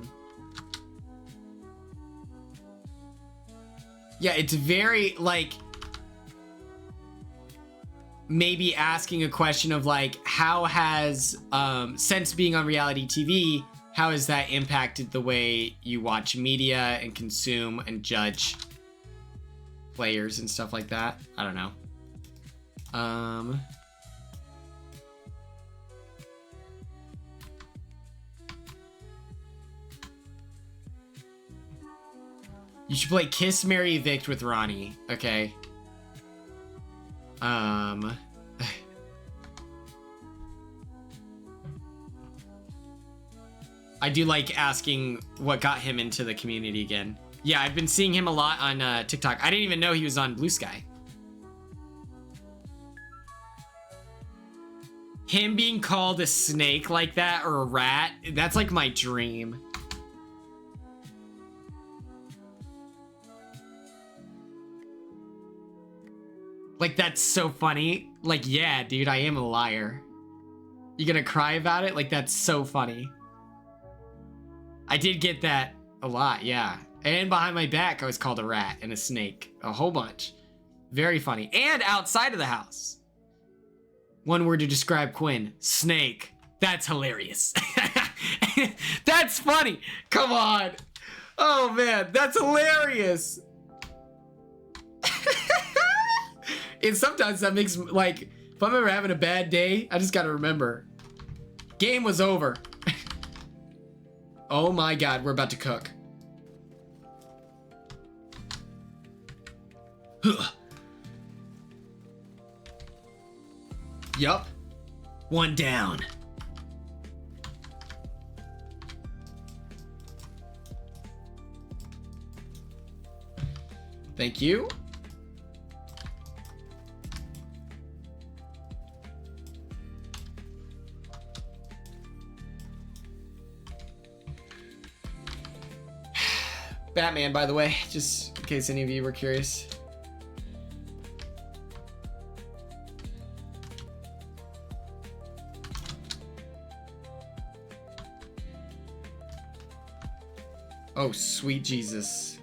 it's very like maybe asking a question of like, how has since being on reality TV, how has that impacted the way you watch media and consume and judge players and stuff like that? I don't know. You should play Kiss, Marry, Evict with Ronnie. Okay. I do like asking what got him into the community again. Yeah, I've been seeing him a lot on TikTok. I didn't even know he was on Blue Sky. Him being called a snake like that, or a rat, that's like my dream. Like, that's so funny. Like, yeah, dude, I am a liar. You gonna cry about it? Like, that's so funny. I did get that a lot, yeah. And behind my back, I was called a rat and a snake. A whole bunch. Very funny. And outside of the house. One word to describe Quinn. Snake. That's hilarious. That's funny. Come on. Oh, man. That's hilarious. And sometimes that makes, like, if I'm ever having a bad day, I just gotta remember. Game was over. Oh my God, we're about to cook. Yup. One down. Thank you. Batman, by the way, just in case any of you were curious. Oh, sweet Jesus.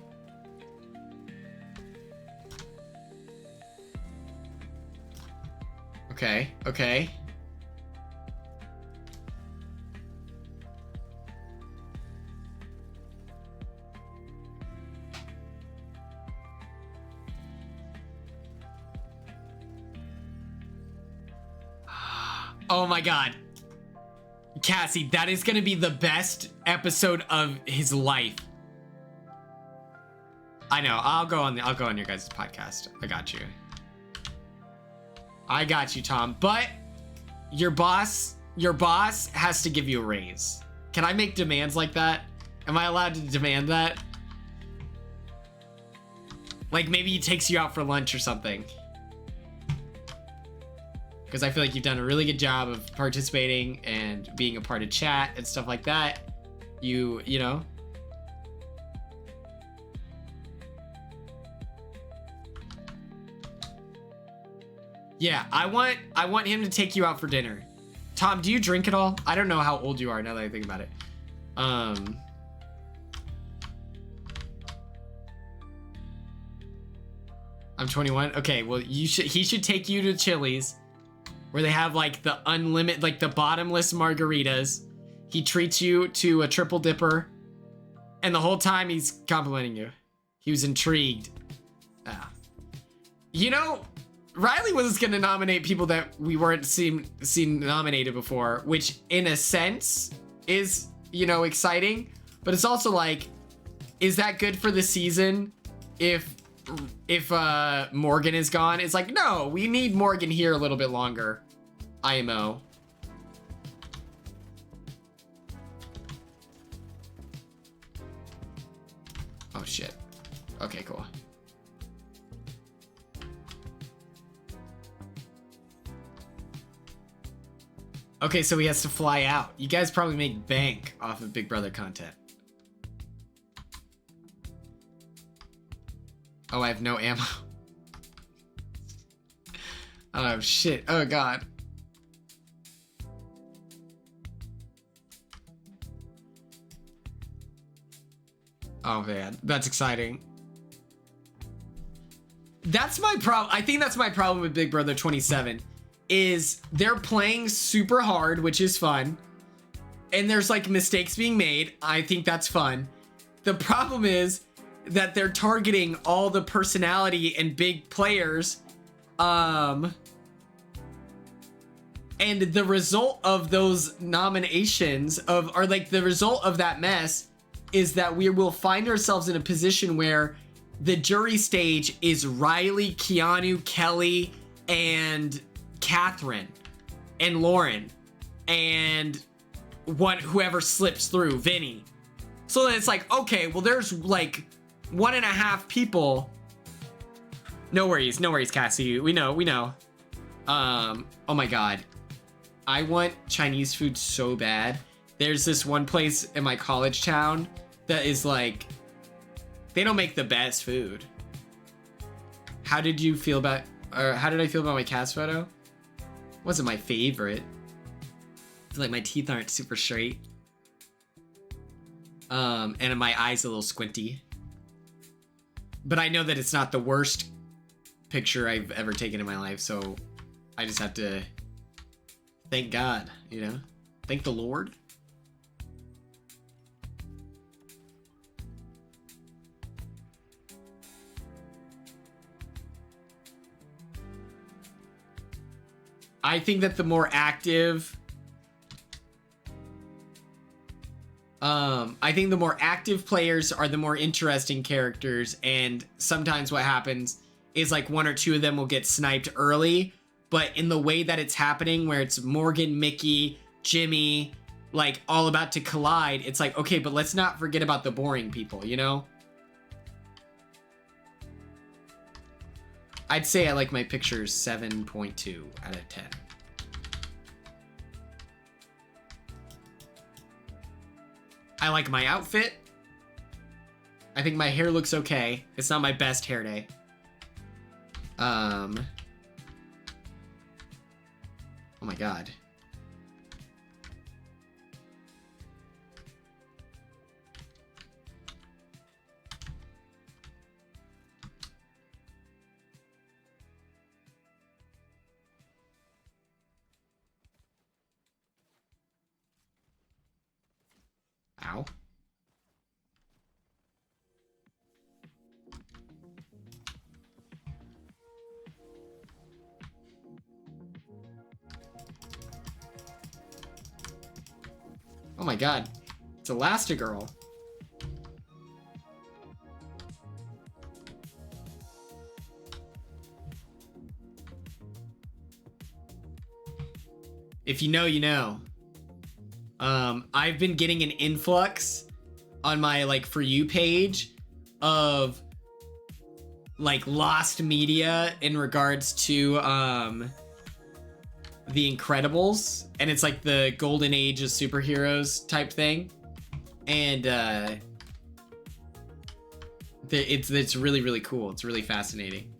Okay, okay. Oh my god. Cassie, that is gonna be the best episode of his life. I know. I'll go on your guys' podcast. I got you. I got you, Tom. But your boss has to give you a raise. Can I make demands like that? Am I allowed to demand that? Like maybe he takes you out for lunch or something. Because I feel like you've done a really good job of participating and being a part of chat and stuff like that. You know. Yeah, I want him to take you out for dinner. Tom, do you drink at all? I don't know how old you are now that I think about it. I'm 21. Okay, well he should take you to Chili's where they have like the unlimited, like the bottomless margaritas. He treats you to a triple dipper and the whole time he's complimenting you. He was intrigued. You know, Riley was gonna nominate people that we weren't seen nominated before, which in a sense is, you know, exciting, but it's also like, is that good for the season if Morgan is gone? It's like, no, we need Morgan here a little bit longer. IMO. Oh shit. Okay, cool. Okay, so he has to fly out. You guys probably make bank off of Big Brother content. Oh, I have no ammo. Oh, shit. Oh, God. Oh, man. That's exciting. That's my problem. I think that's my problem with Big Brother 27. Is they're playing super hard, which is fun. And there's like mistakes being made. I think that's fun. The problem is that they're targeting all the personality and big players. And the result of those nominations or like the result of that mess is that we will find ourselves in a position where the jury stage is Riley, Keanu, Kelly, and Catherine and Lauren and whoever slips through, Vinny. So then it's like, okay, well there's like 1.5 people. No worries, Cassie. We know. Oh my god. I want Chinese food so bad. There's this one place in my college town that is like, they don't make the best food. How did I feel about my cast photo? Wasn't my favorite. I feel like my teeth aren't super straight. And my eyes a little squinty. But I know that it's not the worst picture I've ever taken in my life, so I just have to thank God, you know? Thank the Lord. I think that the more active, players are the more interesting characters, and sometimes what happens is like 1 or 2 of them will get sniped early, but in the way that it's happening, where it's Morgan, Mickey, Jimmy, like all about to collide, it's like, okay, but let's not forget about the boring people, you know? I'd say I like my pictures 7.2 out of 10. I like my outfit. I think my hair looks okay. It's not my best hair day. Oh my god. Ow. Oh my god. It's Elastigirl. If you know, you know. I've been getting an influx on my like For You page of like lost media in regards to The Incredibles, and it's like the golden age of superheroes type thing, and it's really, really cool. It's really fascinating.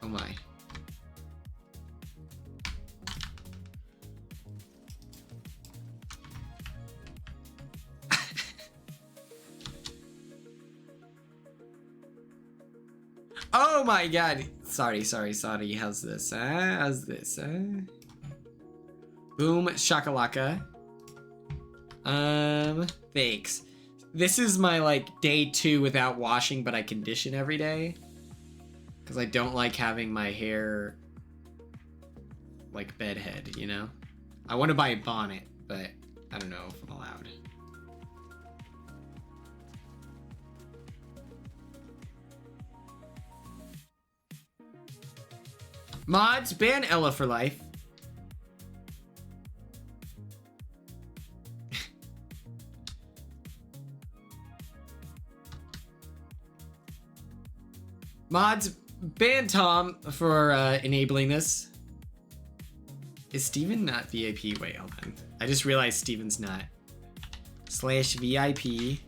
Oh my. Oh my god. Sorry. How's this? Boom shakalaka. Thanks. This is my like day 2 without washing, but I condition every day. Because I don't like having my hair like bedhead, you know? I want to buy a bonnet, but I don't know if I'm allowed. Mods, ban Ella for life. Mods, ban Tom for enabling this. Is Steven not VIP? Wait, hold on. I just realized Steven's not. /VIP.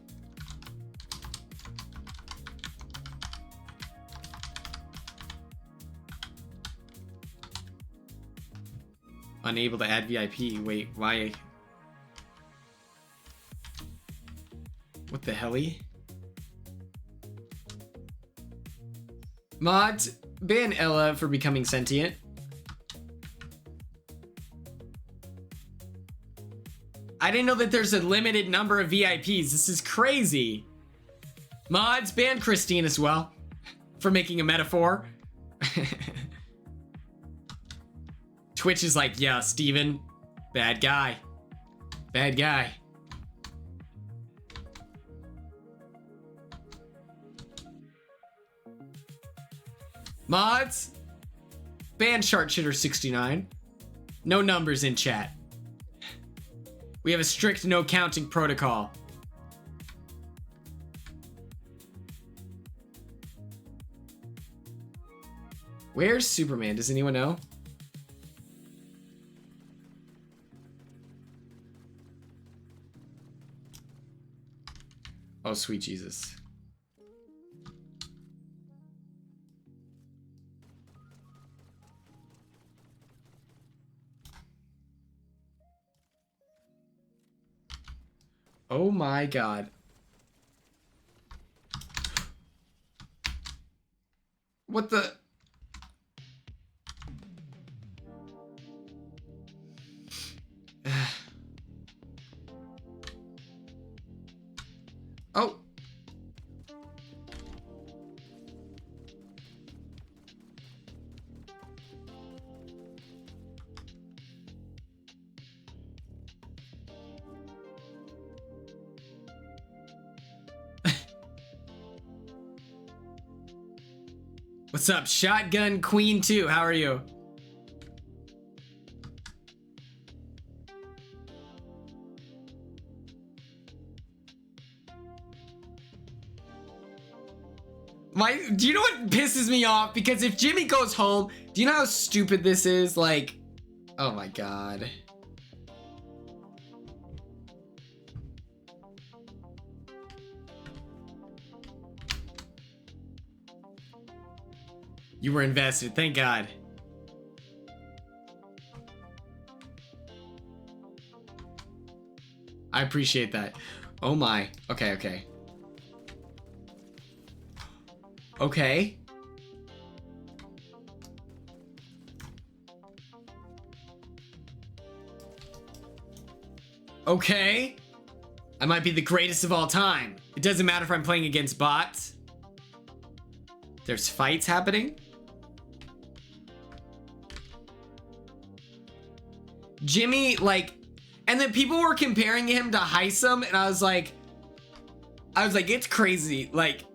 Unable to add VIP. Wait, why? What the helly? Mods, ban Ella for becoming sentient. I didn't know that there's a limited number of VIPs. This is crazy. Mods, ban Christine as well for making a metaphor. Twitch is like, yeah, Steven, bad guy. Bad guy. Mods, ban Sharpshitter69. No numbers in chat. We have a strict no counting protocol. Where's Superman? Does anyone know? Oh, sweet Jesus. Oh my god. What the? Oh. What's up, Shotgun Queen 2? How are you? Do you know what pisses me off? Because if Jimmy goes home, do you know how stupid this is? Like, oh my god. You were invested, thank God. I appreciate that. Oh my. Okay, okay. Okay. Okay. I might be the greatest of all time. It doesn't matter if I'm playing against bots. There's fights happening. Jimmy, like, and then people were comparing him to Heisem, and I was like, it's crazy. Like,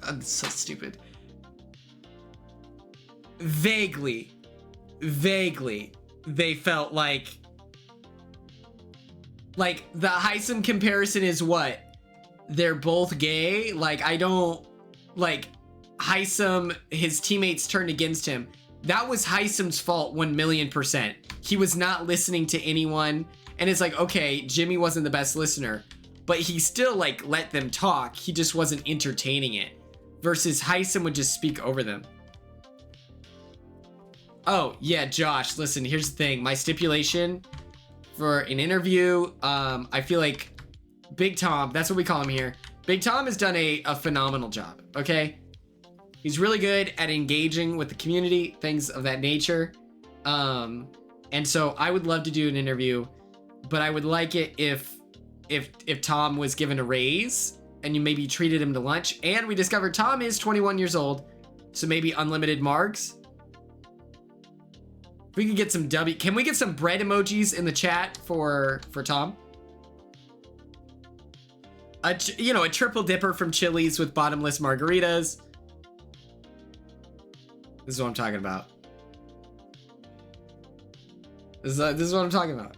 I'm so stupid. Vaguely, they felt like the Heisem comparison is what? They're both gay? Like, I don't, like, Heisem, his teammates turned against him. That was Heisem's fault 1,000,000%. He was not listening to anyone. And it's like, okay, Jimmy wasn't the best listener, but he still, like, let them talk. He just wasn't entertaining it. Versus Heisem would just speak over them. Oh, yeah, Josh, listen, here's the thing. My stipulation for an interview, I feel like Big Tom, that's what we call him here. Big Tom has done a phenomenal job, okay? He's really good at engaging with the community, things of that nature. And so I would love to do an interview, but I would like it if Tom was given a raise and you maybe treated him to lunch. And we discovered Tom is 21 years old, so maybe unlimited marks. If we could get some can we get some bread emojis in the chat for Tom? A triple dipper from Chili's with bottomless margaritas. This is what I'm talking about. This is what I'm talking about.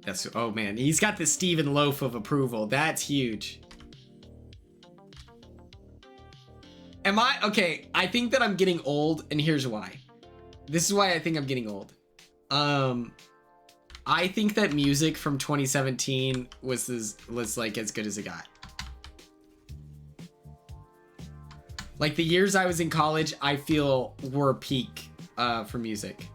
That's, oh man, he's got the Steven Loaf of approval. That's huge. Okay, I think that I'm getting old, and here's why. This is why I think I'm getting old. I think that music from 2017 was like as good as it got. Like the years I was in college, I feel were peak for music.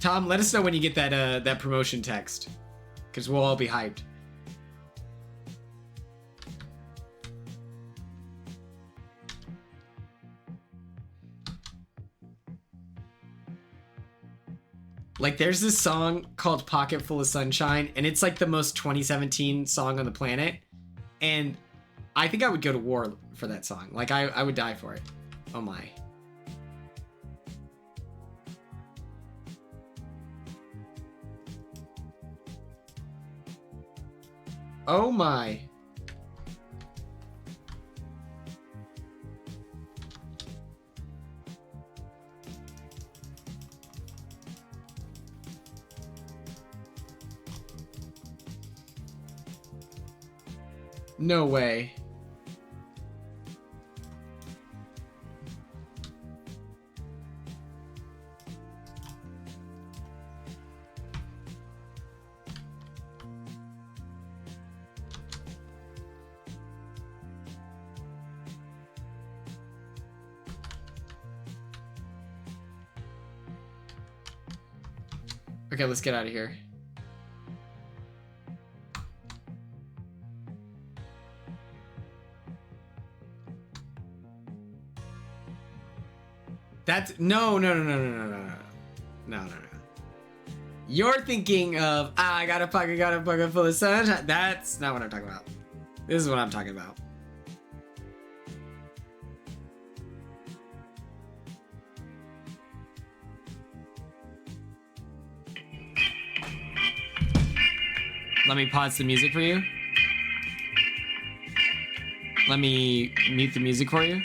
Tom, let us know when you get that promotion text, because we'll all be hyped. Like, there's this song called Pocket Full of Sunshine, and it's like the most 2017 song on the planet. And I think I would go to war for that song. Like, I would die for it. Oh my. Oh my. No way. Okay, let's get out of here. That's no. You're thinking of I got a pocket full of sunshine. That's not what I'm talking about. This is what I'm talking about. Let me pause the music for you. Let me mute the music for you.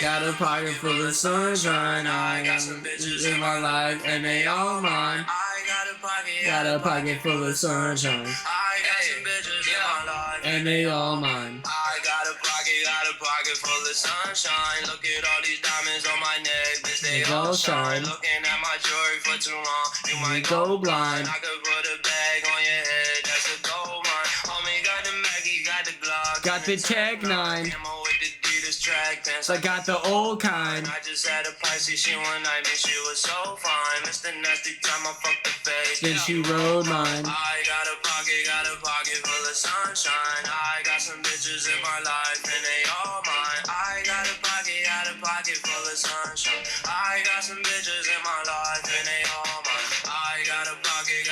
Got a pocket full of sunshine. I got some bitches in my life and they all mine. Got a pocket full of sunshine. I got some bitches in my life and they all mine. I got a pocket full of sunshine. Look at all these diamonds on my neck, bitch, they all shine. Looking at my jewelry for too long, you might go blind. I could put a bag on your head, that's a gold mine. Homie got the Maggie, got the Glock, Got the Tech 9. Camo with the Adidas track pants. I got the old kind. I just had a Pisces, she one night, man, she was so fine. Mr. Nasty time I fucked the face. Then she rode mine. I got a pocket full of sunshine. I got some bitches in my life and they all mine. I got a pocket full of sunshine. I got some bitches in my life and they all mine. I got a pocket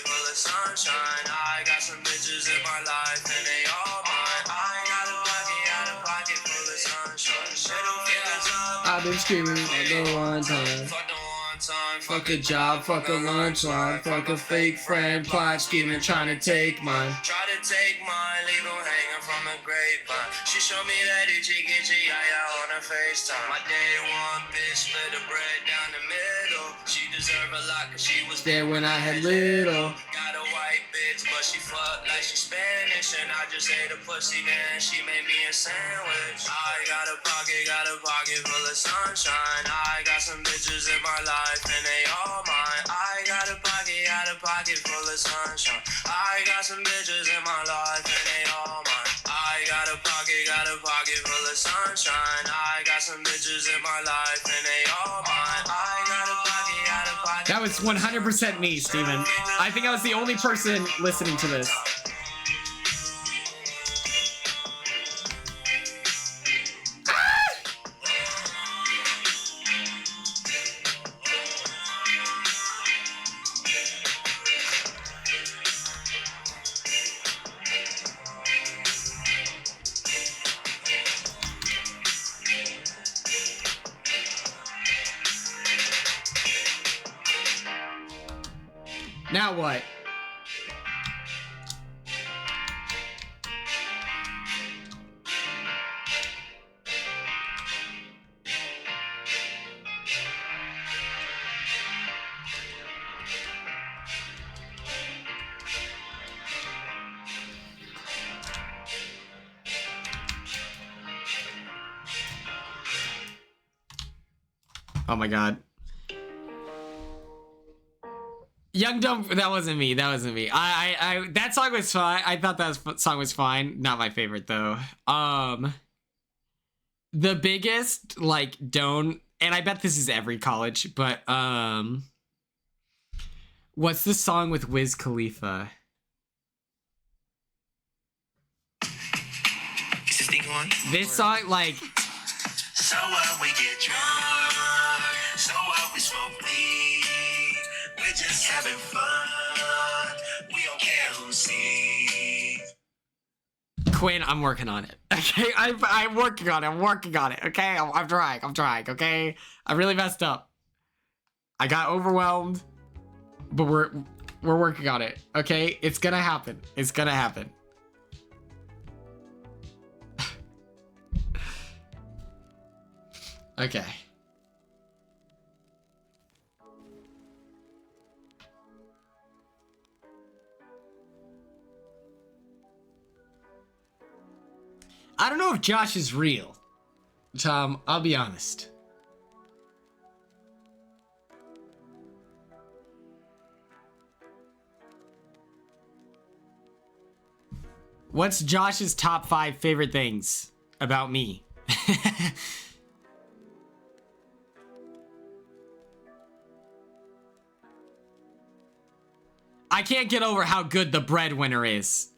full of sunshine. I got some bitches in my life and they all mine. I got a pocket full of sunshine. Middle fingers up. I've been screaming at the one time. Fuck a job, fuck a lunch line, fuck a fake friend, plot scheming, trying to take mine. Try to take mine, leave them hanging from a grapevine. She showed me that itchy on her FaceTime. My day one bitch split the bread down the middle. She deserved a lot cause she was There when I had little. Got a white bitch but she fucked like she Spanish. And I just ate a pussy then she made me a sandwich. I got a pocket full of sunshine. I got some bitches in my life and they all mine. I got a pocket full of sunshine. I got some bitches in my life and they all mine. I got a pocket full of sunshine. I got some bitches in my life and they all mine. I got a pocket. That was 100% me, Steven. I think I was the only person listening to this. Now what? Oh my god. Young Dumb, that wasn't me. That wasn't me. That song was fine. I thought that song was fine. Not my favorite though. The biggest, like, don't, and I bet this is every college, but what's the song with Wiz Khalifa? Is this thing on? This song, like, So what, we get drunk. So what, we smoke weed. We're just having fun. We don't care who sees. Quinn, I'm working on it. Okay, I'm working on it. I'm working on it. Okay, I'm trying. Okay, I really messed up. I got overwhelmed, but we're working on it. Okay, it's gonna happen. It's gonna happen. Okay. I don't know if Josh is real, Tom. I'll be honest. What's Josh's top 5 favorite things about me? I can't get over how good the breadwinner is.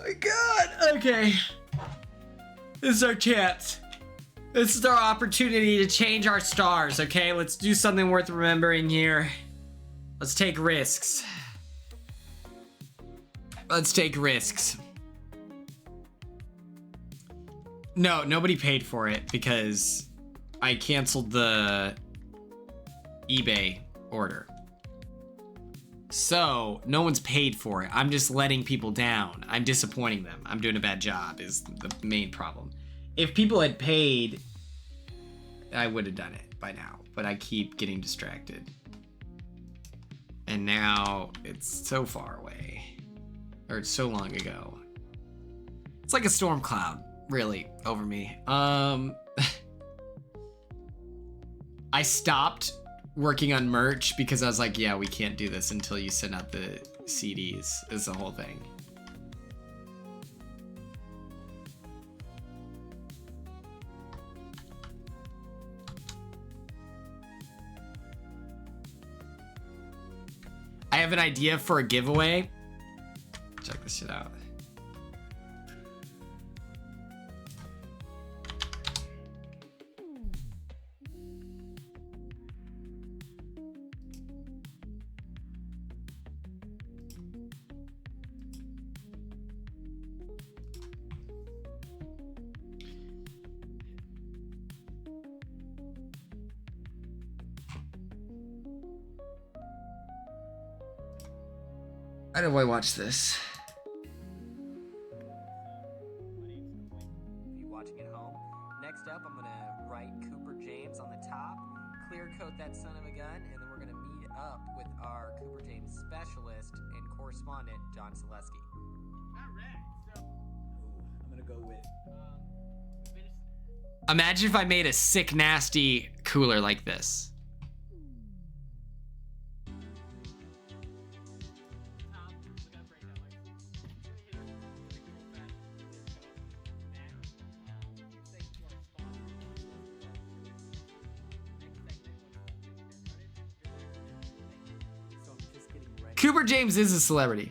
my god. Okay. This is our chance. This is our opportunity to change our stars, okay? Let's do something worth remembering here. Let's take risks. Let's take risks. No, nobody paid for it because I canceled the eBay order. So, no one's paid for it. I'm just letting people down. I'm disappointing them. I'm doing a bad job is the main problem. If people had paid, I would have done it by now. But I keep getting distracted. And now it's so far away. Or it's so long ago. It's like a storm cloud, really, over me. I stopped working on merch because I was like, yeah, we can't do this until you send out the CDs. Is the whole thing. I have an idea for a giveaway. Check this shit out. How do I watch this? You watching at home? Next up, I'm gonna write Cooper James on the top, clear coat that son of a gun, and then we're gonna meet up with our Cooper James specialist and correspondent, John Selesky. Alright, so I'm gonna go with Imagine if I made a sick, nasty cooler like this. Cooper James is a celebrity.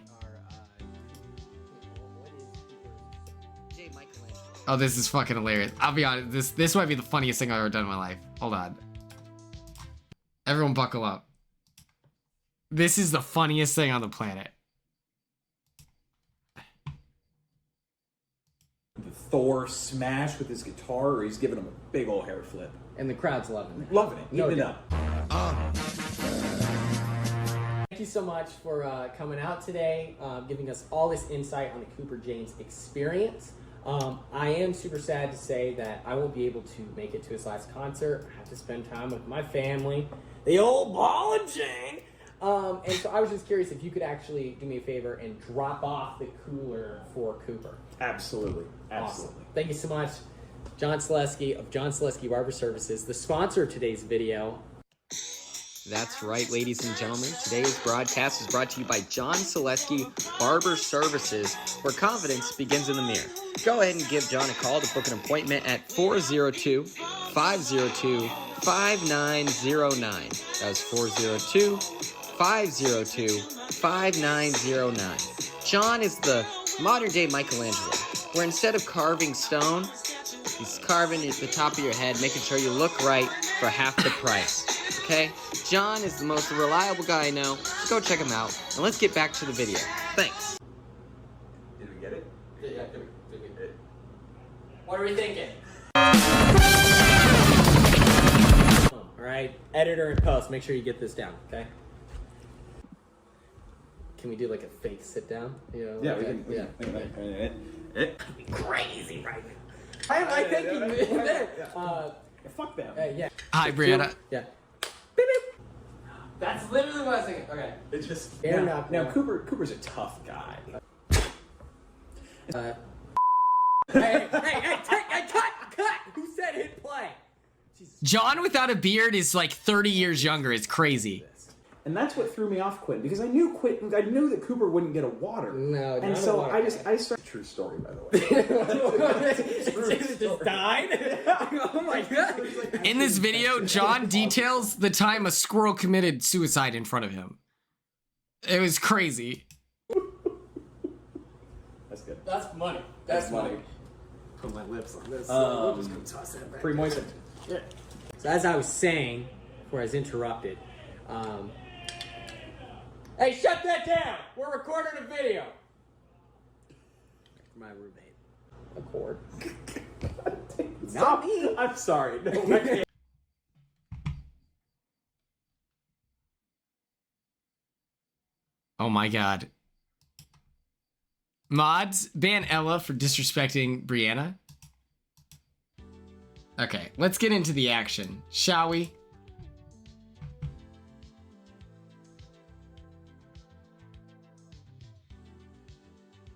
Oh, this is fucking hilarious. I'll be honest, this might be the funniest thing I've ever done in my life. Hold on. Everyone buckle up. This is the funniest thing on the planet. Thor smash with his guitar, or he's giving him a big old hair flip. And the crowd's loving it. Loving it. Eating it up. Thank you so much for coming out today, giving us all this insight on the Cooper James experience. I am super sad to say that I won't be able to make it to his last concert. I have to spend time with my family, the old ball and chain. And so I was just curious if you could actually do me a favor and drop off the cooler for Cooper. Absolutely. Awesome. Thank you so much. John Selesky of John Selesky Barber Services, the sponsor of today's video. That's right, ladies and gentlemen. Today's broadcast is brought to you by John Selesky Barber Services, where confidence begins in the mirror. Go ahead and give John a call to book an appointment at 402-502-5909. That was 402-502-5909. John is the modern-day Michelangelo, where instead of carving stone, he's carving at the top of your head, making sure you look right for half the price. Okay? John is the most reliable guy I know, so go check him out, and let's get back to the video. Thanks. Did we get it? Yeah, did we get it? What are we thinking? All right, editor and post, make sure you get this down, okay? Can we do like a fake sit down? You know, Yeah, like we can. That'd be crazy right now. How am I thinking there? Fuck them. Yeah. Hi, Brianna. Yeah. That's literally what I was thinking. Okay. It just Now Cooper's a tough guy. Hey, cut! Who said hit play? John without a beard is like 30 years younger. It's crazy. And that's what threw me off Quinn, because I knew that Cooper wouldn't get a water. No, and not so a water. I started. True story, by the way. Just died? Oh my god. In this video, John details the time a squirrel committed suicide in front of him. It was crazy. That's good. That's money. That's money. Put my lips on this. We'll just go toss that back. Pretty moistened. Yeah. So as I was saying, before I was interrupted, hey, shut that down! We're recording a video. My roommate. Record. Not me. I'm sorry. No, I can't. Oh my god. Mods, ban Ella for disrespecting Brianna. Okay, let's get into the action, shall we?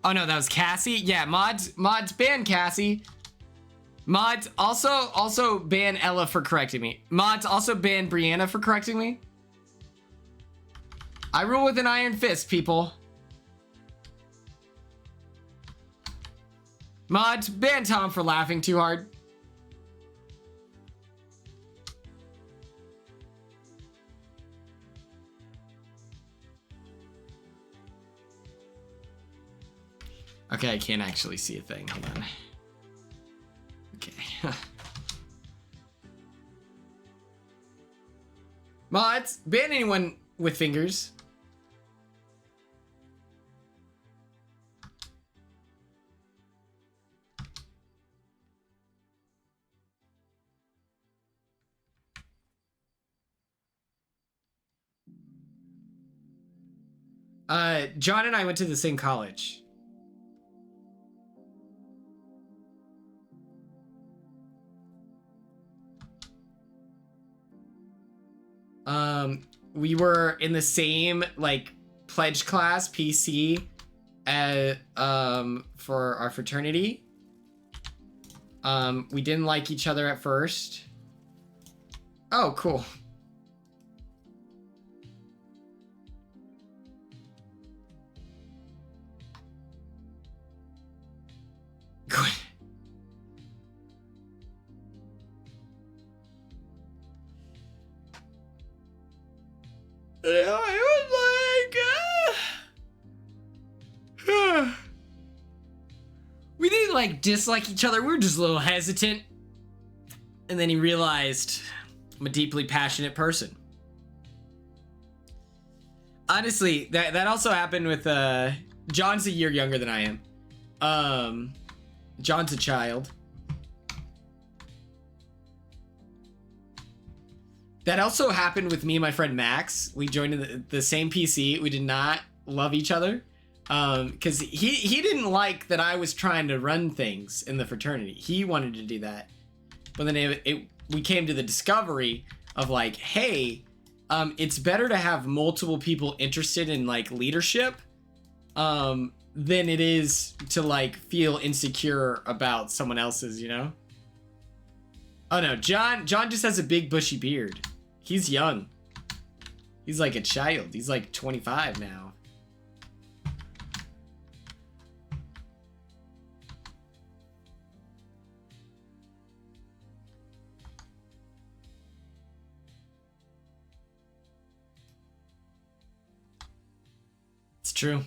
Oh no, that was Cassie? Yeah, mods ban Cassie. Mods also ban Ella for correcting me. Mods also ban Brianna for correcting me. I rule with an iron fist, people. Mods, ban Tom for laughing too hard. Okay, I can't actually see a thing. Hold on. Okay. Mods, ban anyone with fingers. John and I went to the same college. We were in the same like pledge class PC for our fraternity. We didn't like each other at first. Oh, cool. Good. I was like, we didn't like dislike each other. We were just a little hesitant. And then he realized I'm a deeply passionate person. Honestly, that also happened with John's a year younger than I am. John's a child. That also happened with me and my friend Max. We joined the same PC. We did not love each other. Because he didn't like that I was trying to run things in the fraternity. He wanted to do that. But then we came to the discovery of like, hey, it's better to have multiple people interested in like leadership than it is to like feel insecure about someone else's, you know? Oh no, John just has a big bushy beard. He's young. He's like a child. He's like 25 now. It's true.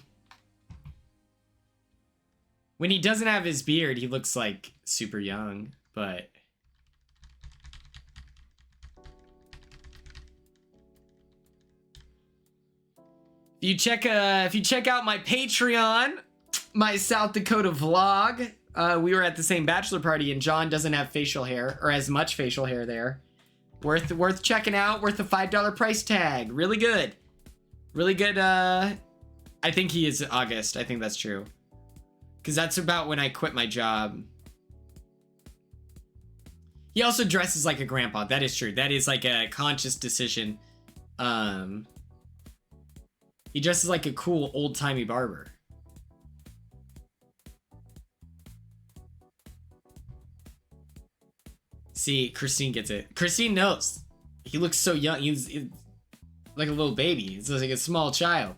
When he doesn't have his beard, he looks like super young, but if you check out my Patreon, my South Dakota vlog, we were at the same bachelor party and John doesn't have facial hair or as much facial hair there. Worth checking out, worth a $5 price tag. Really good. Really good. I think he is August. I think that's true. Because that's about when I quit my job. He also dresses like a grandpa. That is true. That is like a conscious decision. He dresses like a cool old-timey barber. See, Christine gets it. Christine knows. He looks so young. He's like a little baby. He's like a small child.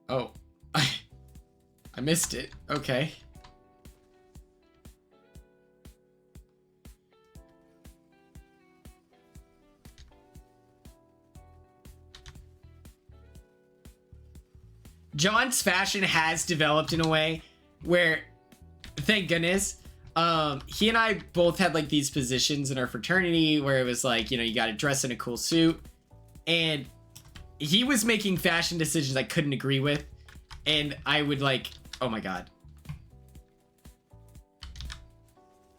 Oh, I missed it. Okay. John's fashion has developed in a way where, thank goodness, he and I both had like these positions in our fraternity where it was like, you know, you got to dress in a cool suit, and he was making fashion decisions I couldn't agree with, and I would like, oh my god.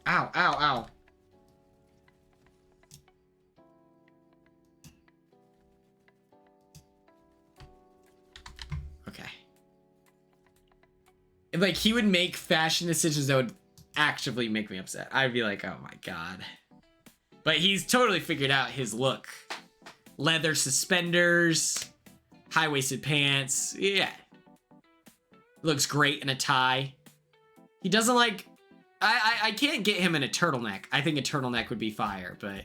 Ow, ow, ow. Okay. And like, he would make fashion decisions that would actively make me upset. I'd be like, oh my god. But he's totally figured out his look. Leather suspenders, high-waisted pants. Yeah. Looks great in a tie. He doesn't like... I can't get him in a turtleneck. I think a turtleneck would be fire, but...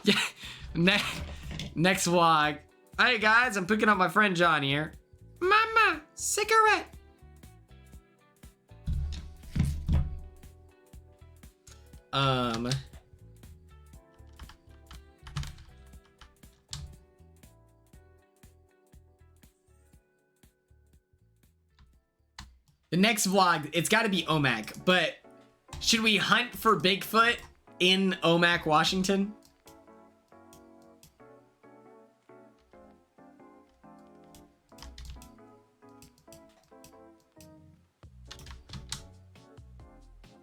yeah. Next vlog. Hey guys, I'm picking up my friend John here. Mama, cigarette. The next vlog, it's got to be Omak, but should we hunt for Bigfoot in Omak, Washington?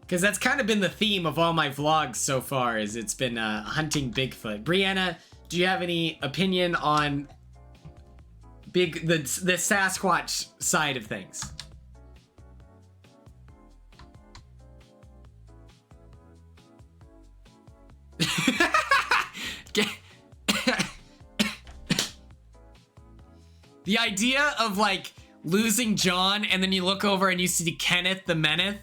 Because that's kind of been the theme of all my vlogs so far, is it's been hunting Bigfoot. Brianna, do you have any opinion on the Sasquatch side of things? The idea of like losing John and then you look over and you see Kenneth the Meneth,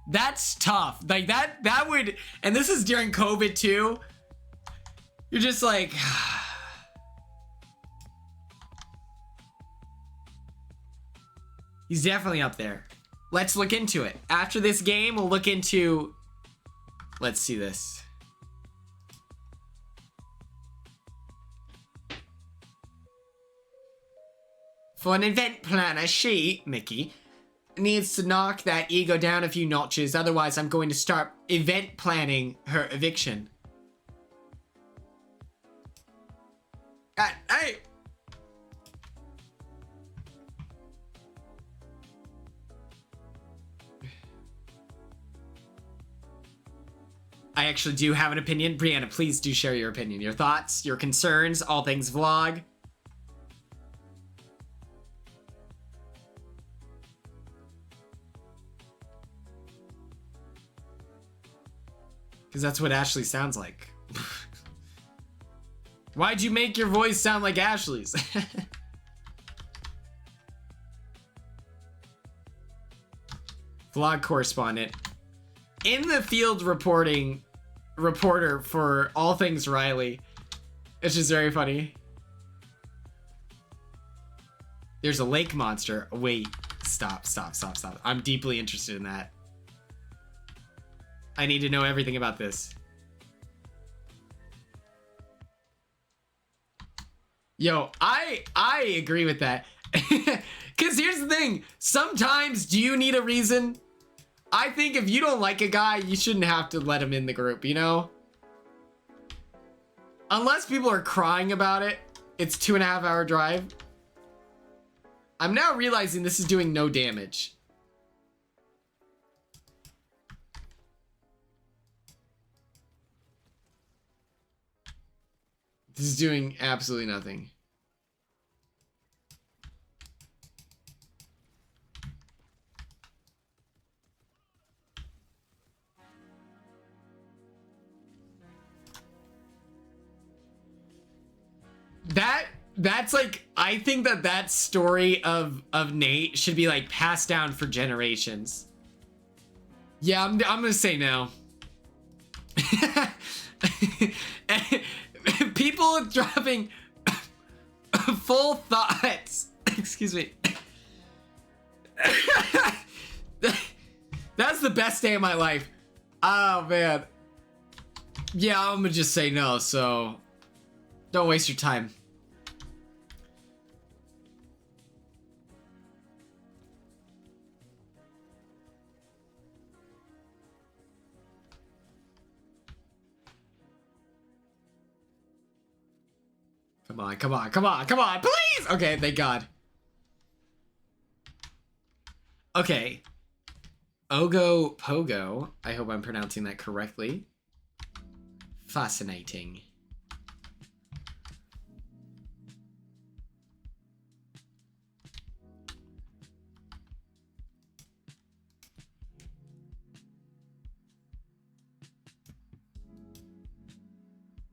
that's tough. Like that would, and this is during COVID too. You're just like, he's definitely up there. Let's look into it. After this game, we'll look into, let's see this. For an event planner, she, Mickey, needs to knock that ego down a few notches, otherwise I'm going to start event planning her eviction. Hey! I actually do have an opinion. Brianna, please do share your opinion, your thoughts, your concerns, all things vlog. Because that's what Ashley sounds like. Why'd you make your voice sound like Ashley's? Vlog correspondent. In the field reporter for all things Riley. It's just very funny. There's a lake monster. Wait, stop. I'm deeply interested in that. I need to know everything about this. Yo, I agree with that. Because here's the thing. Sometimes, do you need a reason? I think if you don't like a guy, you shouldn't have to let him in the group, you know? Unless people are crying about it. It's 2.5 hour drive. I'm now realizing this is doing no damage. This is doing absolutely nothing. That's like, I think that story of Nate should be like passed down for generations. Yeah, I'm gonna say no. People dropping full thoughts. Excuse me. That's the best day of my life. Oh man. Yeah, I'm gonna just say no, so Don't waste your time. Come on, come on, come on, come on, please! Okay, thank God. Okay. Ogo Pogo. I hope I'm pronouncing that correctly. Fascinating.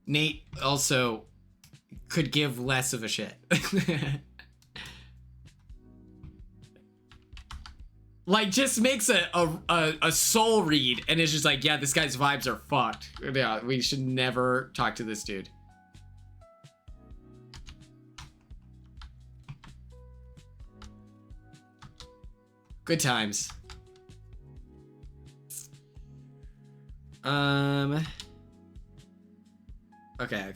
Nate also could give less of a shit. Like, just makes a soul read and it's just like, yeah, this guy's vibes are fucked. Yeah, we should never talk to this dude. Good times. Okay.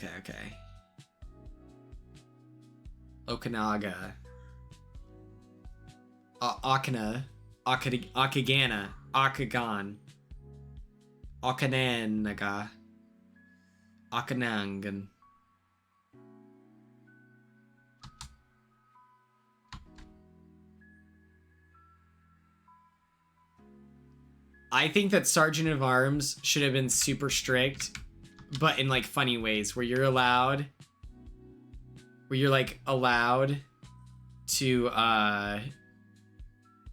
Okanaga. Akana. Akagana. Akagan. Akananaga. Akanangan. I think that Sergeant of Arms should have been super strict, but in like funny ways, where you're allowed to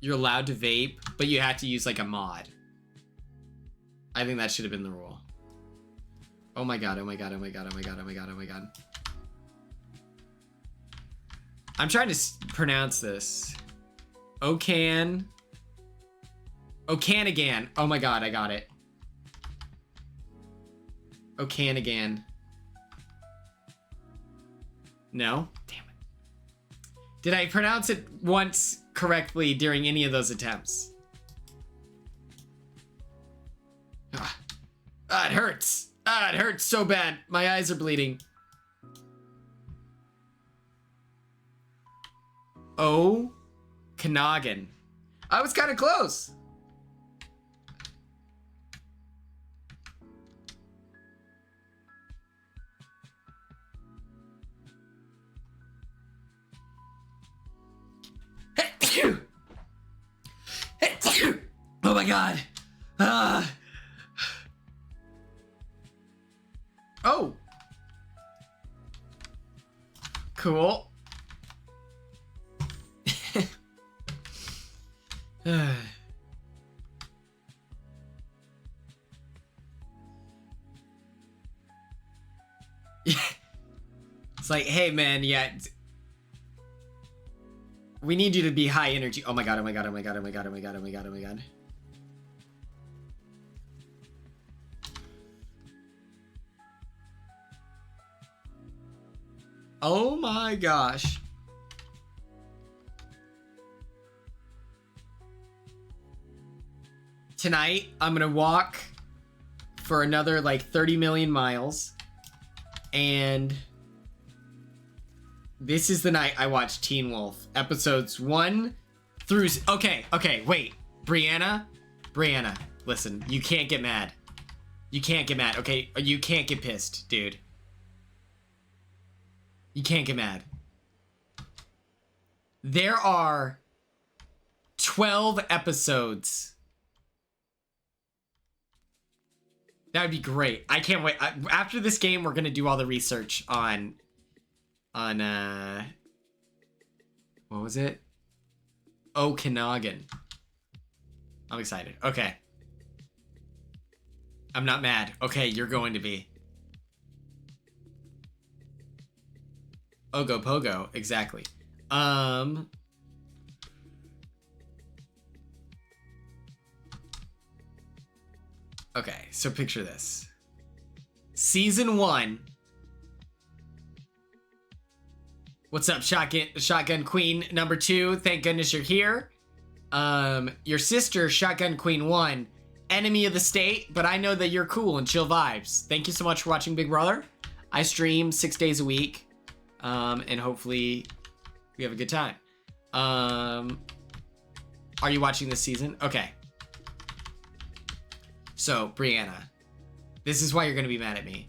you're allowed to vape, but you have to use like a mod. I think that should have been the rule. Oh my god, oh my god, oh my god, oh my god, oh my god, oh my god. I'm trying to pronounce this. Okanagan. Oh my god, I got it. Okanagan. No? Damn it. Did I pronounce it once correctly during any of those attempts? Ah, it hurts. Ah, it hurts so bad. My eyes are bleeding. Oh, Okanagan. I was kind of close. Oh my god. Oh. Cool. It's like, hey man, yeah. We need you to be high energy. Oh my god, oh my god, oh my god, oh my god, oh my god, oh my god, oh my god. Oh my gosh. Tonight, I'm gonna walk for another like 30 million miles. And this is the night I watch Teen Wolf. Episodes 1 through... Okay, wait. Brianna, listen, you can't get mad. You can't get mad, okay? You can't get pissed, dude. You can't get mad. There are 12 episodes. That would be great. I can't wait. After this game, we're gonna do all the research on what was it? Okanagan. I'm excited. Okay. I'm not mad. Okay, you're going to be. Ogo Pogo, exactly. Okay, so picture this. Season 1. What's up, Shotgun Queen number 2? Thank goodness you're here. Your sister, Shotgun Queen 1, enemy of the state, but I know that you're cool and chill vibes. Thank you so much for watching, Big Brother. I stream 6 days a week, and hopefully we have a good time. Are you watching this season? Okay. So, Brianna, this is why you're gonna be mad at me.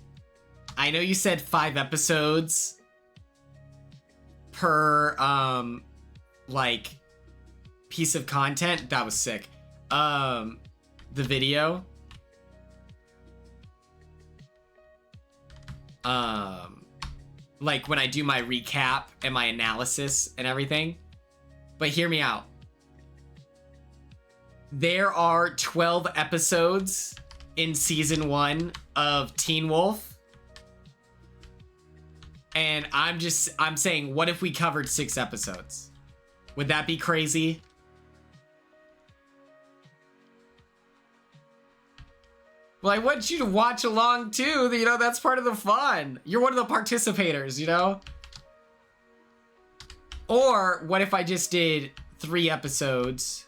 I know you said 5 episodes per, like, piece of content. That was sick. The video. Like when I do my recap and my analysis and everything. But hear me out. There are 12 episodes in season 1 of Teen Wolf. And I'm saying, what if we covered 6 episodes? Would that be crazy? Well, I want you to watch along too. You know, that's part of the fun. You're one of the participators, you know? Or what if I just did 3 episodes?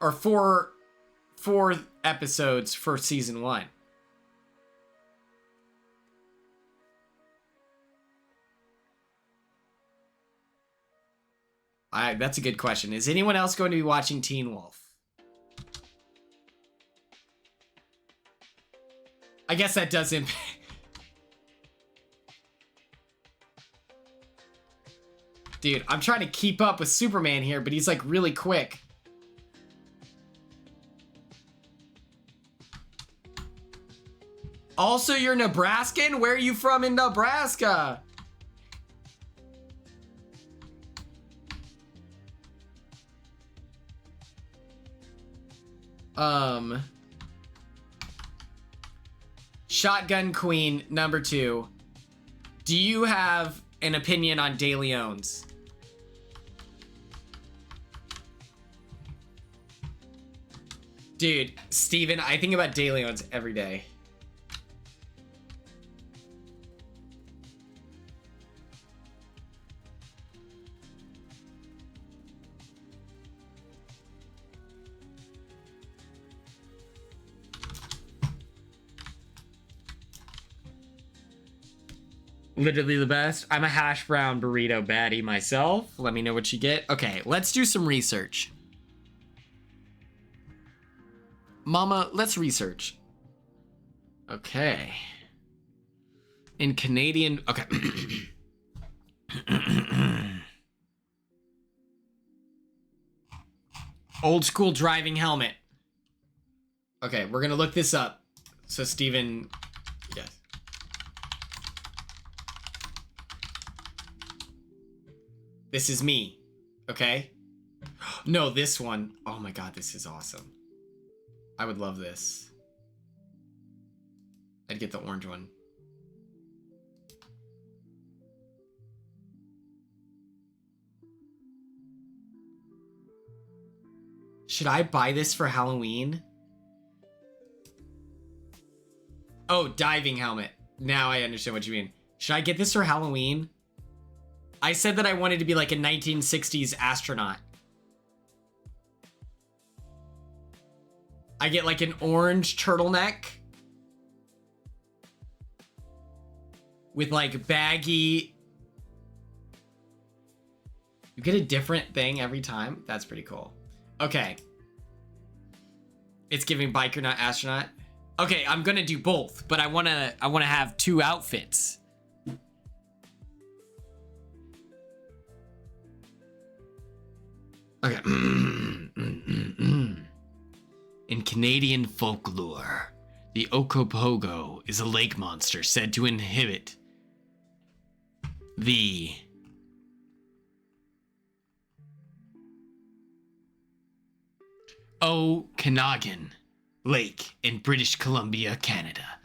Or 4 episodes for season 1? That's a good question. Is anyone else going to be watching Teen Wolf? I guess that doesn't... Dude, I'm trying to keep up with Superman here, but he's like really quick. Also, you're Nebraskan? Where are you from in Nebraska? Shotgun Queen number 2. Do you have an opinion on De Leon's? Dude, Steven, I think about De Leon's every day. Literally the best. I'm a hash brown burrito baddie myself. Let me know what you get. Okay, let's do some research. Mama, let's research. Okay. In Canadian... Okay. Old school driving helmet. Okay, we're gonna look this up. So Steven... Yes. This is me, okay? No, this one. Oh my god, this is awesome. I would love this. I'd get the orange one. Should I buy this for Halloween? Oh, diving helmet. Now I understand what you mean. Should I get this for Halloween? I said that I wanted to be like a 1960s astronaut. I get like an orange turtleneck with like baggy... You get a different thing every time? That's pretty cool. Okay. It's giving biker, not astronaut. Okay, I'm gonna do both, but I wanna have 2 outfits. Okay. In Canadian folklore, the Okopogo is a lake monster said to inhabit the Okanagan Lake in British Columbia, Canada.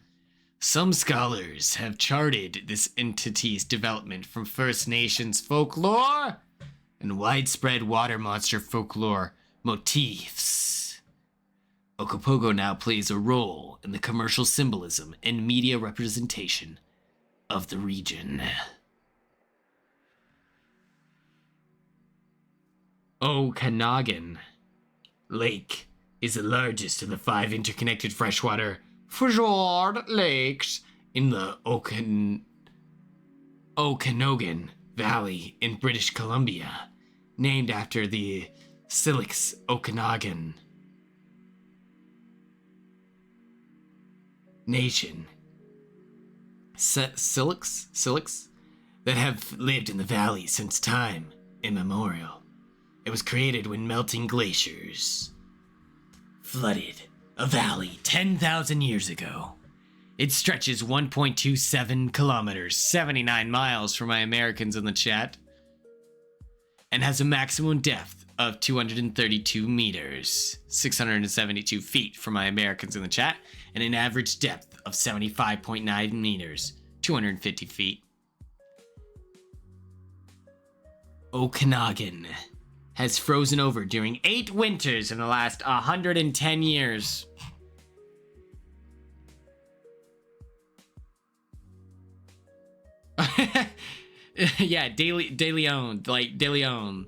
Some scholars have charted this entity's development from First Nations folklore and widespread water monster folklore motifs. Okopogo now plays a role in the commercial symbolism and media representation of the region. Okanagan Lake is the largest of the 5 interconnected freshwater fjord lakes in the Okanogan Valley in British Columbia, named after the Silix Okanagan nation. Silix that have lived in the valley since time immemorial. It was created when melting glaciers flooded a valley 10,000 years ago. It stretches 1.27 kilometers, 79 miles for my Americans in the chat, and has a maximum depth of 232 meters, 672 feet for my Americans in the chat, and an average depth of 75.9 meters, 250 feet. Okanagan has frozen over during 8 winters in the last 110 years. Yeah, De Leon, like De Leon.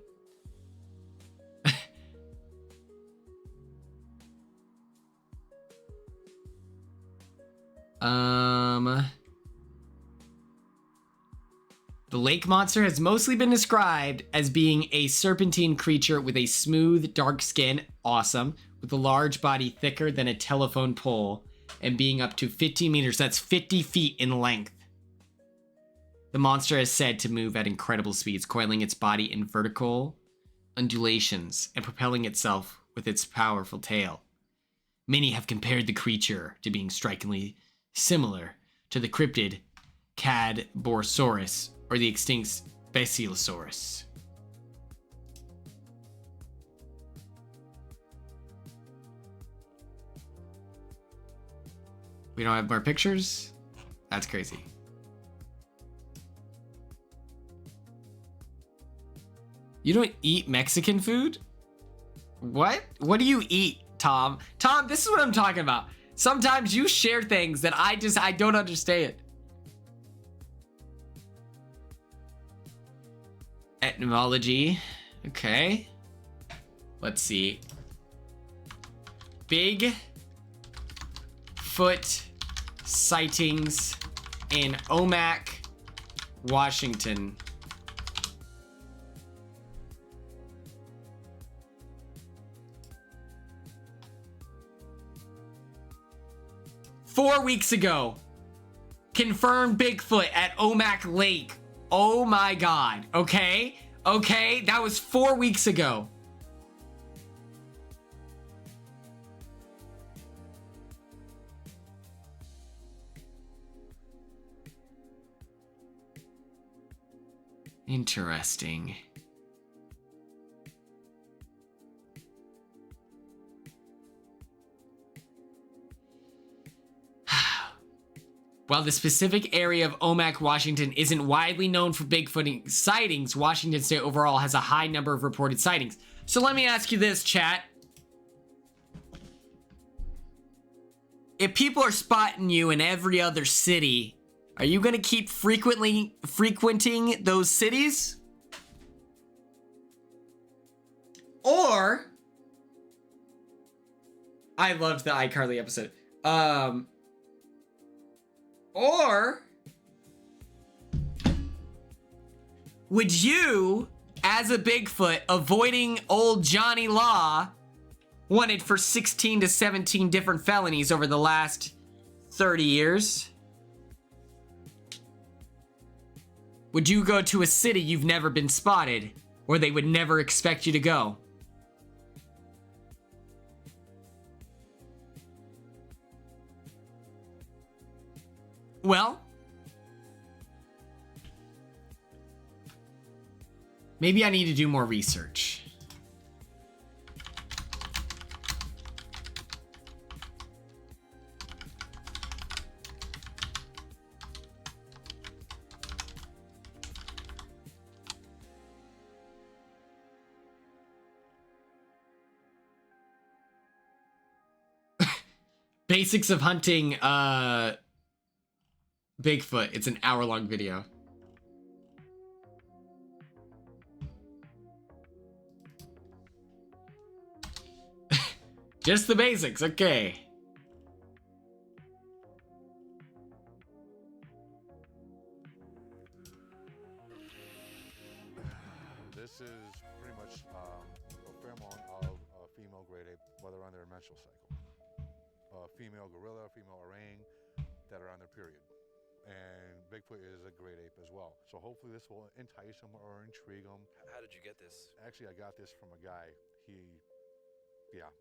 The lake monster has mostly been described as being a serpentine creature with a smooth, dark skin, awesome, with a large body thicker than a telephone pole, and being up to 50 meters, that's 50 feet in length. The monster is said to move at incredible speeds, coiling its body in vertical undulations and propelling itself with its powerful tail. Many have compared the creature to being strikingly similar to the cryptid Cadborosaurus or the extinct Basilosaurus. We don't have more pictures? That's crazy. You don't eat Mexican food? What? What do you eat, Tom? Tom, this is what I'm talking about. Sometimes you share things that I don't understand. Etymology. Okay. Let's see. Bigfoot sightings in Omak, Washington. Four weeks ago, confirmed Bigfoot at Omak Lake. Oh my God. Okay. Okay. That was 4 weeks ago. Interesting. While the specific area of Omak, Washington isn't widely known for Bigfoot sightings, Washington State overall has a high number of reported sightings. So let me ask you this, chat. If people are spotting you in every other city, are you going to keep frequenting those cities? Or, I loved the iCarly episode. Or would you, as a Bigfoot, avoiding old Johnny Law, wanted for 16 to 17 different felonies over the last 30 years? Would you go to a city you've never been spotted, where they would never expect you to go? Well, maybe I need to do more research. Basics of hunting, Bigfoot. It's an hour-long video. Just the basics, okay. This is pretty much a pheromone of a female great ape while they're on their menstrual cycle. A female gorilla, female orang that are on their period. And Bigfoot is a great ape as well. So hopefully this will entice them or intrigue them. How did you get this? Actually, I got this from a guy. Yeah.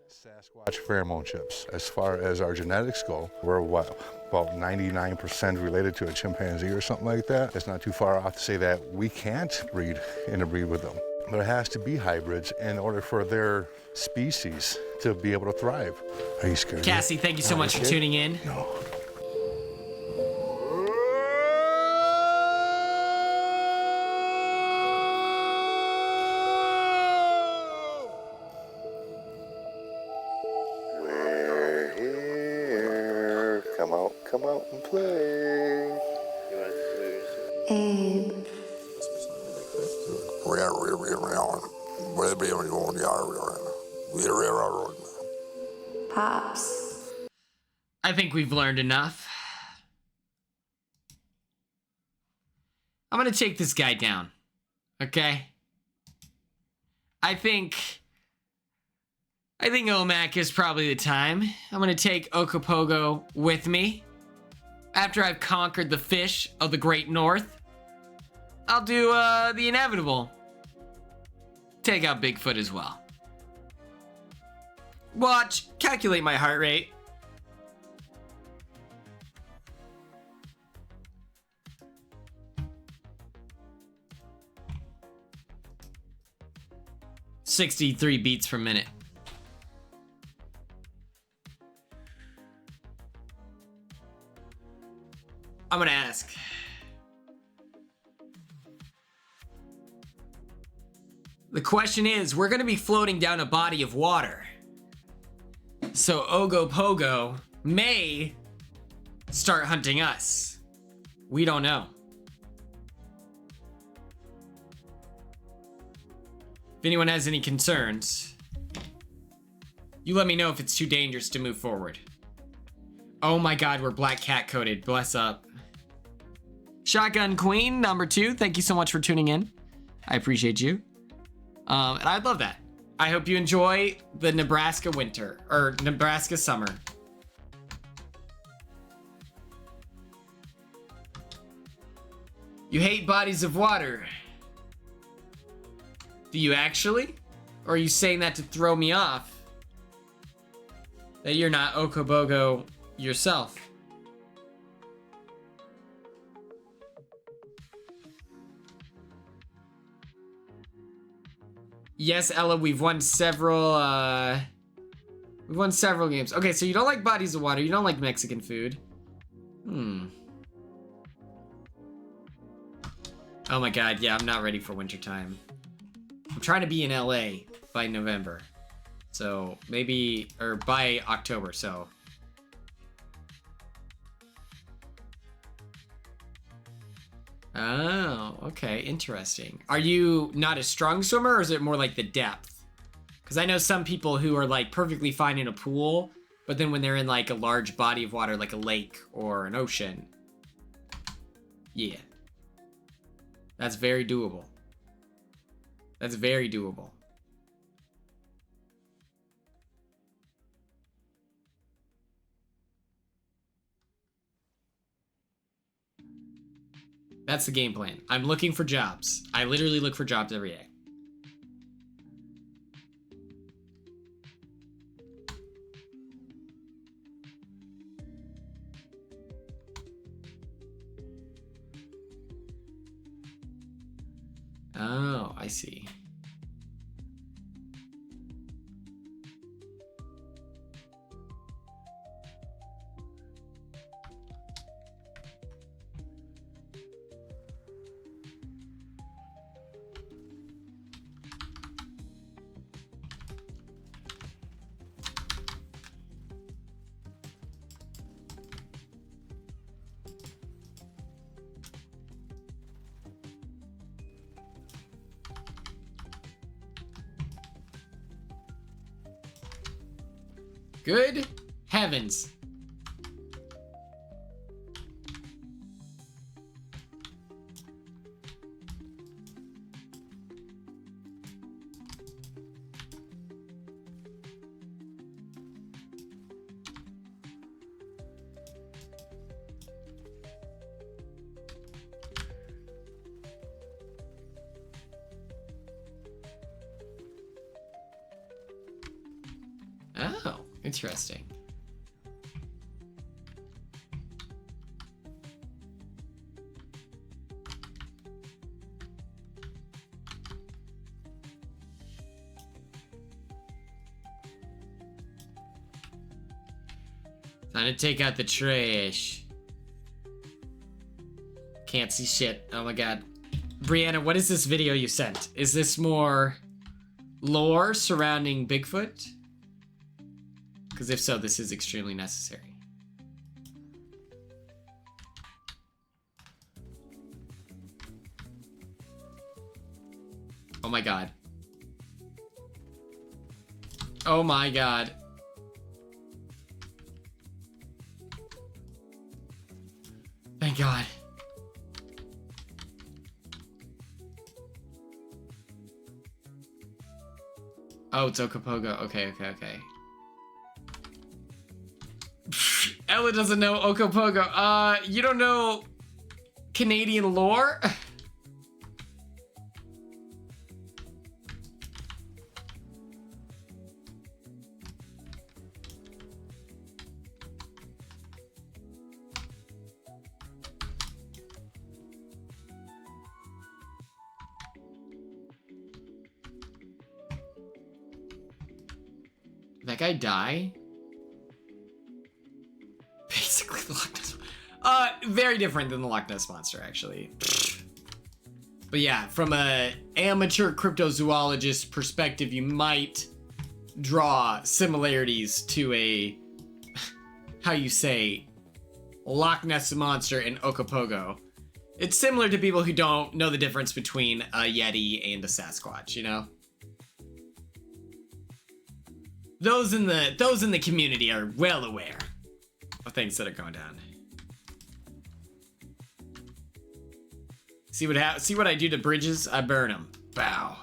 Sasquatch pheromone chips. As far as our genetics go, we're about 99% related to a chimpanzee or something like that. It's not too far off to say that we can't interbreed with them. There has to be hybrids in order for their species to be able to thrive. Are you scared? Cassie, thank you so much for tuning in. No. We're here. Come out and play. Abe. Pops. I think we've learned enough. I'm gonna take this guy down. Okay? I think Omak is probably the time. I'm gonna take Okopogo with me. After I've conquered the fish of the Great North, I'll do the inevitable. Take out Bigfoot as well. Watch, calculate my heart rate. "63 beats per minute." I'm gonna ask. The question is, we're gonna be floating down a body of water. So Ogopogo may start hunting us. We don't know. If anyone has any concerns, you let me know if it's too dangerous to move forward. Oh my god, we're black cat coated. Bless up. Shotgun Queen, number 2, thank you so much for tuning in. I appreciate you. And I love that. I hope you enjoy the Nebraska winter, or Nebraska summer. You hate bodies of water. Do you actually? Or are you saying that to throw me off? That you're not Okobogo yourself? Yes, Ella, we've won several games. Okay, so you don't like bodies of water, you don't like Mexican food. Oh my god, yeah, I'm not ready for wintertime. I'm trying to be in LA by November. So maybe, or by October, so. Oh, okay, interesting. Are you not a strong swimmer, or is it more like the depth? Because I know some people who are like perfectly fine in a pool, but then when they're in like a large body of water, like a lake or an ocean, yeah. That's very doable. That's very doable. That's the game plan. I'm looking for jobs. I literally look for jobs every day. Oh, I see. Good heavens. Oh, interesting. Time to take out the trash. Can't see shit. Oh my god. Brianna, what is this video you sent? Is this more lore surrounding Bigfoot? Because if so, this is extremely necessary. Oh my god. Oh my god. Thank God. Oh, it's Okopogo. Okay. Ella doesn't know Okopogo. You don't know Canadian lore? That guy die? Basically the Loch Ness. Very different than the Loch Ness Monster, actually. But yeah, from a amateur cryptozoologist perspective, you might draw similarities to a, how you say, Loch Ness Monster and Okopogo. It's similar to people who don't know the difference between a Yeti and a Sasquatch, you know? Those in the community are well aware of things that are going down. See what I do to bridges? I burn them. Bow.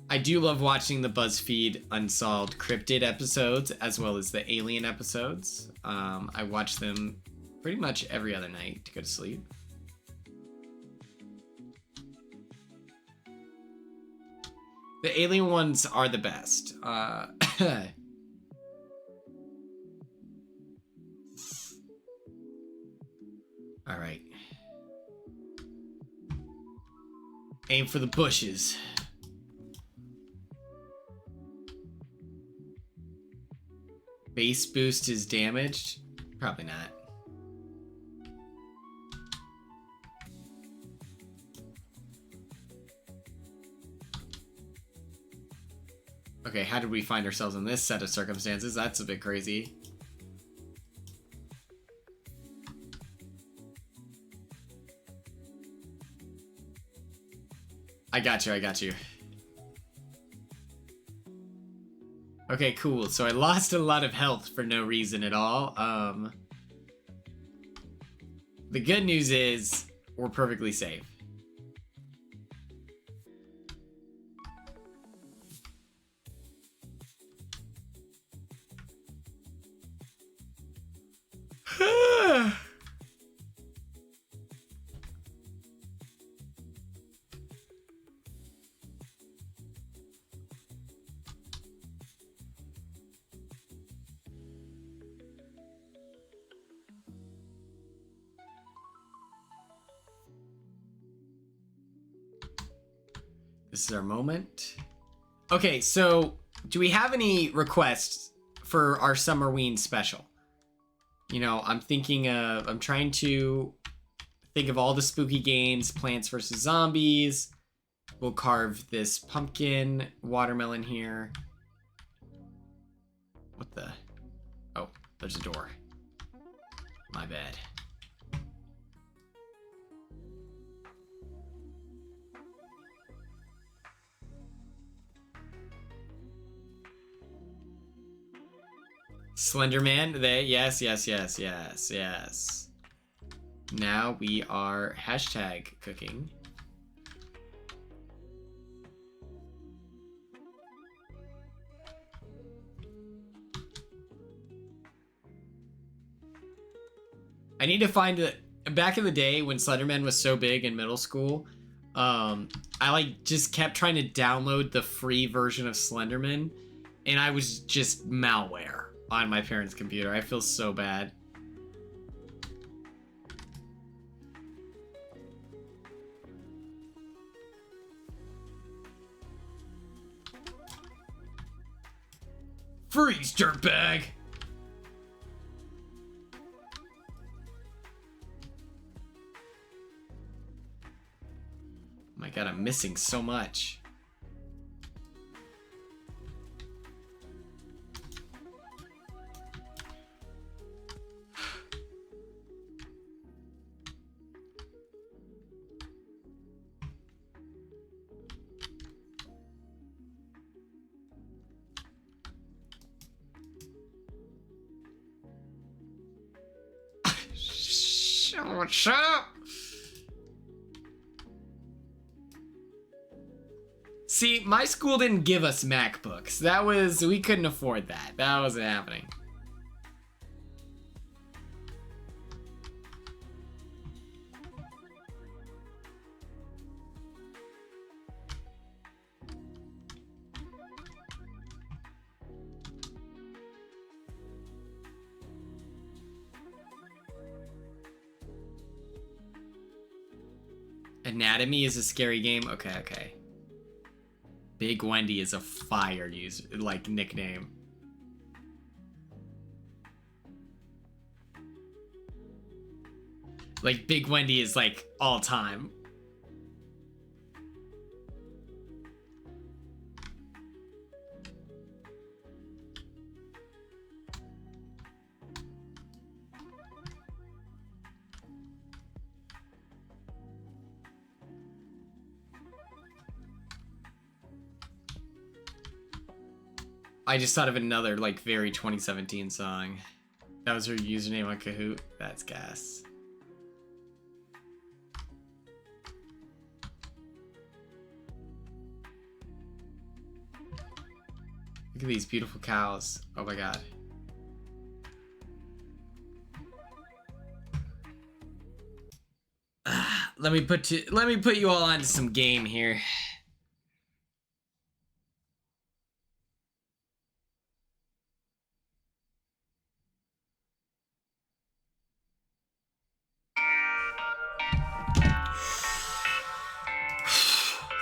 I do love watching the BuzzFeed Unsolved Cryptid episodes as well as the Alien episodes. I watch them pretty much every other night to go to sleep. The alien ones are the best. All right. Aim for the bushes. Base boost is damaged? Probably not. Okay, how did we find ourselves in this set of circumstances? That's a bit crazy. I got you. Okay, cool. So I lost a lot of health for no reason at all. The good news is we're perfectly safe. This is our moment. Okay, so do we have any requests for our Summerween special? You know, I'm trying to think of all the spooky games, Plants vs. Zombies. We'll carve this pumpkin, watermelon here. What the? Oh, there's a door. My bad. Slenderman, yes. Now we are hashtag cooking. I need to find back in the day when Slenderman was so big in middle school, I like just kept trying to download the free version of Slenderman, and I was just malware on my parents' computer. I feel so bad. Freeze, dirtbag! Oh my god, I'm missing so much. What's up? See, my school didn't give us MacBooks. We couldn't afford that. That wasn't happening. Anatomy is a scary game? Okay. Big Wendy is a fire user, like, nickname. Like, Big Wendy is, like, all time. I just thought of another, like, very 2017 song. That was her username on Kahoot. That's gas. Look at these beautiful cows. Oh my god. Let me put you all onto some game here.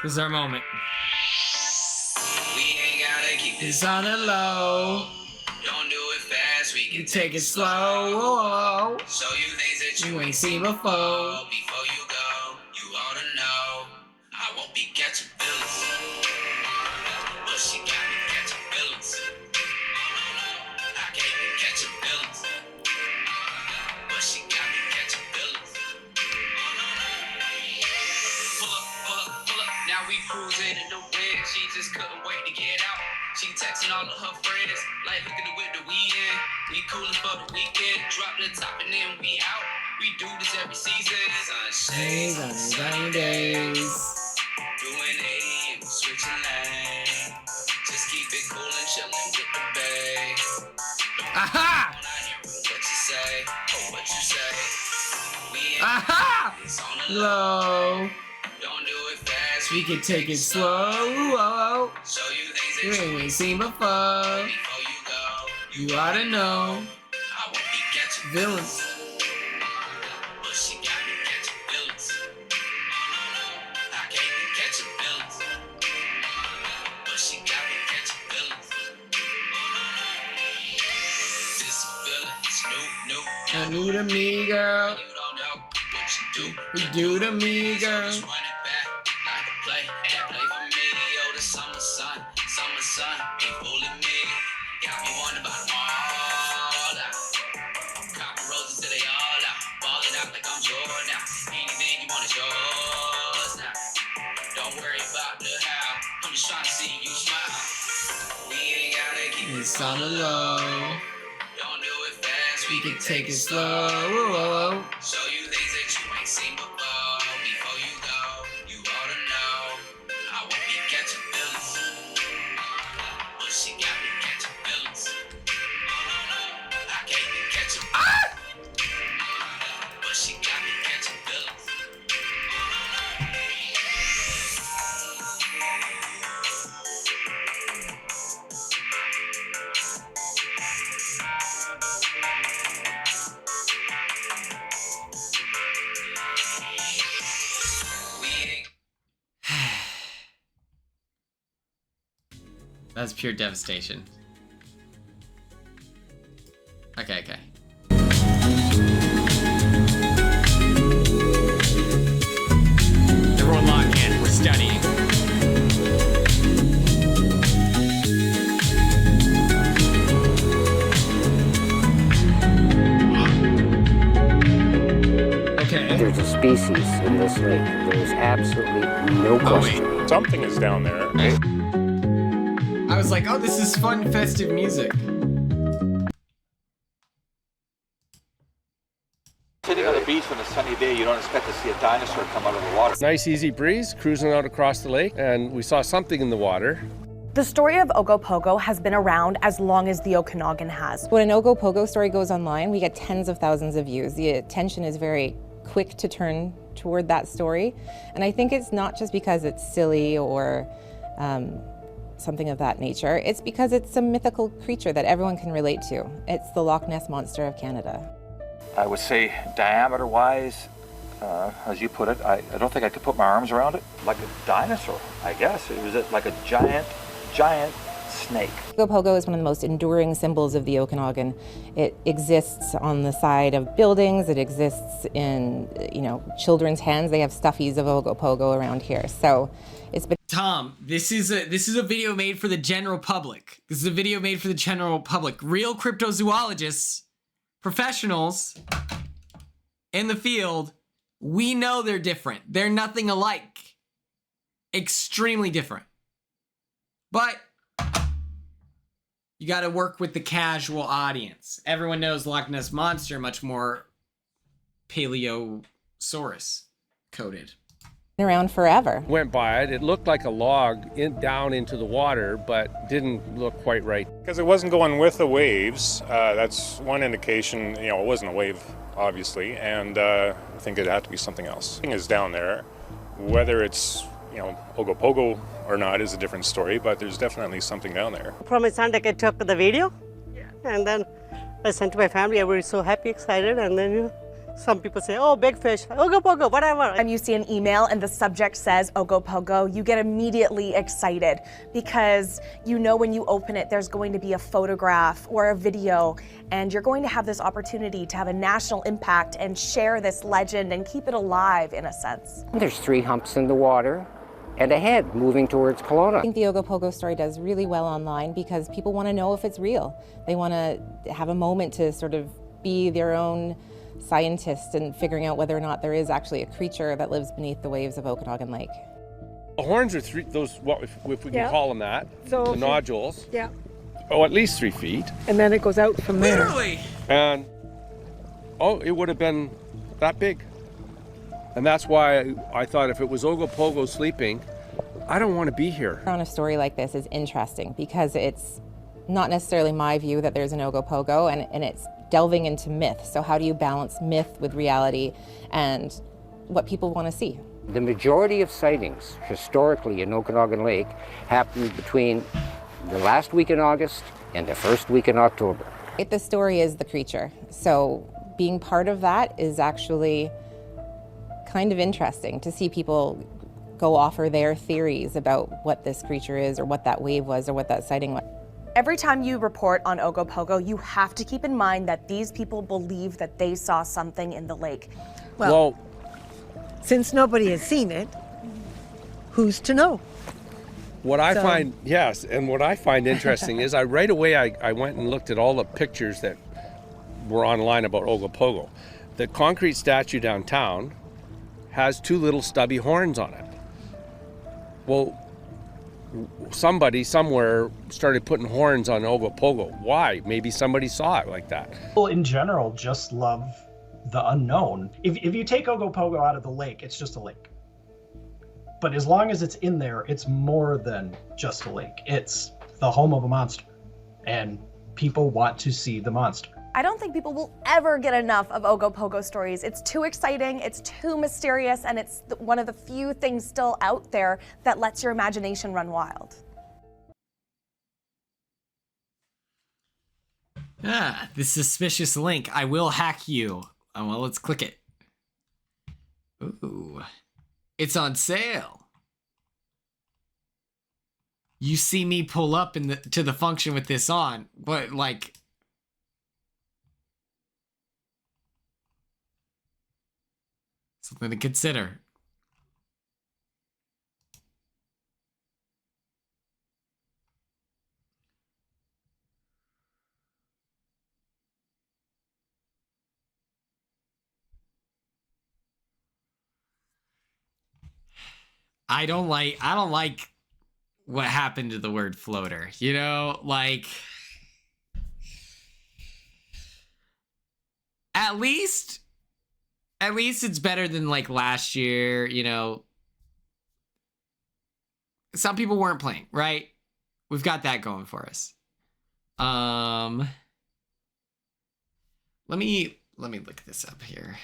This is our moment. We ain't gotta keep It's on the low. Don't do it fast, we can Take it slow. Show you things that You ain't seen before. Before you go, you ought to know. I won't be catching feelings, but she got me catching feelings. I can't be catching feelings, but she got me catching feelings. Pull up, now we cruising in the wind. She just couldn't wait to get out. She texting all of her friends, like look at the whip that we in. We coolin' for the weekend, drop the top and then we out. We do this every season. Sunshades on sunny days. Doing 80 and switching lanes. Just keep it cool and chillin' with the babe. Aha! What you say? Oh, what you say? We ain't Aha! it's on the Low. Don't do it fast. We can take it slow. Show you things You that ain't seen before. before you go. You ought to know. I won't be catching Villains. but she got me catching feelings. I can't be catching feelings, but she got me catching feelings. This feeling is new. I need a me girl. You don't know what you do. You do to me, girl. Just run it back like a play. That play for me. Yo, the summer sun be fooling me. Got me wondering about them all out. Copper roses till they all out. Balling out like I'm Jordan now. Anything you want is yours now. Don't worry about the how. I'm just trying to see you smile. We ain't gotta keep It's on the low. Don't do it fast. We can take it slow. Show you things that you ain't seen before. Before you go, you ought to know. I won't be catching feelings, but she got me catching feelings. I can't be catching, but she got me That's pure devastation. Okay. Everyone lock in. We're studying. Okay. There's a species in this lake. There's absolutely no question. Something is down there. I was like, oh, this is fun, festive music. Sitting on the beach on a sunny day, you don't expect to see a dinosaur come out of the water. Nice easy breeze, cruising out across the lake, and we saw something in the water. The story of Ogopogo has been around as long as the Okanagan has. When an Ogopogo story goes online, we get tens of thousands of views. The attention is very quick to turn toward that story. And I think it's not just because it's silly or something of that nature. It's because it's a mythical creature that everyone can relate to. It's the Loch Ness Monster of Canada. I would say diameter-wise, as you put it, I don't think I could put my arms around it. Like a dinosaur, I guess. It was like a giant snake. Ogopogo is one of the most enduring symbols of the Okanagan. It exists on the side of buildings. It exists in, children's hands. They have stuffies of Ogopogo around here. So it's been... Tom, this is a video made for the general public. This is a video made for the general public. Real cryptozoologists, professionals in the field, we know they're different. They're nothing alike. Extremely different. But you got to work with the casual audience. Everyone knows Loch Ness Monster, much more Paleosaurus coded. Around forever. Went by it. It looked like a log down into the water, but didn't look quite right. Because it wasn't going with the waves. That's one indication. It wasn't a wave, obviously, and I think it had to be something else. Thing is down there. Whether it's Ogopogo or not is a different story, but there's definitely something down there. From Sandek, I took the video, and then I sent to my family. Everybody's so happy, excited, and then some people say, oh, big fish, Ogopogo, whatever. And you see an email and the subject says Ogopogo, you get immediately excited because when you open it, there's going to be a photograph or a video, and you're going to have this opportunity to have a national impact and share this legend and keep it alive in a sense. There's 3 humps in the water and a head moving towards Kelowna. I think the Ogopogo story does really well online because people want to know if it's real. They want to have a moment to sort of be their own scientist and figuring out whether or not there is actually a creature that lives beneath the waves of Okanagan Lake. The horns are if we can call them that, so the nodules. Yeah. Oh, at least 3 feet. And then it goes out from there. Literally. And, it would have been that big. And that's why I thought if it was Ogopogo sleeping, I don't want to be here. On a story like this is interesting because it's not necessarily my view that there's an Ogopogo, and it's delving into myth. So how do you balance myth with reality and what people want to see? The majority of sightings historically in Okanagan Lake happened between the last week in August and the first week in October. The story is the creature. So being part of that is actually kind of interesting to see people go offer their theories about what this creature is or what that wave was or what that sighting was. Every time you report on Ogopogo, you have to keep in mind that these people believe that they saw something in the lake. Well, since nobody has seen it, who's to know? What I find interesting is I went and looked at all the pictures that were online about Ogopogo. The concrete statue downtown has 2 little stubby horns on it. Well, somebody somewhere started putting horns on Ogopogo. Why? Maybe somebody saw it like that. People in general just love the unknown. If you take Ogopogo out of the lake, it's just a lake. But as long as it's in there, it's more than just a lake. It's the home of a monster. And people want to see the monster. I don't think people will ever get enough of Ogopogo stories. It's too exciting, it's too mysterious, and it's one of the few things still out there that lets your imagination run wild. The suspicious link. I will hack you. Oh, well, let's click it. Ooh. It's on sale. you see me pull up to the function with this on, but like, something to consider. I don't like what happened to the word floater, you know, like, at least it's better than like last year, you know. Some people weren't playing, right? We've got that going for us. Let me look this up here.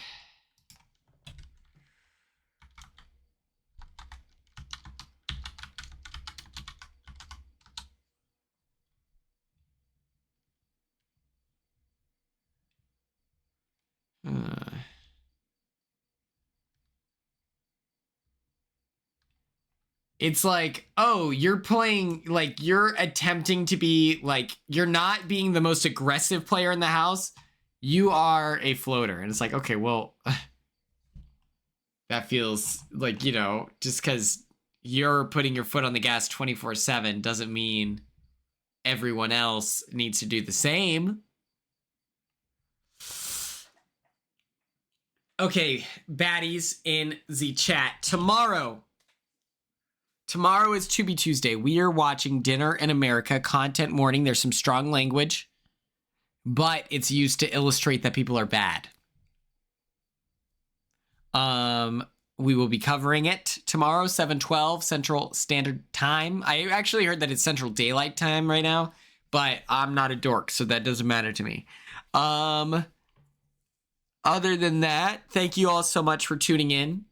It's like, oh, you're playing, like, you're attempting to be, like, you're not being the most aggressive player in the house. You are a floater. And it's like, okay, well, that feels like, you know, just because you're putting your foot on the gas 24/7 doesn't mean everyone else needs to do the same. Okay, baddies in the chat. Tomorrow is To Be Tuesday. We are watching Dinner in America, Content Morning. There's some strong language, but it's used to illustrate that people are bad. We will be covering it tomorrow, 7:12 Central Standard Time. I actually heard that it's Central Daylight Time right now, but I'm not a dork, so that doesn't matter to me. Other than that, thank you all so much for tuning in.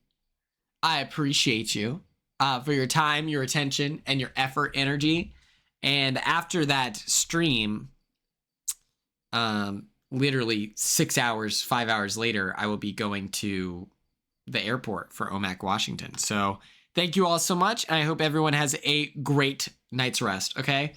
I appreciate you. For your time, your attention, and your effort, energy. And after that stream, literally 6 hours, 5 hours later, I will be going to the airport for Omak, Washington. So thank you all so much. And I hope everyone has a great night's rest, okay?